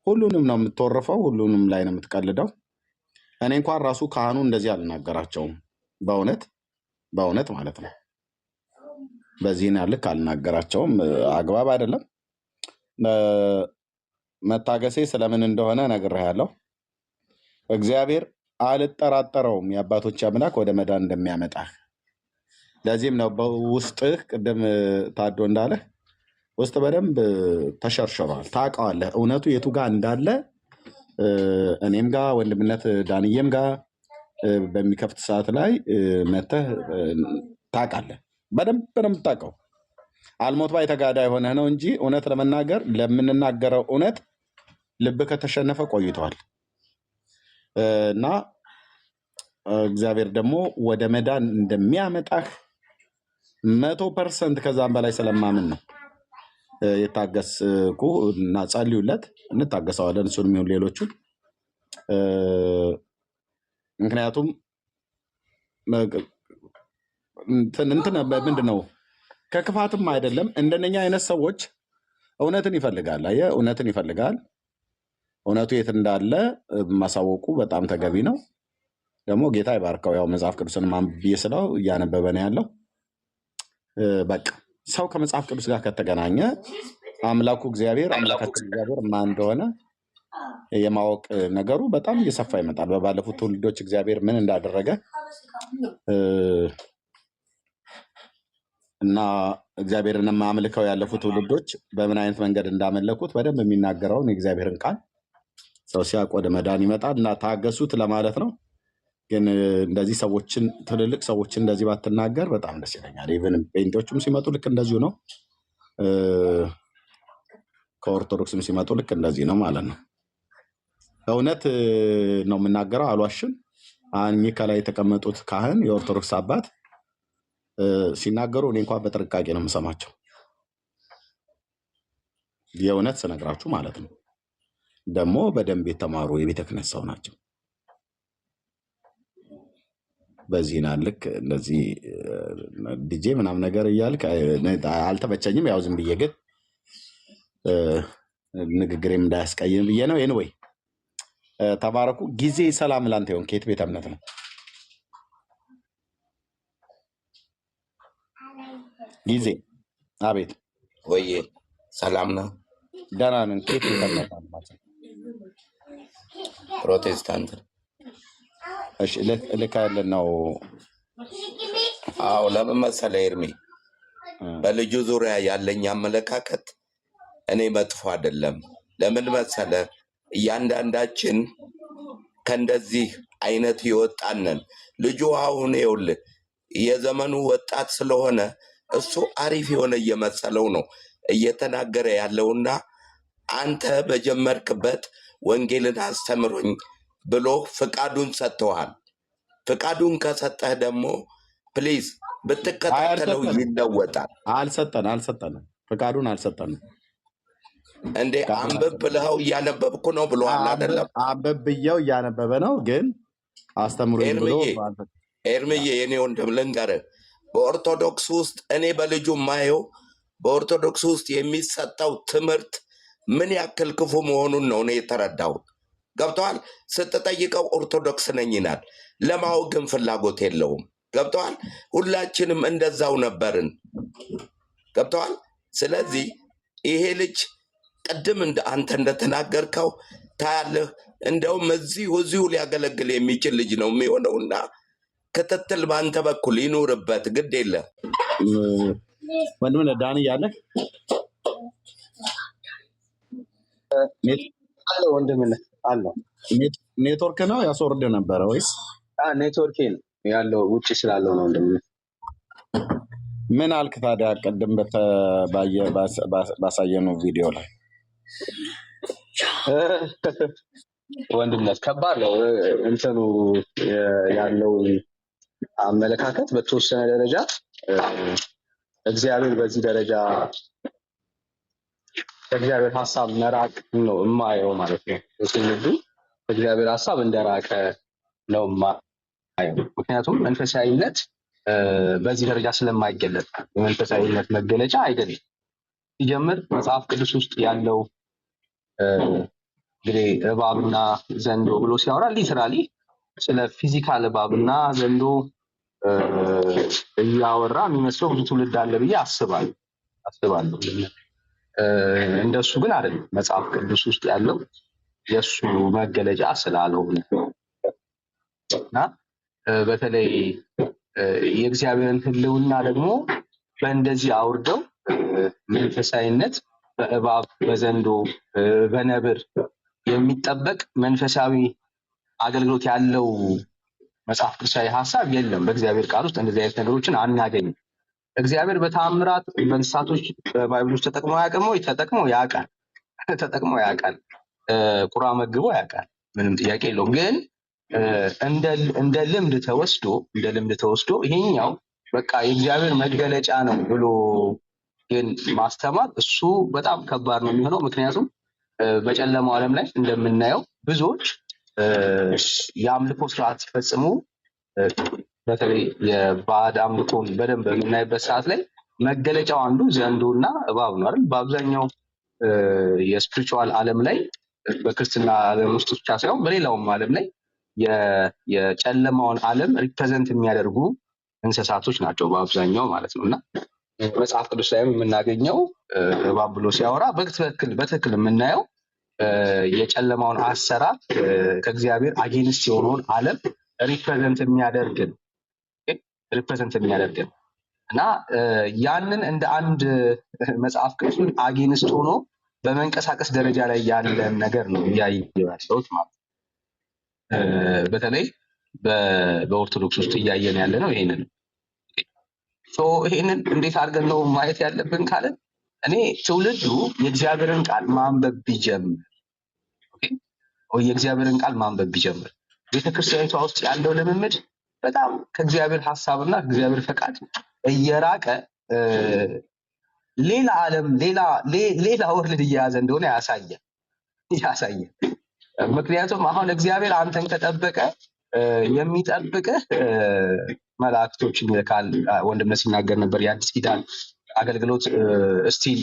ሁሉንም ነው የምትወርፈው፣ ሁሉንም ላይ ነው የምትቀልደው። እኔ እንኳን ራሱ ካህኑ እንደዚህ አልናገራቸውም በእውነት በእውነት ማለት ነው። በዚህን ያልክ አልናገራቸውም፣ አግባብ አይደለም። መታገሴ ስለምን እንደሆነ ነግሬሃለሁ። እግዚአብሔር አልጠራጠረውም የአባቶች አምላክ ወደ መዳን እንደሚያመጣህ። ለዚህም ነው በውስጥህ ቅድም ታዶ እንዳለህ ውስጥ በደንብ ተሸርሽሯል፣ ታውቀዋለህ እውነቱ የቱ ጋር እንዳለ። እኔም ጋር ወንድምነት ዳንዬም ጋር በሚከፍት ሰዓት ላይ መተህ ታውቃለህ፣ በደንብ ነው የምታውቀው። አልሞት ባይ ተጋዳይ ሆነህ ነው እንጂ እውነት ለመናገር ለምንናገረው እውነት ልብ ከተሸነፈ ቆይቷል። እና እግዚአብሔር ደግሞ ወደ መዳን እንደሚያመጣህ 100% ከዛም በላይ ስለማምን ነው የታገስኩ። እና ጸልዩለት፣ እንታገሰዋለን እሱንም ይሁን ሌሎቹን። ምክንያቱም እንትን ምንድን ነው ከክፋትም አይደለም። እንደነኛ አይነት ሰዎች እውነትን ይፈልጋል። አየህ፣ እውነትን ይፈልጋል። እውነቱ የት እንዳለ ማሳወቁ በጣም ተገቢ ነው። ደግሞ ጌታ ይባርከው። ያው መጽሐፍ ቅዱስን ማንብዬ ስለው እያነበበ ነው ያለው። በቃ ሰው ከመጽሐፍ ቅዱስ ጋር ከተገናኘ አምላኩ እግዚአብሔር አምላካችን እግዚአብሔር ማን እንደሆነ የማወቅ ነገሩ በጣም እየሰፋ ይመጣል። በባለፉት ትውልዶች እግዚአብሔር ምን እንዳደረገ እና እግዚአብሔርን የማያመልከው ያለፉት ትውልዶች በምን አይነት መንገድ እንዳመለኩት በደንብ የሚናገረውን የእግዚአብሔርን ቃል ሰው ሲያውቅ ወደ መዳን ይመጣል። እና ታገሱት ለማለት ነው። ግን እንደዚህ ሰዎችን ትልልቅ ሰዎችን እንደዚህ ባትናገር በጣም ደስ ይለኛል። ኢቨን ጴንጤዎችም ሲመጡ ልክ እንደዚሁ ነው። ከኦርቶዶክስም ሲመጡ ልክ እንደዚህ ነው ማለት ነው። እውነት ነው የምናገረው፣ አልዋሽም። እኚህ ከላይ የተቀመጡት ካህን የኦርቶዶክስ አባት ሲናገሩ እኔ እንኳን በጥንቃቄ ነው የምሰማቸው፣ የእውነት ስነግራችሁ ማለት ነው። ደግሞ በደንብ የተማሩ የቤተ ክህነት ሰው ናቸው። በዚህ ልክ እንደዚህ ዲጄ ምናምን ነገር እያልክ አልተመቸኝም። ያው ዝም ብዬ ግን ንግግሬም እንዳያስቀይም ብዬ ነው። ኤኒዌይ ተባረኩ። ጊዜ ሰላም ላንተ ይሁን። ከየት ቤተ እምነት ነው? ጊዜ አቤት። ወይ ሰላም ነው? ደህና ነን። ከየት ቤተ እምነት ነው? ፕሮቴስታንት። እሺ ልካለን ነው። አዎ ለምን መሰለህ ኤርሚ፣ በልጁ ዙሪያ ያለኝ አመለካከት እኔ መጥፎ አይደለም። ለምን መሰለህ፣ እያንዳንዳችን ከእንደዚህ አይነት ይወጣንን። ልጁ አሁን ይኸውልህ የዘመኑ ወጣት ስለሆነ እሱ አሪፍ የሆነ እየመሰለው ነው እየተናገረ ያለውና አንተ በጀመርክበት ወንጌልን አስተምሮኝ ብሎ ፍቃዱን ሰጥተዋል። ፍቃዱን ከሰጠህ ደግሞ ፕሊዝ ብትከታተለው ይለወጣል። አልሰጠንም፣ ፍቃዱን አልሰጠንም። እንዴ አንብብ ብለኸው እያነበብኩ ነው ብሎሃል አይደለም? አንብብ ብየው እያነበበ ነው፣ ግን አስተምሮኝ ብሎ ኤርምዬ የኔ ወንድም ልንገርህ፣ በኦርቶዶክስ ውስጥ እኔ በልጁ ማየው በኦርቶዶክስ ውስጥ የሚሰጠው ትምህርት ምን ያክል ክፉ መሆኑን ነው እኔ የተረዳሁት። ገብተዋል። ስትጠይቀው ኦርቶዶክስ ነኝ ይላል፣ ለማወቅ ግን ፍላጎት የለውም። ገብተዋል። ሁላችንም እንደዛው ነበርን። ገብተዋል። ስለዚህ ይሄ ልጅ ቅድም አንተ እንደተናገርከው ታያለህ፣ እንደውም እዚሁ ሊያገለግል የሚችል ልጅ ነው የሚሆነውና ክትትል በአንተ በኩል ይኑርበት። ግድ የለም ወንድም ዳን እያለ ወንድምነት አለው። ኔትወርክ ነው ያስወርድ ነበረ ወይስ? ኔትወርክ ነው ያለው፣ ውጭ ስላለው ነው። ወንድምነት ምን አልክ ታዲያ? ቅድም ባሳየነው ቪዲዮ ላይ ወንድምነት ከባድ ነው እንትኑ ያለው አመለካከት በተወሰነ ደረጃ እግዚአብሔር በዚህ ደረጃ ከእግዚአብሔር ሀሳብ መራቅ ነው የማየው ማለት ነው። ትውልዱ ከእግዚአብሔር ሀሳብ እንደራቀ ነው የማየው። ምክንያቱም መንፈሳዊነት በዚህ ደረጃ ስለማይገለጥ የመንፈሳዊነት መገለጫ አይደለም። ሲጀምር መጽሐፍ ቅዱስ ውስጥ ያለው እንግዲህ እባብና ዘንዶ ብሎ ሲያወራ ሊትራሊ ስለ ፊዚካል እባብና ዘንዶ እያወራ የሚመስለው ብዙ ትውልድ አለ ብዬ አስባለሁ። እንደሱ ግን አይደለም። መጽሐፍ ቅዱስ ውስጥ ያለው የእሱ መገለጫ ስላልሆነ እና በተለይ የእግዚአብሔርን ሕልውና ደግሞ በእንደዚህ አውርደው መንፈሳዊነት በእባብ በዘንዶ በነብር የሚጠበቅ መንፈሳዊ አገልግሎት ያለው መጽሐፍ ቅዱሳዊ ሀሳብ የለም። በእግዚአብሔር ቃል ውስጥ እንደዚህ አይነት ነገሮችን አናገኝም። እግዚአብሔር በተአምራት በእንስሳቶች በባይብል ውስጥ ተጠቅሞ ያውቃል ወይ? ተጠቅሞ ያውቃል። ቁራ መግቦ ያውቃል። ምንም ጥያቄ የለውም። ግን እንደ ልምድ ተወስዶ ይሄኛው በቃ የእግዚአብሔር መገለጫ ነው ብሎ ግን ማስተማር እሱ በጣም ከባድ ነው የሚሆነው። ምክንያቱም በጨለማው ዓለም ላይ እንደምናየው ብዙዎች የአምልኮ ስርዓት ሲፈጽሙ በተለይ የባዕድ አምልኮን በደንብ በምናይበት ሰዓት ላይ መገለጫው አንዱ ዘንዶና እባብ ነው አይደል? በአብዛኛው የስፒሪቹዋል ዓለም ላይ በክርስትና ዓለም ውስጥ ብቻ ሳይሆን በሌላውም ዓለም ላይ የጨለማውን ዓለም ሪፕሬዘንት የሚያደርጉ እንስሳቶች ናቸው በአብዛኛው ማለት ነው። እና መጽሐፍ ቅዱስ ላይም የምናገኘው እባብ ብሎ ሲያወራ በትክክል የምናየው የጨለማውን አሰራር ከእግዚአብሔር አጌንስት የሆነውን ዓለም ሪፕሬዘንት የሚያደርግን እና ያንን እንደ አንድ መጽሐፍ ቅዱስ አጌንስት ሆኖ በመንቀሳቀስ ደረጃ ላይ ያለን ነገር ነው እያየሁ ያለሁት ማለት ነው። በተለይ በኦርቶዶክስ ውስጥ እያየን ያለ ነው ይሄንን። ይሄንን እንዴት አድርገን ነው ማየት ያለብን ካለን እኔ ትውልዱ የእግዚአብሔርን ቃል ማንበብ ቢጀምር ቤተክርስቲያኒቷ ውስጥ ያለው ልምምድ በጣም ከእግዚአብሔር ሀሳብና ከእግዚአብሔር ፈቃድ እየራቀ ሌላ ዓለም ሌላ ወርልድ እየያዘ እንደሆነ ያሳያል። ምክንያቱም አሁን እግዚአብሔር አንተን ከጠበቀ የሚጠብቅህ መላእክቶችን ይልካል። ወንድምነት ሲናገር ነበር። የአዲስ ኪዳን አገልግሎት እስቲል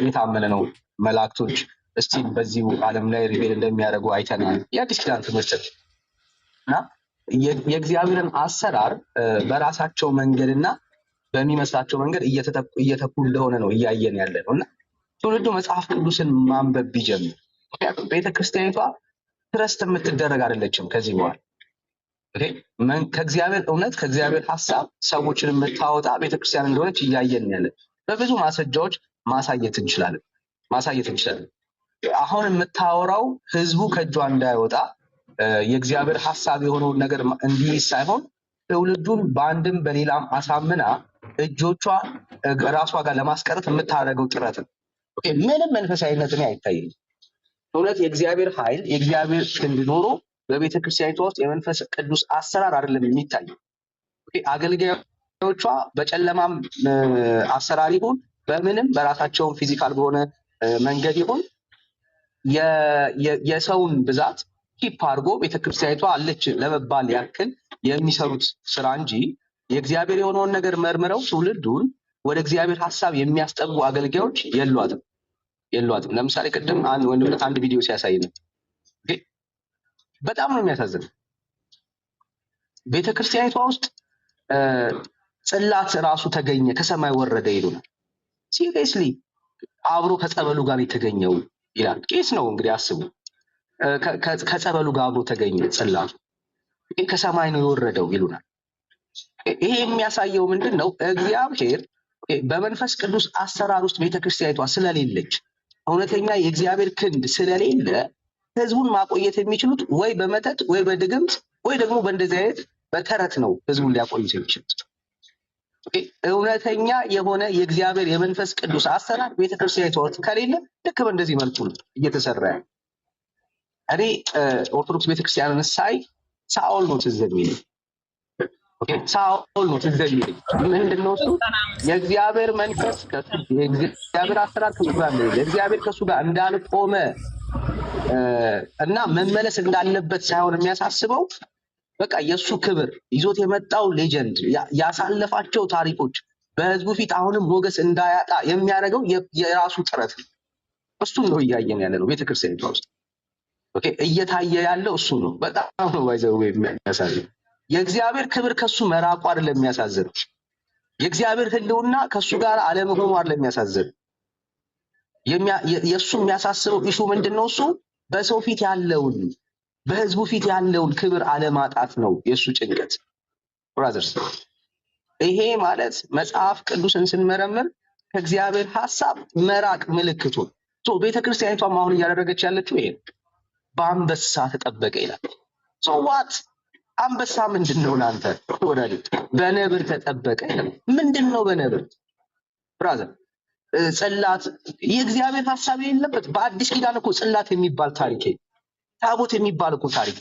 የታመነ ነው። መላእክቶች እስቲል በዚሁ ዓለም ላይ ሪቬል እንደሚያደርጉ አይተናል። የአዲስ ኪዳን ትምህርት እና የእግዚአብሔርን አሰራር በራሳቸው መንገድና በሚመስላቸው መንገድ እየተኩ እንደሆነ ነው እያየን ያለ ነው። እና ትውልዱ መጽሐፍ ቅዱስን ማንበብ ቢጀምር፣ ምክንያቱም ቤተክርስቲያኒቷ ትረስት የምትደረግ አይደለችም። ከዚህ በኋላ ከእግዚአብሔር እውነት ከእግዚአብሔር ሀሳብ ሰዎችን የምታወጣ ቤተክርስቲያን እንደሆነች እያየን ያለን በብዙ ማስረጃዎች ማሳየት እንችላለን። አሁን የምታወራው ህዝቡ ከእጇ እንዳይወጣ የእግዚአብሔር ሀሳብ የሆነውን ነገር እንዲህ ሳይሆን ትውልዱን በአንድም በሌላም አሳምና እጆቿ ራሷ ጋር ለማስቀረት የምታደርገው ጥረት ነው። ምንም መንፈሳዊነትን አይታይም። እውነት የእግዚአብሔር ኃይል የእግዚአብሔር ክንድ ኖሮ በቤተ ክርስቲያኒቷ ውስጥ የመንፈስ ቅዱስ አሰራር አይደለም የሚታየው። አገልጋዮቿ በጨለማም አሰራር ይሁን በምንም በራሳቸውን ፊዚካል በሆነ መንገድ ይሁን የሰውን ብዛት ኪፕ አድርጎ ቤተክርስቲያኒቷ አለች ለመባል ያክል የሚሰሩት ስራ እንጂ የእግዚአብሔር የሆነውን ነገር መርምረው ትውልዱን ወደ እግዚአብሔር ሀሳብ የሚያስጠጉ አገልጋዮች የሏትም። ለምሳሌ ቅድም ወንድምነት አንድ ቪዲዮ ሲያሳይ ነው። በጣም ነው የሚያሳዝነው። ቤተክርስቲያኒቷ ውስጥ ጽላት ራሱ ተገኘ፣ ከሰማይ ወረደ ይሉናል። ሲሪየስሊ አብሮ ከጸበሉ ጋር የተገኘው ይላል። ቄስ ነው እንግዲህ አስቡ። ከጸበሉ ጋር አብሮ ተገኘ ጽላቱ፣ ከሰማይ ነው የወረደው ይሉናል። ይሄ የሚያሳየው ምንድን ነው? እግዚአብሔር በመንፈስ ቅዱስ አሰራር ውስጥ ቤተክርስቲያኒቷ ስለሌለች፣ እውነተኛ የእግዚአብሔር ክንድ ስለሌለ ህዝቡን ማቆየት የሚችሉት ወይ በመተት ወይ በድግምት ወይ ደግሞ በእንደዚህ አይነት በተረት ነው ህዝቡን ሊያቆዩት የሚችሉት። እውነተኛ የሆነ የእግዚአብሔር የመንፈስ ቅዱስ አሰራር ቤተክርስቲያኒቷ ውስጥ ከሌለ ልክ በእንደዚህ መልኩ ነው እየተሰራ ያለ። እኔ ኦርቶዶክስ ቤተክርስቲያንን ሳይ ሳኦል ነው ትዝ የሚለኝ። ምንድን ነው እሱ? የእግዚአብሔር መንፈስ የእግዚአብሔር አሰራር ከሱ ጋር እግዚአብሔር ከሱ ጋር እንዳልቆመ እና መመለስ እንዳለበት ሳይሆን የሚያሳስበው በቃ የእሱ ክብር ይዞት የመጣው ሌጀንድ ያሳለፋቸው ታሪኮች በህዝቡ ፊት አሁንም ሞገስ እንዳያጣ የሚያደርገው የራሱ ጥረት ነው። እሱን ነው እያየን ያለ ነው ቤተክርስቲያኒቷ ውስጥ እየታየ ያለው እሱ ነው። በጣም ነው ባይዘው የሚያሳዝነው። የእግዚአብሔር ክብር ከሱ መራቁ አይደለም የሚያሳዝን። የእግዚአብሔር ህልውና ከሱ ጋር አለመሆኑ አይደለም የሚያሳዝን። የሱ የሚያሳስበው ኢሹ ምንድነው? እሱ በሰው ፊት ያለውን በህዝቡ ፊት ያለውን ክብር አለማጣት ነው የሱ ጭንቀት። ብራዘርስ ይሄ ማለት መጽሐፍ ቅዱስን ስንመረምር ከእግዚአብሔር ሐሳብ መራቅ ምልክቱ ነው። ቤተክርስቲያኒቷም አሁን እያደረገች ያለችው ይሄ በአንበሳ ተጠበቀ ይላል። ዋት አንበሳ ምንድነው? ለአንተ ወዳጅ በነብር ተጠበቀ ይላል። ምንድነው በነብር? ብራዘር ጽላት የእግዚአብሔር ሐሳብ የሌለበት በአዲስ ኪዳን እኮ ጽላት የሚባል ታሪክ ታቦት የሚባል እኮ ታሪክ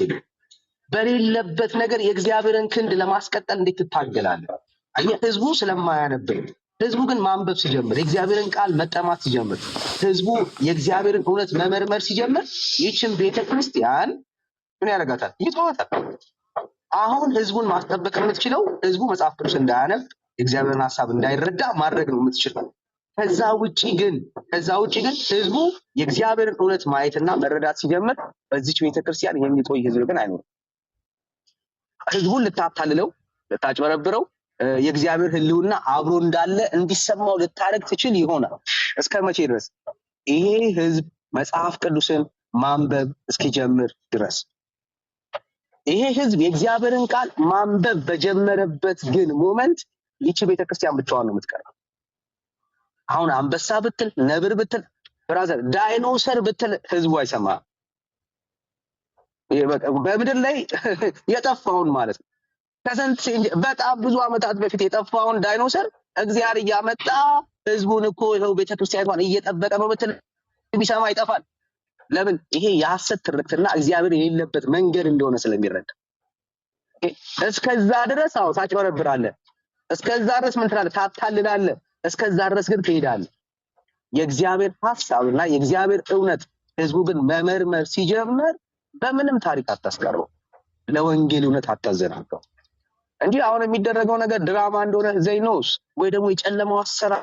በሌለበት ነገር የእግዚአብሔርን ክንድ ለማስቀጠል እንዴት ትታገላለህ? አየህ፣ ህዝቡ ስለማያነብ ህዝቡ ግን ማንበብ ሲጀምር የእግዚአብሔርን ቃል መጠማት ሲጀምር ህዝቡ የእግዚአብሔርን እውነት መመርመር ሲጀምር ይህችን ቤተክርስቲያን ምን ያደርጋታል? ይተዋታል። አሁን ህዝቡን ማስጠበቅ የምትችለው ህዝቡ መጽሐፍ ቅዱስ እንዳያነብ የእግዚአብሔርን ሐሳብ እንዳይረዳ ማድረግ ነው የምትችለው። ከዛ ውጪ ግን ህዝቡ የእግዚአብሔርን እውነት ማየትና መረዳት ሲጀምር በዚች ቤተክርስቲያን የሚቆይ ህዝብ ግን አይኖርም። ህዝቡን ልታታልለው፣ ልታጭበረብረው፣ የእግዚአብሔር ህልውና አብሮ እንዳለ እንዲሰማው ልታደርግ ትችል ይሆናል። እስከ መቼ ድረስ? ይሄ ህዝብ መጽሐፍ ቅዱስን ማንበብ እስኪጀምር ድረስ። ይሄ ህዝብ የእግዚአብሔርን ቃል ማንበብ በጀመረበት ግን ሞመንት ይቺ ቤተክርስቲያን ብቻዋን ነው የምትቀረው። አሁን አንበሳ ብትል፣ ነብር ብትል፣ ብራዘር ዳይኖሰር ብትል ህዝቡ አይሰማም። በምድር ላይ የጠፋውን ማለት ነው ከስንት በጣም ብዙ ዓመታት በፊት የጠፋውን ዳይኖሰር እግዚአብሔር እያመጣ ህዝቡን እኮ ይኸው ቤተክርስቲያኗን እየጠበቀ ነው ብትል ቢሰማ ይጠፋል። ለምን? ይሄ የሐሰት ትርክትና እግዚአብሔር የሌለበት መንገድ እንደሆነ ስለሚረዳ። እስከዛ ድረስ ታጭበረብራለህ። እስከዛ ድረስ ምን ትላለህ? ታታልላለህ። እስከዛ ድረስ ግን ትሄዳለህ። የእግዚአብሔር ሐሳብና የእግዚአብሔር እውነት ህዝቡ ግን መመርመር ሲጀምር በምንም ታሪክ አታስቀረው፣ ለወንጌል እውነት አታዘናጋው እንጂ አሁን የሚደረገው ነገር ድራማ እንደሆነ ዘይኖስ ወይ ደግሞ የጨለማው አሰራር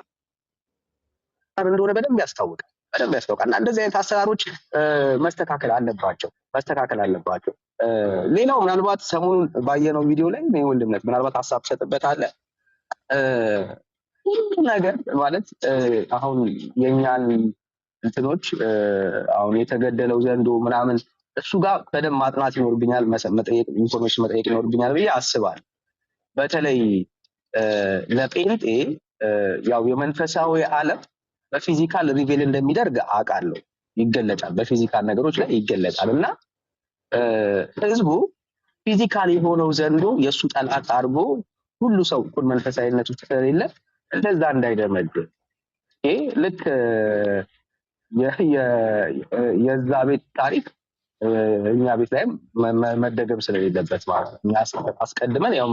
እንደሆነ በደንብ ያስታውቃል። እና እንደዚህ አይነት አሰራሮች መስተካከል አለባቸው። ሌላው ምናልባት ሰሞኑን ባየነው ቪዲዮ ላይ ነው ወንድምነት ምናልባት ሐሳብ ትሰጥበታለህ። ሁሉ ነገር ማለት አሁን የኛን እንትኖች አሁን የተገደለው ዘንዶ ምናምን እሱ ጋር በደንብ ማጥናት ይኖርብኛል፣ ኢንፎርሜሽን መጠየቅ ይኖርብኛል ብዬ አስባለሁ። በተለይ ለጴንጤ ያው የመንፈሳዊ ዓለም በፊዚካል ሪቬል እንደሚደርግ አውቃለሁ፣ ይገለጣል፣ በፊዚካል ነገሮች ላይ ይገለጣል። እና ህዝቡ ፊዚካል የሆነው ዘንዶ የእሱ ጠላት አድርጎ ሁሉ ሰው እኩል መንፈሳዊነት ውስጥ ስለሌለ እንደዛ እንዳይደመድም ይሄ ልክ የዛ ቤት ታሪክ እኛ ቤት ላይም መደገም ስለሌለበት ማለት ነው። እኛ አስቀድመን ያው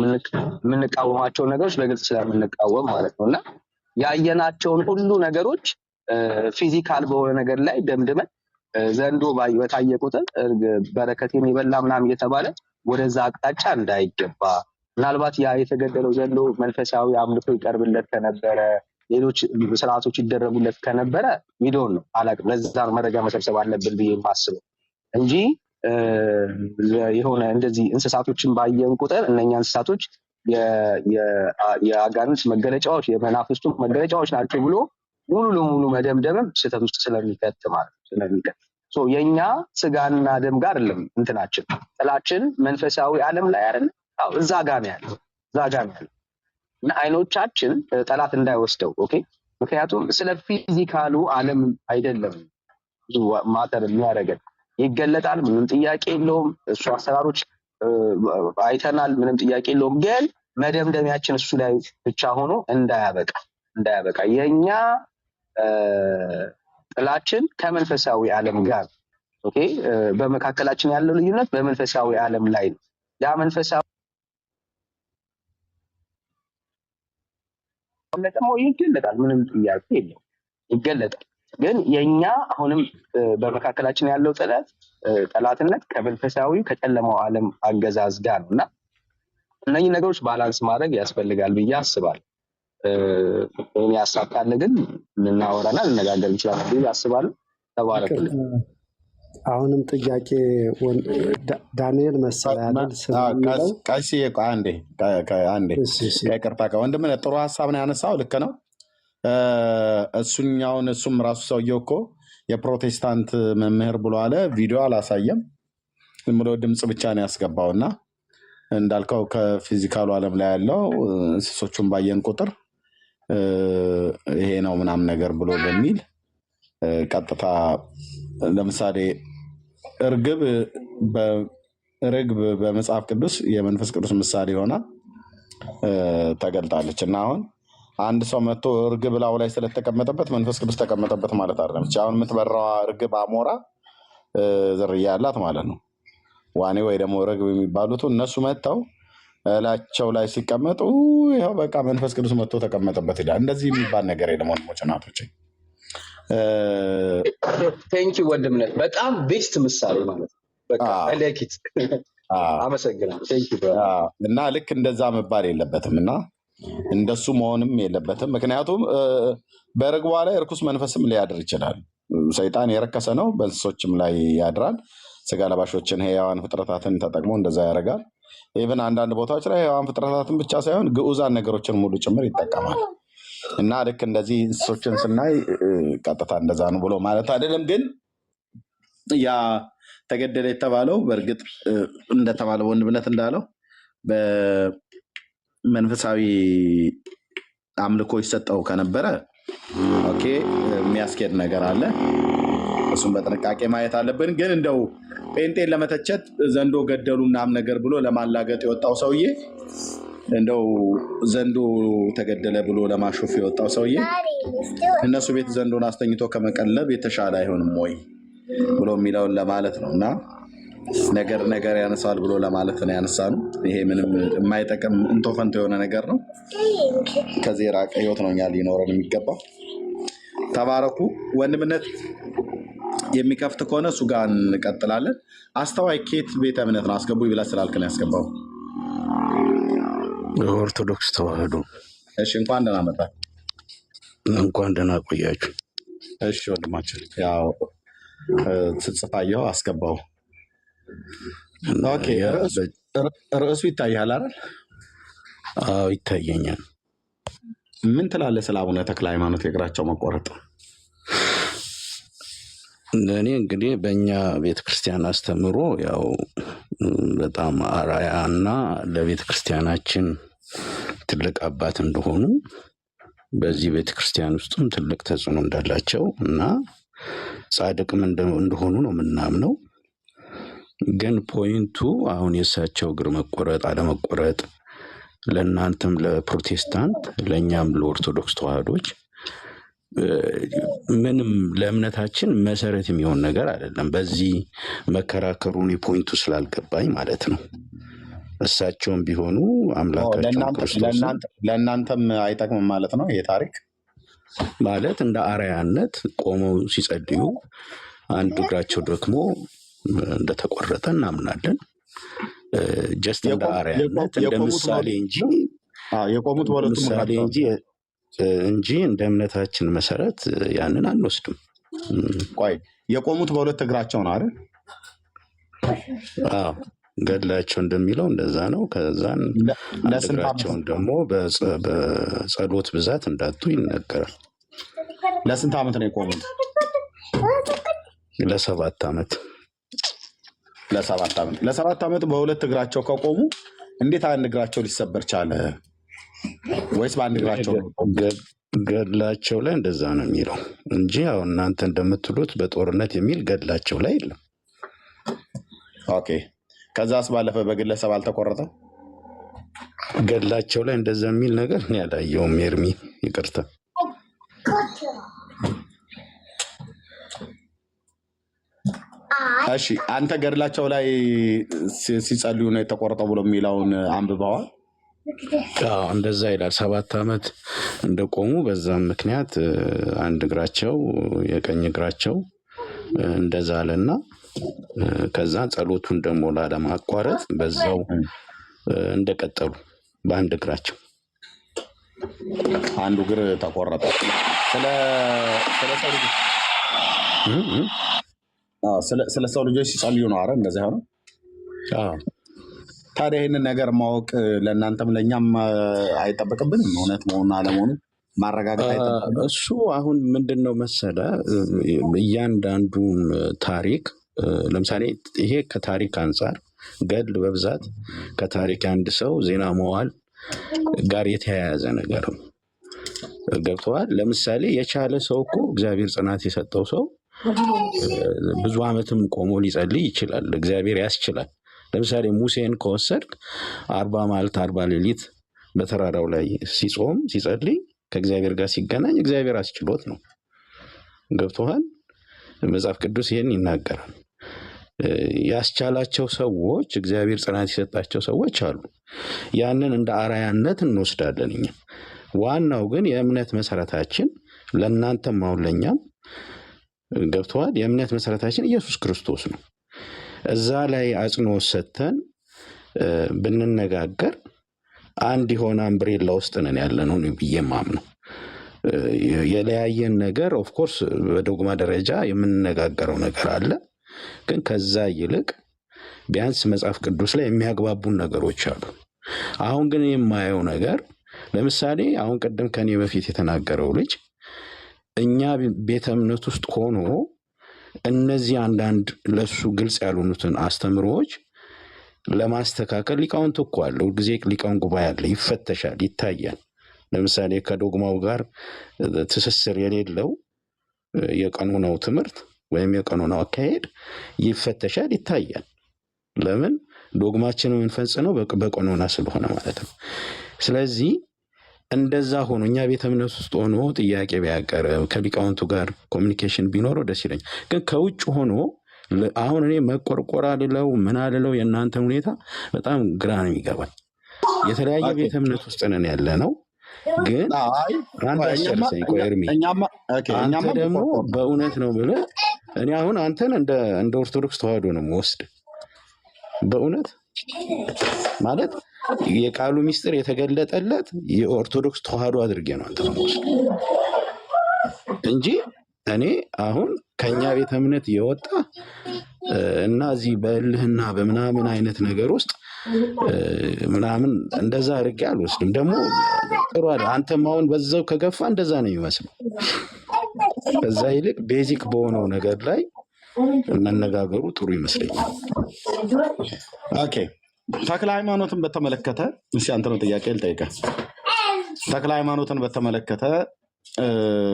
የምንቃወማቸውን ነገሮች በግልጽ ስለምንቃወም ማለት ነው እና ያየናቸውን ሁሉ ነገሮች ፊዚካል በሆነ ነገር ላይ ደምድመን ዘንዶ በታየ ቁጥር በረከቴን የበላ ምናምን እየተባለ ወደዛ አቅጣጫ እንዳይገባ ምናልባት ያ የተገደለው ዘንዶ መንፈሳዊ አምልኮ ይቀርብለት ከነበረ ሌሎች ስርዓቶች ይደረጉለት ከነበረ ሚሊዮን ነው አላውቅም። ለዛ መረጃ መሰብሰብ አለብን ብዬ የማስበው እንጂ የሆነ እንደዚህ እንስሳቶችን ባየን ቁጥር እነኛ እንስሳቶች የአጋንንት መገለጫዎች የመናፍስቱ መገለጫዎች ናቸው ብሎ ሙሉ ለሙሉ መደምደምም ስህተት ውስጥ ስለሚከት ማለት ስለሚከት የኛ ስጋና ደም ጋር አይደለም እንትናችን ጥላችን መንፈሳዊ ዓለም ላይ አይደለም። እዛ ጋር ነው ያለው እና አይኖቻችን ጠላት እንዳይወስደው። ኦኬ፣ ምክንያቱም ስለ ፊዚካሉ ዓለም አይደለም ብዙ ማተር የሚያደርገን ይገለጣል፣ ምንም ጥያቄ የለውም። እሱ አሰራሮች አይተናል፣ ምንም ጥያቄ የለውም። ግን መደምደሚያችን እሱ ላይ ብቻ ሆኖ እንዳያበቃ የኛ ጥላችን ከመንፈሳዊ ዓለም ጋር ኦኬ፣ በመካከላችን ያለው ልዩነት በመንፈሳዊ ዓለም ላይ ነው። ያ መንፈሳዊ ደግሞ ይገለጣል፣ ምንም ጥያቄ የለውም፣ ይገለጣል። ግን የኛ አሁንም በመካከላችን ያለው ጠላትነት ከመንፈሳዊ ከጨለማው ዓለም አገዛዝ ጋር ነው እና እነዚህ ነገሮች ባላንስ ማድረግ ያስፈልጋል ብዬ አስባለሁ። እኔ ሀሳብ ካለ ግን ልናወራና ልነጋገር እንችላለን ብዬ አስባለሁ። ተባረክልኝ። አሁንም ጥያቄ ዳንኤል መሰለ አይደል ስም የሚለው? ቀሲ አንዴ ከይቅርታ ከወንድም ጥሩ ሀሳብ ነው ያነሳው። ልክ ነው። እሱም ራሱ ሰውየው እኮ የፕሮቴስታንት መምህር ብሎ አለ። ቪዲዮ አላሳየም፣ ዝም ብሎ ድምፅ ብቻ ነው ያስገባው። እና እንዳልከው ከፊዚካሉ ዓለም ላይ ያለው እንስሶቹን ባየን ቁጥር ይሄ ነው ምናምን ነገር ብሎ በሚል ቀጥታ ለምሳሌ ርግብ በመጽሐፍ ቅዱስ የመንፈስ ቅዱስ ምሳሌ ሆና ተገልጣለች። እና አሁን አንድ ሰው መጥቶ ርግብ ላዩ ላይ ስለተቀመጠበት መንፈስ ቅዱስ ተቀመጠበት ማለት አይደለም። አሁን የምትበራዋ ርግብ አሞራ ዝርያ ያላት ማለት ነው። ዋኔ ወይ ደግሞ ርግብ የሚባሉት እነሱ መጥተው እላቸው ላይ ሲቀመጡ ይኸው በቃ መንፈስ ቅዱስ መጥቶ ተቀመጠበት ይላል። እንደዚህ የሚባል ነገር የለም ወንድሞች እናቶች። ቴንኪ ወንድምነት በጣም ቤስት ምሳሌ ማለት ነው። በቃ አለኪት አመሰግናለሁ። እና ልክ እንደዛ መባል የለበትም እና እንደሱ መሆንም የለበትም። ምክንያቱም በርግቧ ላይ እርኩስ መንፈስም ሊያድር ይችላል። ሰይጣን የረከሰ ነው፣ በእንስሶችም ላይ ያድራል። ስጋ ለባሾችን ሕያዋን ፍጥረታትን ተጠቅሞ እንደዛ ያደርጋል። ኢቨን አንዳንድ ቦታዎች ላይ ሕያዋን ፍጥረታትን ብቻ ሳይሆን ግዑዛን ነገሮችን ሙሉ ጭምር ይጠቀማል። እና ልክ እንደዚህ እንስሶችን ስናይ ቀጥታ እንደዛ ነው ብሎ ማለት አይደለም። ግን ያ ተገደለ የተባለው በእርግጥ እንደተባለ ወንድምነት እንዳለው በመንፈሳዊ አምልኮ ይሰጠው ከነበረ ኦኬ የሚያስኬድ ነገር አለ። እሱም በጥንቃቄ ማየት አለብን። ግን እንደው ጴንጤን ለመተቸት ዘንዶ ገደሉ ምናምን ነገር ብሎ ለማላገጥ የወጣው ሰውዬ እንደው ዘንዶ ተገደለ ብሎ ለማሾፍ የወጣው ሰውዬ እነሱ ቤት ዘንዶን አስተኝቶ ከመቀለብ የተሻለ አይሆንም ወይ ብሎ የሚለውን ለማለት ነው። እና ነገር ያነሳል ብሎ ለማለት ነው ያነሳነው። ይሄ ምንም የማይጠቅም እንቶፈንቶ የሆነ ነገር ነው። ከዚህ የራቀ ህይወት ነው እኛ ሊኖረን የሚገባው። ተባረኩ። ወንድምነት የሚከፍት ከሆነ እሱ ጋር እንቀጥላለን። አስተዋይ ኬት ቤተ እምነት ነው አስገቡ ይብላ ስላልክ ነው ያስገባው። ኦርቶዶክስ ተዋህዶ። እሺ እንኳን ደህና መጣ። እንኳን ደህና ቆያችሁ። እሺ ወንድማችን ያው ስትጽፋየው አስገባው። ኦኬ ርዕሱ ይታያል አይደል? አዎ ይታየኛል። ምን ትላለህ ስለ አቡነ ተክለ ሃይማኖት የእግራቸው መቆረጥ? እኔ እንግዲህ በእኛ ቤተክርስቲያን አስተምሮ ያው በጣም አርአያና ለቤተክርስቲያናችን ትልቅ አባት እንደሆኑ በዚህ ቤተክርስቲያን ውስጥም ትልቅ ተጽዕኖ እንዳላቸው እና ጻድቅም እንደሆኑ ነው የምናምነው። ግን ፖይንቱ አሁን የእሳቸው እግር መቆረጥ አለመቆረጥ ለእናንተም ለፕሮቴስታንት ለእኛም ለኦርቶዶክስ ተዋህዶች ምንም ለእምነታችን መሰረት የሚሆን ነገር አይደለም። በዚህ መከራከሩን የፖይንቱ ስላልገባኝ ማለት ነው። እሳቸውም ቢሆኑ አምላካቸውን ክርስቶስ ለእናንተም አይጠቅምም ማለት ነው። ይሄ ታሪክ ማለት እንደ አርአያነት ቆመው ሲጸልዩ አንድ እግራቸው ደክሞ እንደተቆረጠ እናምናለን። ጀስት እንደ አርአያነት እንደ ምሳሌ እንጂ የቆሙት ምሳሌ እንጂ እንደ እምነታችን መሰረት ያንን አንወስድም። ቆይ የቆሙት በሁለት እግራቸው ነው አይደል? አዎ ገድላቸው እንደሚለው እንደዛ ነው። ከዛን አንድ እግራቸውን ደግሞ በጸሎት ብዛት እንዳጡ ይነገራል። ለስንት ዓመት ነው የቆሙት? ለ7 ዓመት። ለ7 ዓመት በሁለት እግራቸው ከቆሙ እንዴት አንድ እግራቸው ሊሰበር ቻለ? ወይስ በአንድ እግራቸው? ገድላቸው ላይ እንደዛ ነው የሚለው እንጂ ያው እናንተ እንደምትሉት በጦርነት የሚል ገድላቸው ላይ የለም። ኦኬ ከዛስ ባለፈ በግለሰብ አልተቆረጠ? ገድላቸው ላይ እንደዛ የሚል ነገር እኔ አላየሁም። ኤርሚ ይቅርታ። እሺ አንተ ገድላቸው ላይ ሲጸልዩ ነው የተቆረጠው ብሎ የሚለውን አንብበዋል? እንደዛ ይላል። 7 ዓመት እንደቆሙ በዛም ምክንያት አንድ እግራቸው የቀኝ እግራቸው እንደዛለና ከዛ ጸሎቱን ደግሞ ላለማቋረጥ በዛው እንደቀጠሉ በአንድ እግራቸው አንዱ እግር ስለ ሰው ልጆች ሲጸልዩ ነው። አረ እንደዚያ ሆነ። ታዲያ ይህንን ነገር ማወቅ ለእናንተም ለእኛም አይጠበቅብንም? እውነት መሆኑን አለመሆኑ ማረጋገጥ አይጠበቅብንም? እሱ አሁን ምንድን ነው መሰለ እያንዳንዱን ታሪክ ለምሳሌ ይሄ ከታሪክ አንጻር ገድል በብዛት ከታሪክ አንድ ሰው ዜና መዋል ጋር የተያያዘ ነገር ነው። ገብተዋል። ለምሳሌ የቻለ ሰው እኮ እግዚአብሔር ጽናት የሰጠው ሰው ብዙ ዓመትም ቆሞ ሊጸልይ ይችላል። እግዚአብሔር ያስችላል። ለምሳሌ ሙሴን ከወሰድክ 40 መዓልት 40 ሌሊት በተራራው ላይ ሲጾም ሲጸልይ ከእግዚአብሔር ጋር ሲገናኝ እግዚአብሔር አስችሎት ነው። ገብተዋል። መጽሐፍ ቅዱስ ይህን ይናገራል። ያስቻላቸው ሰዎች እግዚአብሔር ጽናት የሰጣቸው ሰዎች አሉ። ያንን እንደ አርአያነት እንወስዳለን እኛ። ዋናው ግን የእምነት መሰረታችን ለእናንተም አሁን ለእኛም ገብተዋል። የእምነት መሰረታችን ኢየሱስ ክርስቶስ ነው። እዛ ላይ አጽንኦት ሰጥተን ብንነጋገር አንድ የሆነ አምብሬላ ውስጥ ነን ያለነው ብዬ የማምነው። የለያየን ነገር ኦፍኮርስ በዶግማ ደረጃ የምንነጋገረው ነገር አለ። ግን ከዛ ይልቅ ቢያንስ መጽሐፍ ቅዱስ ላይ የሚያግባቡን ነገሮች አሉ። አሁን ግን የማየው ነገር ለምሳሌ አሁን ቅድም ከኔ በፊት የተናገረው ልጅ እኛ ቤተ እምነት ውስጥ ሆኖ እነዚህ አንዳንድ ለሱ ግልጽ ያልሆኑትን አስተምሮዎች ለማስተካከል ሊቃውንት እኮ አለ። ሁልጊዜ ሊቃውንት ጉባኤ አለ፣ ይፈተሻል፣ ይታያል። ለምሳሌ ከዶግማው ጋር ትስስር የሌለው የቀኖናው ትምህርት ወይም የቀኖናው አካሄድ ይፈተሻል፣ ይታያል። ለምን? ዶግማችን የምንፈጽመው በቀኖና ስለሆነ ማለት ነው። ስለዚህ እንደዛ ሆኖ እኛ ቤተ እምነት ውስጥ ሆኖ ጥያቄ ቢያቀርብ ከሊቃውንቱ ጋር ኮሚኒኬሽን ቢኖረው ደስ ይለኛል። ግን ከውጭ ሆኖ አሁን እኔ መቆርቆር አልለው ምን አልለው የእናንተን ሁኔታ በጣም ግራ ነው የሚገባኝ። የተለያየ ቤተ እምነት ውስጥ ነን ያለ ነው። ግን አንተ አስጨርሰኝ ቆይ ኤርሚ፣ አንተ ደግሞ በእውነት ነው ብለህ እኔ አሁን አንተን እንደ ኦርቶዶክስ ተዋህዶ ነው የምወስድ በእውነት ማለት የቃሉ ሚስጥር የተገለጠለት የኦርቶዶክስ ተዋህዶ አድርጌ ነው አንተ የምወስድ እንጂ እኔ አሁን ከኛ ቤተ እምነት የወጣ እና እዚህ በእልህና በምናምን አይነት ነገር ውስጥ ምናምን እንደዛ አድርጌ አልወስድም። ደግሞ ጥሩ አለ አንተም አሁን በዛው ከገፋ እንደዛ ነው የሚመስለው። ከዛ ይልቅ ቤዚክ በሆነው ነገር ላይ መነጋገሩ ጥሩ ይመስለኛል። ኦኬ፣ ተክለ ሃይማኖትን በተመለከተ እስኪ አንተ ነው ጥያቄ ልጠይቅህ። ተክለ ሃይማኖትን በተመለከተ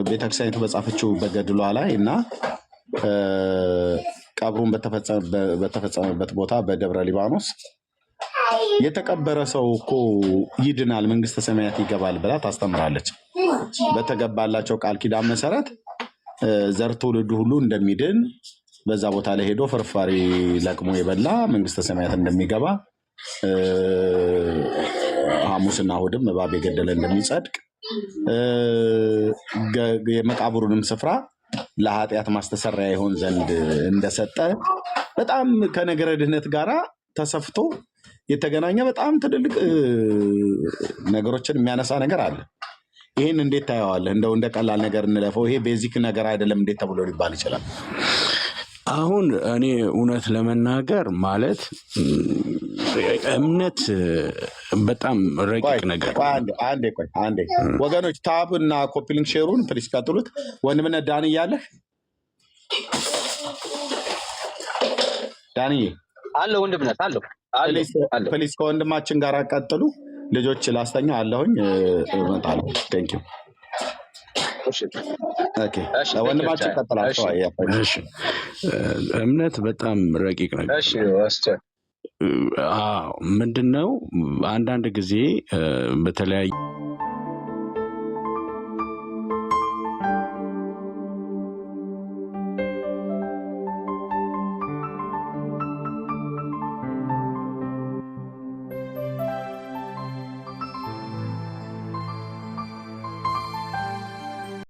ቤተክርስቲያኒቱ በጻፈችው በገድሏ ላይ እና ቀብሩን በተፈጸመበት ቦታ በደብረ ሊባኖስ የተቀበረ ሰው እኮ ይድናል፣ መንግስተ ሰማያት ይገባል ብላ ታስተምራለች። በተገባላቸው ቃል ኪዳን መሰረት ዘር ትውልዱ ሁሉ እንደሚድን በዛ ቦታ ላይ ሄዶ ፍርፋሪ ለቅሞ የበላ መንግስተ ሰማያት እንደሚገባ ሐሙስና እሑድም እባብ የገደለ እንደሚጸድቅ የመቃብሩንም ስፍራ ለኃጢአት ማስተሰሪያ ይሆን ዘንድ እንደሰጠ በጣም ከነገረ ድህነት ጋር ተሰፍቶ የተገናኘ በጣም ትልልቅ ነገሮችን የሚያነሳ ነገር አለ። ይህን እንዴት ታየዋለህ? እንደው እንደ ቀላል ነገር እንለፈው፣ ይሄ ቤዚክ ነገር አይደለም እንዴት ተብሎ ሊባል ይችላል? አሁን እኔ እውነት ለመናገር ማለት እምነት በጣም ረቂቅ ነገር። አንዴ ወገኖች ታብ እና ኮፒሊንግ ሼሩን ፕሊስ ቀጥሉት። ወንድምነት ዳን እያለህ ዳንዬ አለ ወንድምነት አለው ፕሊስ ከወንድማችን ጋር ቀጥሉ። ልጆች ላስተኛ አለሁኝ እመጣለሁ። ቴንክ ዩ። ወንድማችን ቀጥላቸው። እምነት በጣም ረቂቅ ነገር ምንድነው አንዳንድ ጊዜ በተለያዩ